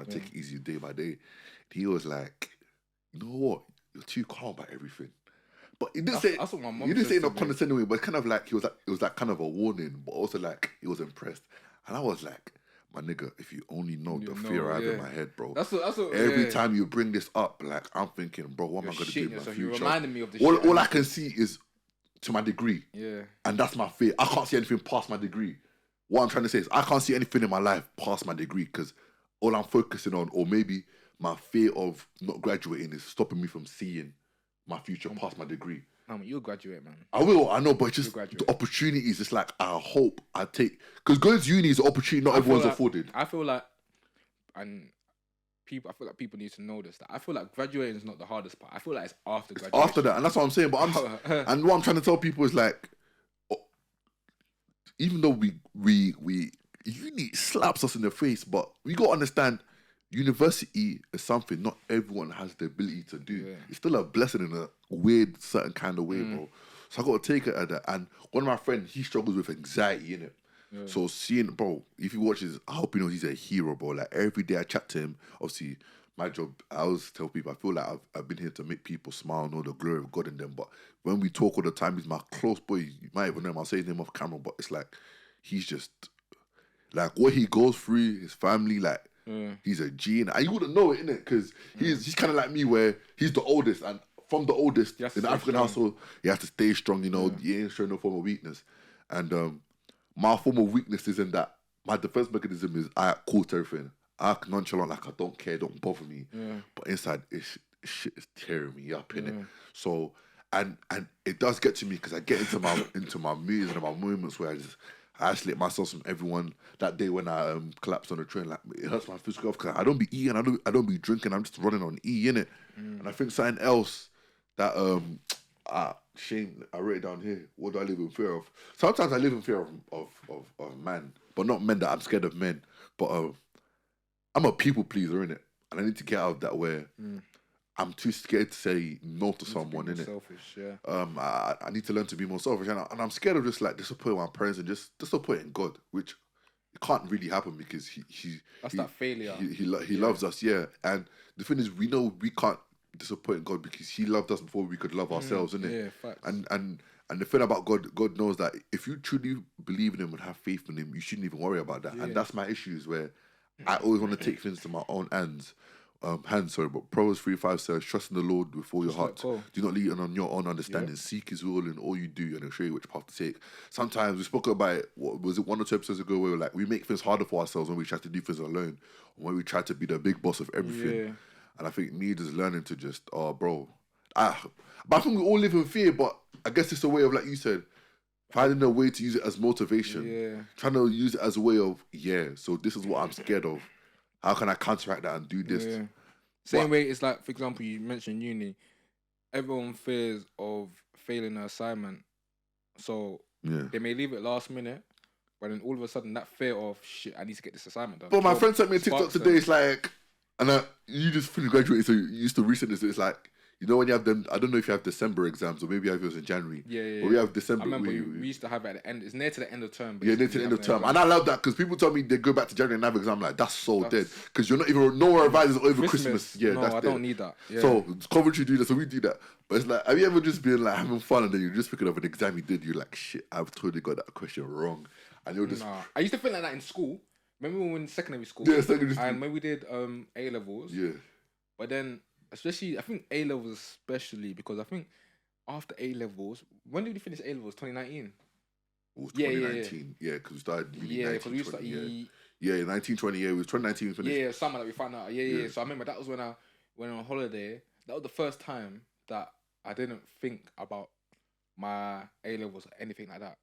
Speaker 2: to take it easy day by day. He was like, you know what? You're too calm about everything. But he didn't say
Speaker 1: that's what my mom
Speaker 2: he didn't say it in a
Speaker 1: me.
Speaker 2: condescending way, but it's kind of like it was like kind of a warning, but also like he was impressed. And I was like, my nigga, if you only know the fear I have in my head, bro. That's what every time you bring this up, like I'm thinking, bro, what am I gonna do in my future?
Speaker 1: You're reminding me of the
Speaker 2: all I can see is to my degree.
Speaker 1: Yeah.
Speaker 2: And that's my fear. I can't see anything past my degree. what I'm trying to say is I can't see anything in my life past my degree because all I'm focusing on, or maybe my fear of not graduating, is stopping me from seeing my future past my degree.
Speaker 1: You'll graduate, man.
Speaker 2: I will, I know, but it's just the opportunities. It's like I hope I take, because going to uni is an opportunity not everyone's afforded.
Speaker 1: I feel like, and I feel like people need to know this. That I feel like graduating is not the hardest part. I feel like it's after graduation.
Speaker 2: After that, and that's what I'm saying. But and what I'm trying to tell people is like, even though uni slaps us in the face, but we gotta understand, university is something not everyone has the ability to do. Yeah. It's still a blessing in a weird, certain kind of way, bro. So I gotta take it at that. And one of my friends, he struggles with anxiety, innit? Yeah. So seeing, bro, if you watch his, I hope you know he's a hero, bro. Like every day I chat to him. Obviously, my job, I always tell people, I feel like I've been here to make people smile, know the glory of God in them. But when we talk all the time, he's my close boy. You might even know him. I'll say his name off camera, but it's like he's just like what he goes through, his family, like he's a G, and you wouldn't know it, innit? Because he's kind of like me, where he's the oldest, and from the oldest in the African household, you have to stay strong. You know, you ain't showing no form of weakness, and my form of weakness is in that my defense mechanism is I act cool to everything. I act nonchalant, like I don't care, don't bother me. Yeah. But inside, shit is tearing me up, innit? So, and it does get to me because I get into my moods and my moments where I isolate myself from everyone. That day when I collapsed on the train, like it hurts my physical health because I don't be eating, I don't be drinking. I'm just running on E, innit? And I think something else that shame, I wrote it down here. What do I live in fear of? Sometimes I live in fear of man, but not men that I'm scared of men. But I'm a people pleaser, innit? And I need to get out of that where I'm too scared to say no to someone, innit?
Speaker 1: Selfish, yeah.
Speaker 2: I need to learn to be more selfish, and I'm scared of just like disappointing my parents and just disappointing God, which it can't really happen because
Speaker 1: that failure.
Speaker 2: He loves us, yeah. And the thing is, we know we can't disappoint God because He loved us before we could love ourselves, innit?
Speaker 1: Yeah, facts.
Speaker 2: And the thing about God knows that if you truly believe in Him and have faith in Him, you shouldn't even worry about that. Yeah. And that's my issues where I always want to take things to my own hands. But Proverbs 3:5 says, "Trust in the Lord with all your heart. Do not lean on your own understanding. Seek His will in all you do, and He'll show you which path to take." Sometimes we spoke about it. What was it, 1 or 2 episodes ago? Where we make things harder for ourselves when we try to do things alone, or when we try to be the big boss of everything. Yeah. And I think need is learning to just, but I think we all live in fear. But I guess it's a way of, like you said, finding a way to use it as motivation. Yeah. Trying to use it as a way of, so this is what I'm scared of. How can I counteract that and do this? Yeah.
Speaker 1: Same way, it's like, for example, you mentioned uni. Everyone fears of failing an assignment. So they may leave it last minute, but then all of a sudden that fear of, shit, I need to get this assignment done.
Speaker 2: But my friend sent me a TikTok today, it's like, and you just finished graduating, so you used to recent this, it's like, you know when you have them, I don't know if you have December exams or maybe you have yours in January.
Speaker 1: Yeah.
Speaker 2: But we have December.
Speaker 1: I remember we used to have it at the end. It's near to the end of term.
Speaker 2: Near to the end of term. And I love that because people tell me they go back to January and have exam. I'm like, that's so dead. Because you're not even, no one revises over Christmas. Yeah,
Speaker 1: no,
Speaker 2: that's
Speaker 1: I
Speaker 2: dead.
Speaker 1: don't need that. Yeah.
Speaker 2: So Coventry do that, so we do that. But it's like, have you ever just been like having fun and then you're just thinking of an exam you did, you're like, shit, I've totally got that question wrong. And you're just...
Speaker 1: I used to feel like that in school. Remember when we were in secondary school?
Speaker 2: Yeah, secondary school.
Speaker 1: And when we did A-levels.
Speaker 2: Yeah.
Speaker 1: But then, especially, I think A-levels especially, because I think after A-levels, when did we finish A-levels? 2019?
Speaker 2: It was 2019. Yeah, because we started uni 1920. Yeah, 1920. Yeah, it was 2019 we finished.
Speaker 1: Yeah, summer that we found out. Yeah. So I remember that was when I went on holiday. That was the first time that I didn't think about my A-levels or anything like that.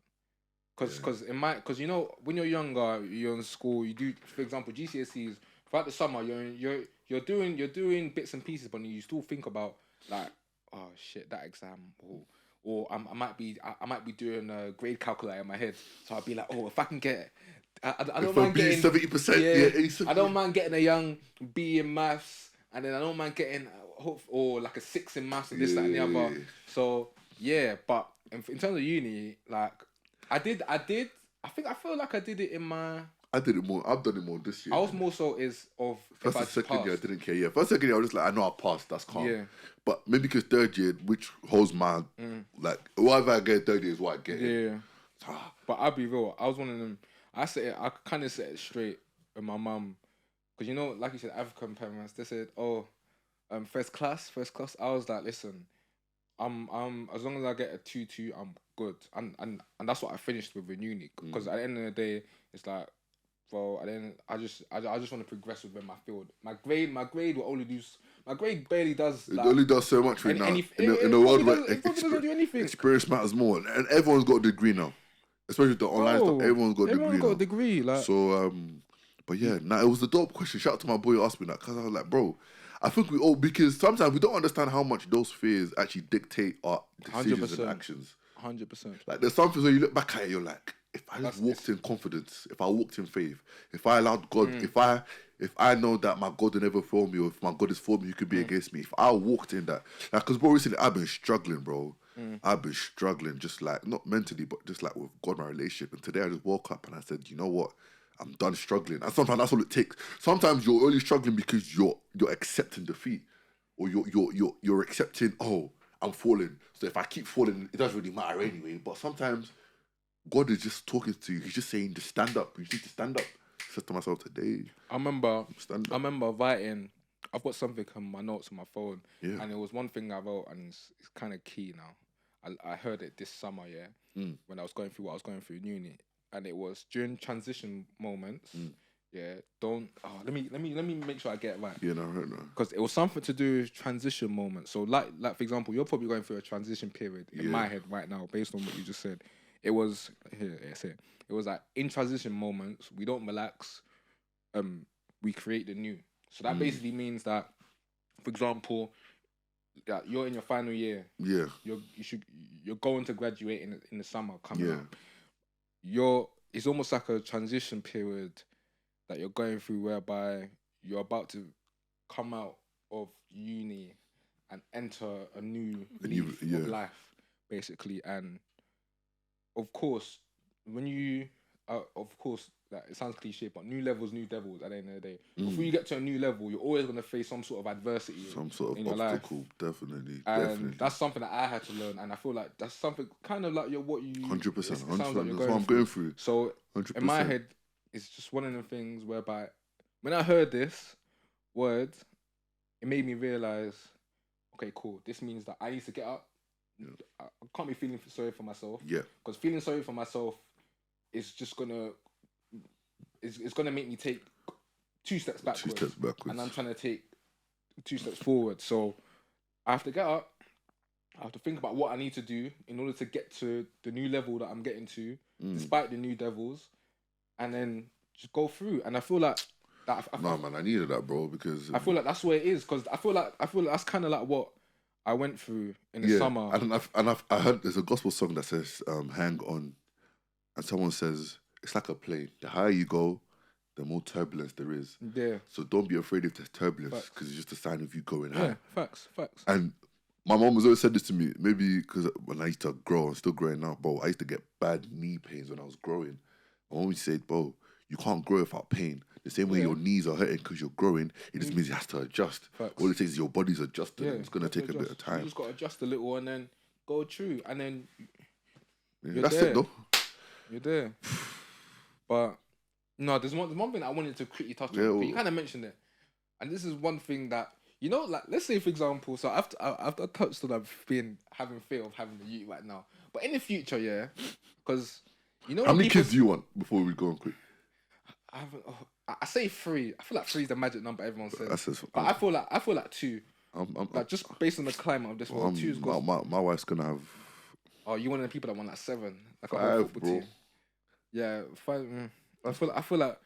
Speaker 1: Because you know, when you're younger, you're in school, you do, for example, GCSEs, throughout the summer, you're doing bits and pieces, but you still think about like, oh shit, that exam, or I might be doing a grade calculator in my head, so I'll be like, oh, if I can get, I don't mind getting
Speaker 2: 70%,
Speaker 1: I don't mind getting a young B in maths, and then I don't mind getting or like a 6 in maths and this, that, and the other. So but in terms of uni, like I feel like I did it in my.
Speaker 2: I did it more. I've done it more this year.
Speaker 1: I was more so
Speaker 2: first and second year I didn't care. Yeah, first second year I was just like, I know I passed. That's calm. Yeah. But maybe because third year, which holds my like whatever I get third year is what I get.
Speaker 1: Yeah. But I'll be real. I was one of them. I kind of set it straight with my mum, because you know, like you said, African parents. They said, "Oh, first class." I was like, listen, as long as I get a 2-2, I'm good. And that's what I finished with in uni. Because at the end of the day, it's like, bro, I just want to progress within my field. My grade will only do. My grade barely does.
Speaker 2: It only does so much right now. In a world where
Speaker 1: doesn't do anything.
Speaker 2: Experience matters more, and everyone's got a degree now. Especially the online stuff, everyone's got a degree.
Speaker 1: Like.
Speaker 2: So, but yeah, now it was the dope question. Shout out to my boy who asked me that, because I was like, bro, I think we all, because sometimes we don't understand how much those fears actually dictate our decisions
Speaker 1: 100%.
Speaker 2: and actions.
Speaker 1: 100%.
Speaker 2: Like there's something where you look back at it, you're like, if I just walked in confidence, if I walked in faith, if I allowed God, if I know that my God will never fail me, or if my God is for me, He could be against me. If I walked in that, like, because bro, recently I've been struggling, bro. I've been struggling, just like not mentally, but just like with God, my relationship. And today I just woke up and I said, you know what? I'm done struggling. And sometimes that's all it takes. Sometimes you're only struggling because you're accepting defeat, or you're accepting, oh, I'm falling. So if I keep falling, it doesn't really matter anyway. But sometimes God is just talking to you. He's just saying, just stand up. You need to stand up. I said to myself today,
Speaker 1: I remember writing. I've got something on my notes on my phone, and it was one thing I wrote, and it's kind of key now. I heard it this summer, when I was going through what I was going through in uni, and it was during transition moments. Don't. Oh, let me make sure I get it right.
Speaker 2: Yeah, no, right now.
Speaker 1: Because it was something to do with transition moments. So, like for example, you're probably going through a transition period in my head right now, based on what you just said. It was it was like in transition moments, we don't relax. We create the new. So that basically means that, for example, that you're in your final year.
Speaker 2: Yeah.
Speaker 1: You're going to graduate in the summer coming up. It's almost like a transition period that you're going through, whereby you're about to come out of uni and enter a new leaf of life, basically. And of course, when you, like, it sounds cliche, but new levels, new devils at the end of the day. Before you get to a new level, you're always going to face some sort of adversity.
Speaker 2: Some sort of
Speaker 1: in your
Speaker 2: obstacle,
Speaker 1: life.
Speaker 2: definitely.
Speaker 1: And that's something that I had to learn. And I feel like that's something kind of like 100%.
Speaker 2: 100%.
Speaker 1: Like
Speaker 2: that's what I'm going through.
Speaker 1: So
Speaker 2: 100%.
Speaker 1: in my head, it's just one of the things whereby when I heard this word, it made me realize, okay, cool. This means that I need to get up. I can't be feeling sorry for myself.
Speaker 2: Yeah.
Speaker 1: Because feeling sorry for myself is just gonna make me take 2 steps backwards. And I'm trying to take 2 steps forward. So I have to get up. I have to think about what I need to do in order to get to the new level that I'm getting to, despite the new devils, and then just go through. And I feel like that.
Speaker 2: Man, I needed that, bro, because
Speaker 1: I feel like that's where it is. Because I feel like that's kind of like what I went through in the summer.
Speaker 2: And I heard there's a gospel song that says, "Hang on," and someone says it's like a plane. The higher you go, the more turbulence there is.
Speaker 1: Yeah.
Speaker 2: So don't be afraid if there's turbulence, because it's just a sign of you going high.
Speaker 1: Yeah, facts.
Speaker 2: And my mom has always said this to me, maybe because when I used to grow, I'm still growing now, bro, I used to get bad knee pains when I was growing. My mom said, bro, you can't grow without pain. The same way your knees are hurting because you're growing, it just means it has to adjust.
Speaker 1: Facts.
Speaker 2: All it takes is your body's adjusting. Yeah, it's going to take a bit of time.
Speaker 1: You just got to adjust a little and then go through. And then
Speaker 2: that's it, though.
Speaker 1: You're there. But, no, there's one thing I wanted to quickly touch on. But you kind of mentioned it. And this is one thing that, you know, like, let's say, for example, so I've touched on having fear of having a youth right now. But in the future, because, you know...
Speaker 2: How many kids do you want before we go on quick?
Speaker 1: I say 3. I feel like 3 is the magic number everyone says. But I feel like 2. Like, just based on the climate of this world, 2 is good.
Speaker 2: My wife's going to have...
Speaker 1: Oh, you one of the people that want like 7? Like
Speaker 2: 5,
Speaker 1: a whole football
Speaker 2: bro.
Speaker 1: team. Yeah, 5. I feel like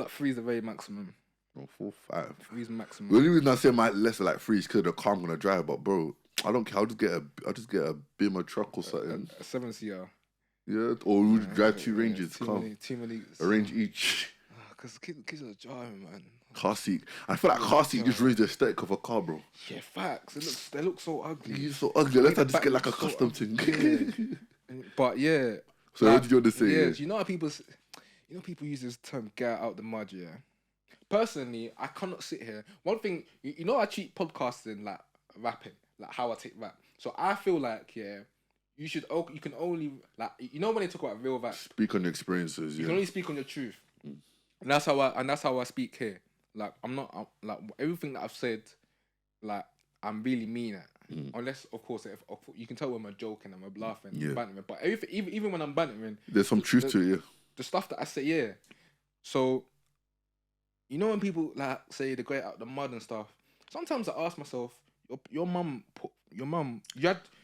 Speaker 1: 3 is the very maximum.
Speaker 2: No, 4, 5.
Speaker 1: 3 is maximum.
Speaker 2: The only reason I say my less like 3 is because the car I'm gonna drive. But bro, I don't care. I'll just get a Beamer truck or something.
Speaker 1: A 7-seater.
Speaker 2: Yeah, or we'll drive 2 Ranges.
Speaker 1: Too many.
Speaker 2: A range each.
Speaker 1: Because kids are driving, man.
Speaker 2: Car seat. I feel like car seat just raised the aesthetic of a car, bro.
Speaker 1: Yeah, facts. They look so ugly.
Speaker 2: It's so ugly. Let's just get like a custom thing.
Speaker 1: Yeah. But yeah.
Speaker 2: So like, what did you want to say?
Speaker 1: Yeah, you know how people use this term "get out the mud." Yeah. Personally, I cannot sit here. One thing, you know, I treat podcasting like rapping, like how I take rap. So I feel like you can only, like, you know, when they talk about real rap,
Speaker 2: speak on your experiences.
Speaker 1: You can only speak on your truth, and that's how I speak here. Like like everything that I've said, like I'm really mean it. unless of course you can tell when I'm joking, I'm laughing, bantering. But even when I'm bantering,
Speaker 2: there's some truth to it. Yeah.
Speaker 1: The stuff that I say, yeah. So, you know when people like say they get out the mud and stuff. Sometimes I ask myself, your mum,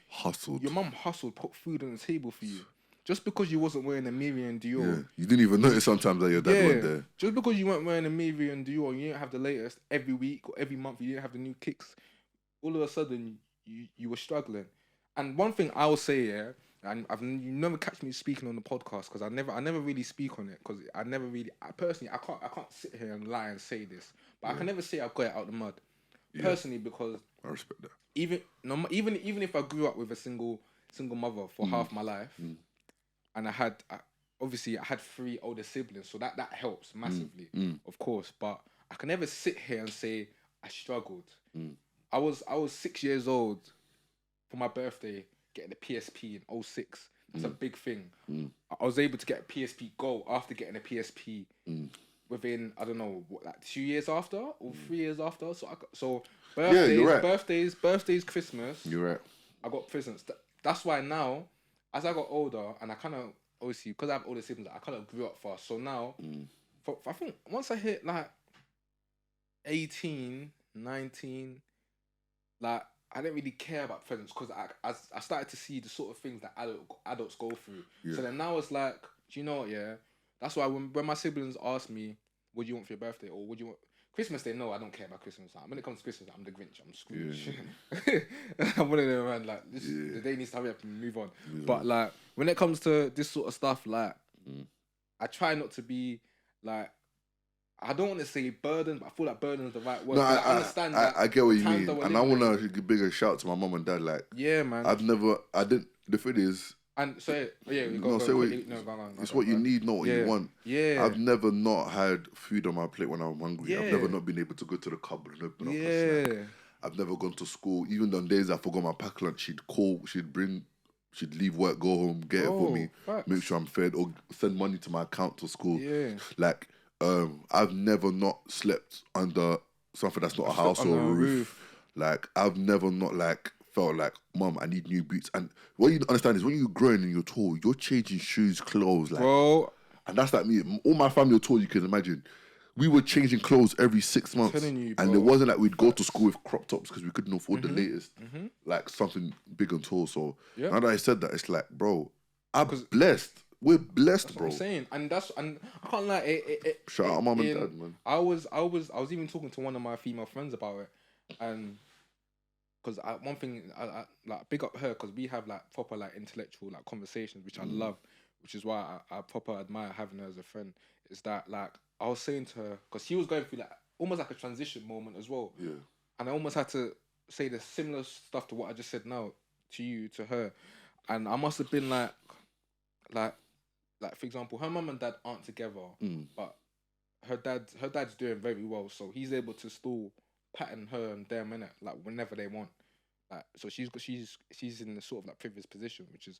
Speaker 2: hustled.
Speaker 1: Your mum hustled, put food on the table for you. Just because you wasn't wearing a Miri and Dior.
Speaker 2: Yeah. You didn't even notice sometimes that your dad went there.
Speaker 1: Just because you weren't wearing a Miri and Dior, you didn't have the latest every week or every month, you didn't have the new kicks. All of a sudden, you were struggling. And one thing I will say, yeah, and you never catch me speaking on the podcast because I never really speak on it because I personally I can't sit here and lie and say this, but I can never say I got it out the mud, personally, because
Speaker 2: I respect that.
Speaker 1: Even if I grew up with a single mother for half my life, and I had 3 older siblings, so that helps massively, of course. But I can never sit here and say I struggled. I was 6 years old for my birthday, getting a PSP in 06. That's a big thing. I was able to get a PSP Go after getting a PSP within, I don't know, 2 years after or 3 years after. So birthdays, Christmas.
Speaker 2: You're right.
Speaker 1: I got presents. That's why now, as I got older, and I kind of, obviously, because I have older siblings, I kind of grew up fast. So now, I think once I hit like 18, 19, like, I didn't really care about presents because I started to see the sort of things that adults go through. Yeah. So then now it's like, do you know what, yeah? That's why when my siblings ask me, what do you want for your birthday? Or what do you want? Christmas, they know I don't care about Christmas. When it comes to Christmas, I'm the Grinch. I'm Scrooge. Yeah. I'm one of them, man. Like, the day needs to hurry up and move on. But, like, when it comes to this sort of stuff, like, I try not to be, like, I don't want to say burden, but I feel like burden is the right word.
Speaker 2: No,
Speaker 1: I understand that.
Speaker 2: I get what you mean. And I want to give a bigger shout to my mum and dad. Like,
Speaker 1: yeah, man.
Speaker 2: The thing is,
Speaker 1: and so,
Speaker 2: it's what you need, not what you want.
Speaker 1: Yeah.
Speaker 2: I've never not had food on my plate when I'm hungry. Yeah. I've never not been able to go to the cupboard and open up a snack. I've never gone to school. Even on days I forgot my pack lunch, she'd leave work, go home, get it for me, make sure I'm fed, or send money to my account to school.
Speaker 1: Yeah.
Speaker 2: Like, I've never not slept under something that's not a house or a roof. Like, I've never not like felt like, Mum, I need new boots. And what you understand is when you're growing and you're tall, you're changing shoes, clothes, like, bro. And that's like me. All my family are tall, you can imagine. We were changing clothes every 6 months. And it wasn't like we'd go to school with crop tops because we couldn't afford the latest, like something big and tall. So now that I said that, it's like, bro, I'm blessed. We're blessed, bro.
Speaker 1: What I'm saying, and I can't lie.
Speaker 2: Shout out mum and dad, man.
Speaker 1: I was even talking to one of my female friends about it, and because one thing I like big up her because we have like proper like intellectual like conversations, which I love, which is why I proper admire having her as a friend. Is that like I was saying to her because she was going through like almost like a transition moment as well.
Speaker 2: Yeah.
Speaker 1: And I almost had to say the similar stuff to what I just said now to her, and I must have been like for example, her mum and dad aren't together, but her dad's doing very well, so he's able to still pattern her and them in it like whenever they want. Like, so she's in the sort of like privileged position, which is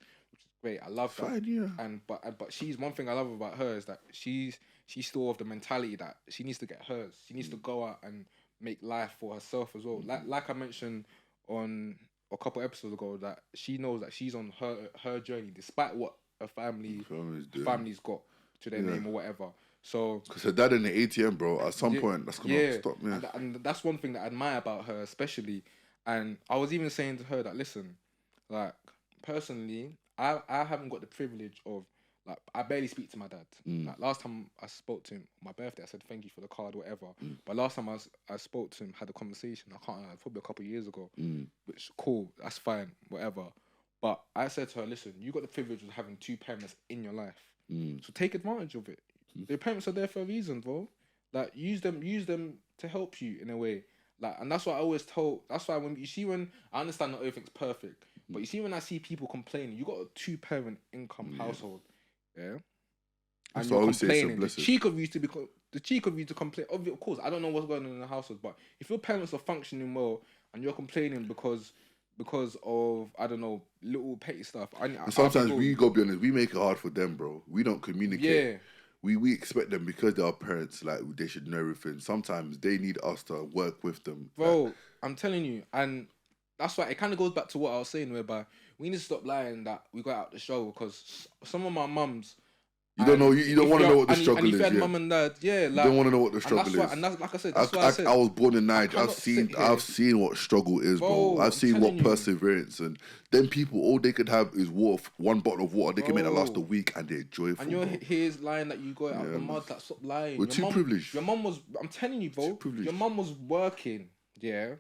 Speaker 1: great. I love that.
Speaker 2: Fine, yeah.
Speaker 1: And but she's one thing I love about her is that she's still of the mentality that she needs to get hers. She needs to go out and make life for herself as well. Like I mentioned on a couple episodes ago, that she knows that she's on her journey despite what her family's got to their name or whatever. So
Speaker 2: because her dad in the ATM, bro, at some point that's gonna stop me.
Speaker 1: And that's one thing that I admire about her, especially. And I was even saying to her that, listen, like personally, I haven't got the privilege of like I barely speak to my dad. Like last time I spoke to him on my birthday, I said thank you for the card, whatever. But last time I spoke to him, had a conversation, I can't probably a couple of years ago, which cool, that's fine, whatever. But I said to her, listen, you got the privilege of having 2 parents in your life. So take advantage of it. Your parents are there for a reason, bro. Like use them to help you in a way. Like, and that's what I always told. That's why when I understand not everything's perfect, but you see when I see people complaining, you got a 2-parent income household, and you're complaining. The cheek of you to complain. Of course, I don't know what's going on in the household, but if your parents are functioning well and you're complaining because of, I don't know, little petty stuff.
Speaker 2: Sometimes we go be honest, we make it hard for them, bro. We don't communicate. Yeah. We expect them because they are parents, like they should know everything. Sometimes they need us to work with them.
Speaker 1: Bro, I'm telling you, and that's why it kind of goes back to what I was saying, whereby we need to stop lying that we got out the struggle, because some of my mums.
Speaker 2: You don't know. You don't want to know what the struggle
Speaker 1: and if
Speaker 2: is.
Speaker 1: you had
Speaker 2: Yeah.
Speaker 1: mum and dad, yeah, like,
Speaker 2: You don't want to know what the struggle
Speaker 1: and that's why,
Speaker 2: is.
Speaker 1: and that's, like I said, that's why I said
Speaker 2: I was born in Nigeria.
Speaker 1: cannot
Speaker 2: I've seen what struggle is, bro. I've seen what perseverance, and then people, all they could have is water, one bottle of water. They can make that last a week, and they're joyful.
Speaker 1: And you're here's lying that you got out the mud. That stop lying.
Speaker 2: We're too privileged.
Speaker 1: Your mum was. I'm telling you, bro. Your mum was working. Yeah.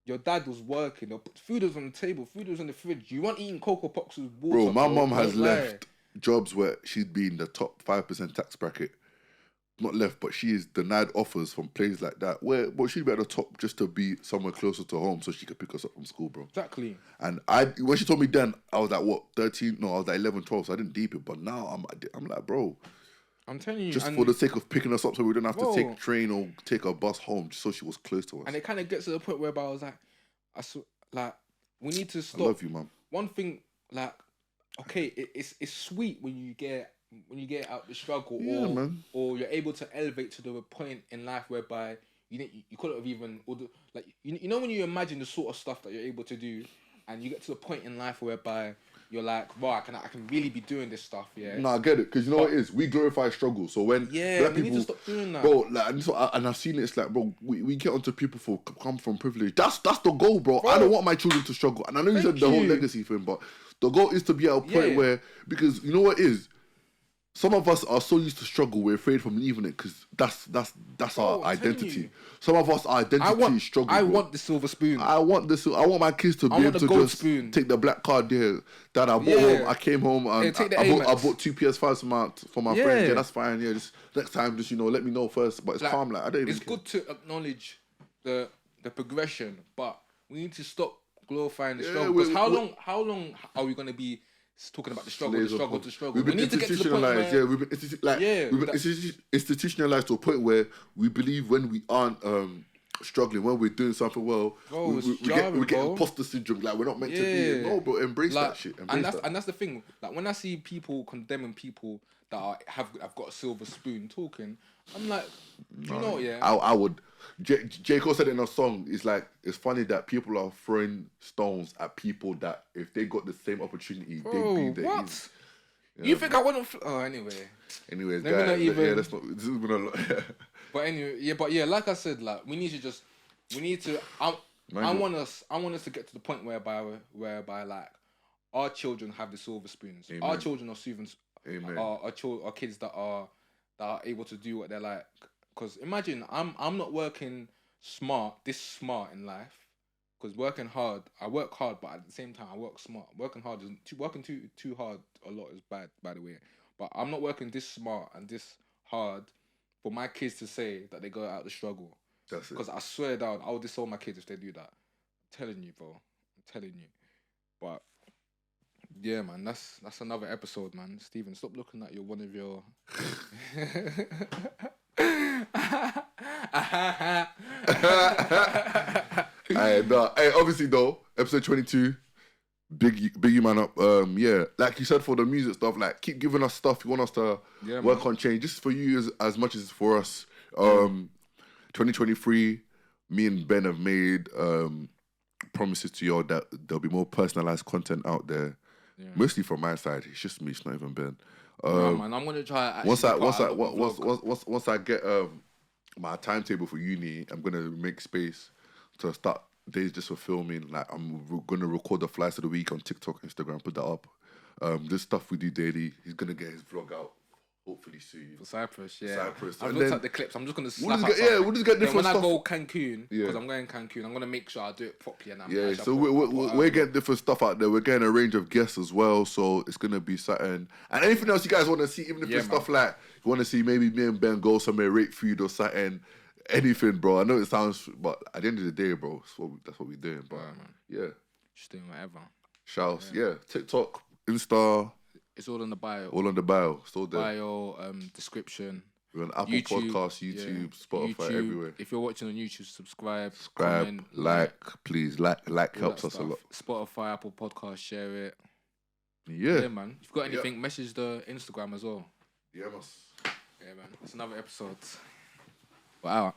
Speaker 1: Your dad was working. Food was on the table. Food was in the fridge. You weren't eating Cocoa Pops with water.
Speaker 2: Bro, my mum has left jobs where she'd be in the top 5% tax bracket. Not left, but she is denied offers from places like that but she'd be at the top just to be somewhere closer to home so she could pick us up from school, bro.
Speaker 1: Exactly.
Speaker 2: And when she told me then, I was like, what, 13? No, I was like 11, 12, so I didn't deep it. But now I'm like, bro.
Speaker 1: I'm telling you.
Speaker 2: Just for the sake of picking us up so we don't have to take a train or take a bus home, just so she was close to us.
Speaker 1: And it kind of gets to the point where I was like, we need to stop.
Speaker 2: I love you, man.
Speaker 1: One thing, like, okay, it's sweet when you get out the struggle, or you're able to elevate to the point in life whereby you couldn't have even, like, you know when you imagine the sort of stuff that you're able to do, and you get to the point in life whereby you're like, wow, I can really be doing this stuff, yeah.
Speaker 2: No, I get it, because you know what it is. We glorify struggle, so when black people,
Speaker 1: we need to stop doing that,
Speaker 2: bro. Like, and I've seen it. It's like, bro, we get onto people for come from privilege. That's the goal, bro. I don't want my children to struggle, and I know you said the whole legacy thing, but the goal is to be at a point where, because you know what it is. Some of us are so used to struggle, we're afraid from leaving it, because that's our identity. Some of us, our identity is struggle.
Speaker 1: I want the silver spoon.
Speaker 2: I want my kids to be able to just take the black card there. Dad, I bought home. I came home and I bought 2 PS5s for my friends. Yeah, that's fine. Yeah, just next time, just let me know first. But it's calm. Like, I don't even care.
Speaker 1: Good to acknowledge the progression, but we need to stop glorifying the struggle. Because how long are we gonna be talking about the struggle?
Speaker 2: We've been institutionalized. We've been institutionalized to a point where we believe when we aren't struggling, when we're doing something well, we get imposter syndrome. Like, we're not meant to be. No, bro, embrace that shit.
Speaker 1: And that's the thing. Like, when I see people condemning people that have got a silver spoon talking, I'm like, you know,
Speaker 2: I would. J. Cole said it in a song, it's funny that people are throwing stones at people that if they got the same opportunity, they'd be there.
Speaker 1: What? You think I wouldn't?
Speaker 2: Anyways, guys, this has been a lot.
Speaker 1: But anyway, like I said, like, we need to. I want us to get to the point whereby like our children have the silver spoons. Amen. Our children are students. Our kids that are able to do what they're like. Because imagine I'm not working this smart in life. Because working hard, I work hard, but at the same time I work smart. Working too hard a lot is bad, by the way. But I'm not working this smart and this hard for my kids to say that they go out the struggle.
Speaker 2: That's it.
Speaker 1: Because I swear down, I would disown my kids if they do that. I'm telling you, bro. I'm telling you. But yeah, man, that's another episode, man. Stephen, stop looking at one of your.
Speaker 2: Hey, obviously though, episode 22, big you man up. Like you said, for the music stuff, like, keep giving us stuff you want us to work on, change. Just for you as much as for us. 2023, me and Ben have made promises to y'all that there'll be more personalized content out there. Yeah. Mostly from my side. It's just me. It's not even Ben.
Speaker 1: Man, I'm gonna try. Once
Speaker 2: I get my timetable for uni, I'm gonna make space to start days just for filming. Like, I'm gonna record the flights of the week on TikTok, Instagram, put that up. This stuff we do daily. He's gonna get his vlog out hopefully soon.
Speaker 1: For Cyprus, yeah.
Speaker 2: Cyprus.
Speaker 1: I've looked at the clips. I'm just gonna
Speaker 2: we'll just get different stuff.
Speaker 1: When I go Cancun, because I'm going Cancun, I'm gonna make sure I do it properly. And
Speaker 2: so we're getting different stuff out there. We're getting a range of guests as well, so it's gonna be something. And anything else you guys want to see, even if it's stuff like you want to see, maybe me and Ben go somewhere, rate food or something. Anything, bro. I know it sounds, but at the end of the day, bro, that's what we're doing. But
Speaker 1: just doing whatever.
Speaker 2: Shouts, TikTok, Insta.
Speaker 1: It's all in the bio.
Speaker 2: All on the bio. It's all there.
Speaker 1: Bio, description.
Speaker 2: We're on Apple Podcasts, YouTube, Spotify, everywhere.
Speaker 1: If you're watching on YouTube, subscribe,
Speaker 2: comment, like, please. Like helps us a lot.
Speaker 1: Spotify, Apple Podcasts, share it.
Speaker 2: Yeah,
Speaker 1: man. If you've got anything, message the Instagram as well.
Speaker 2: Yeah, man.
Speaker 1: Yeah, man. It's another episode. Wow.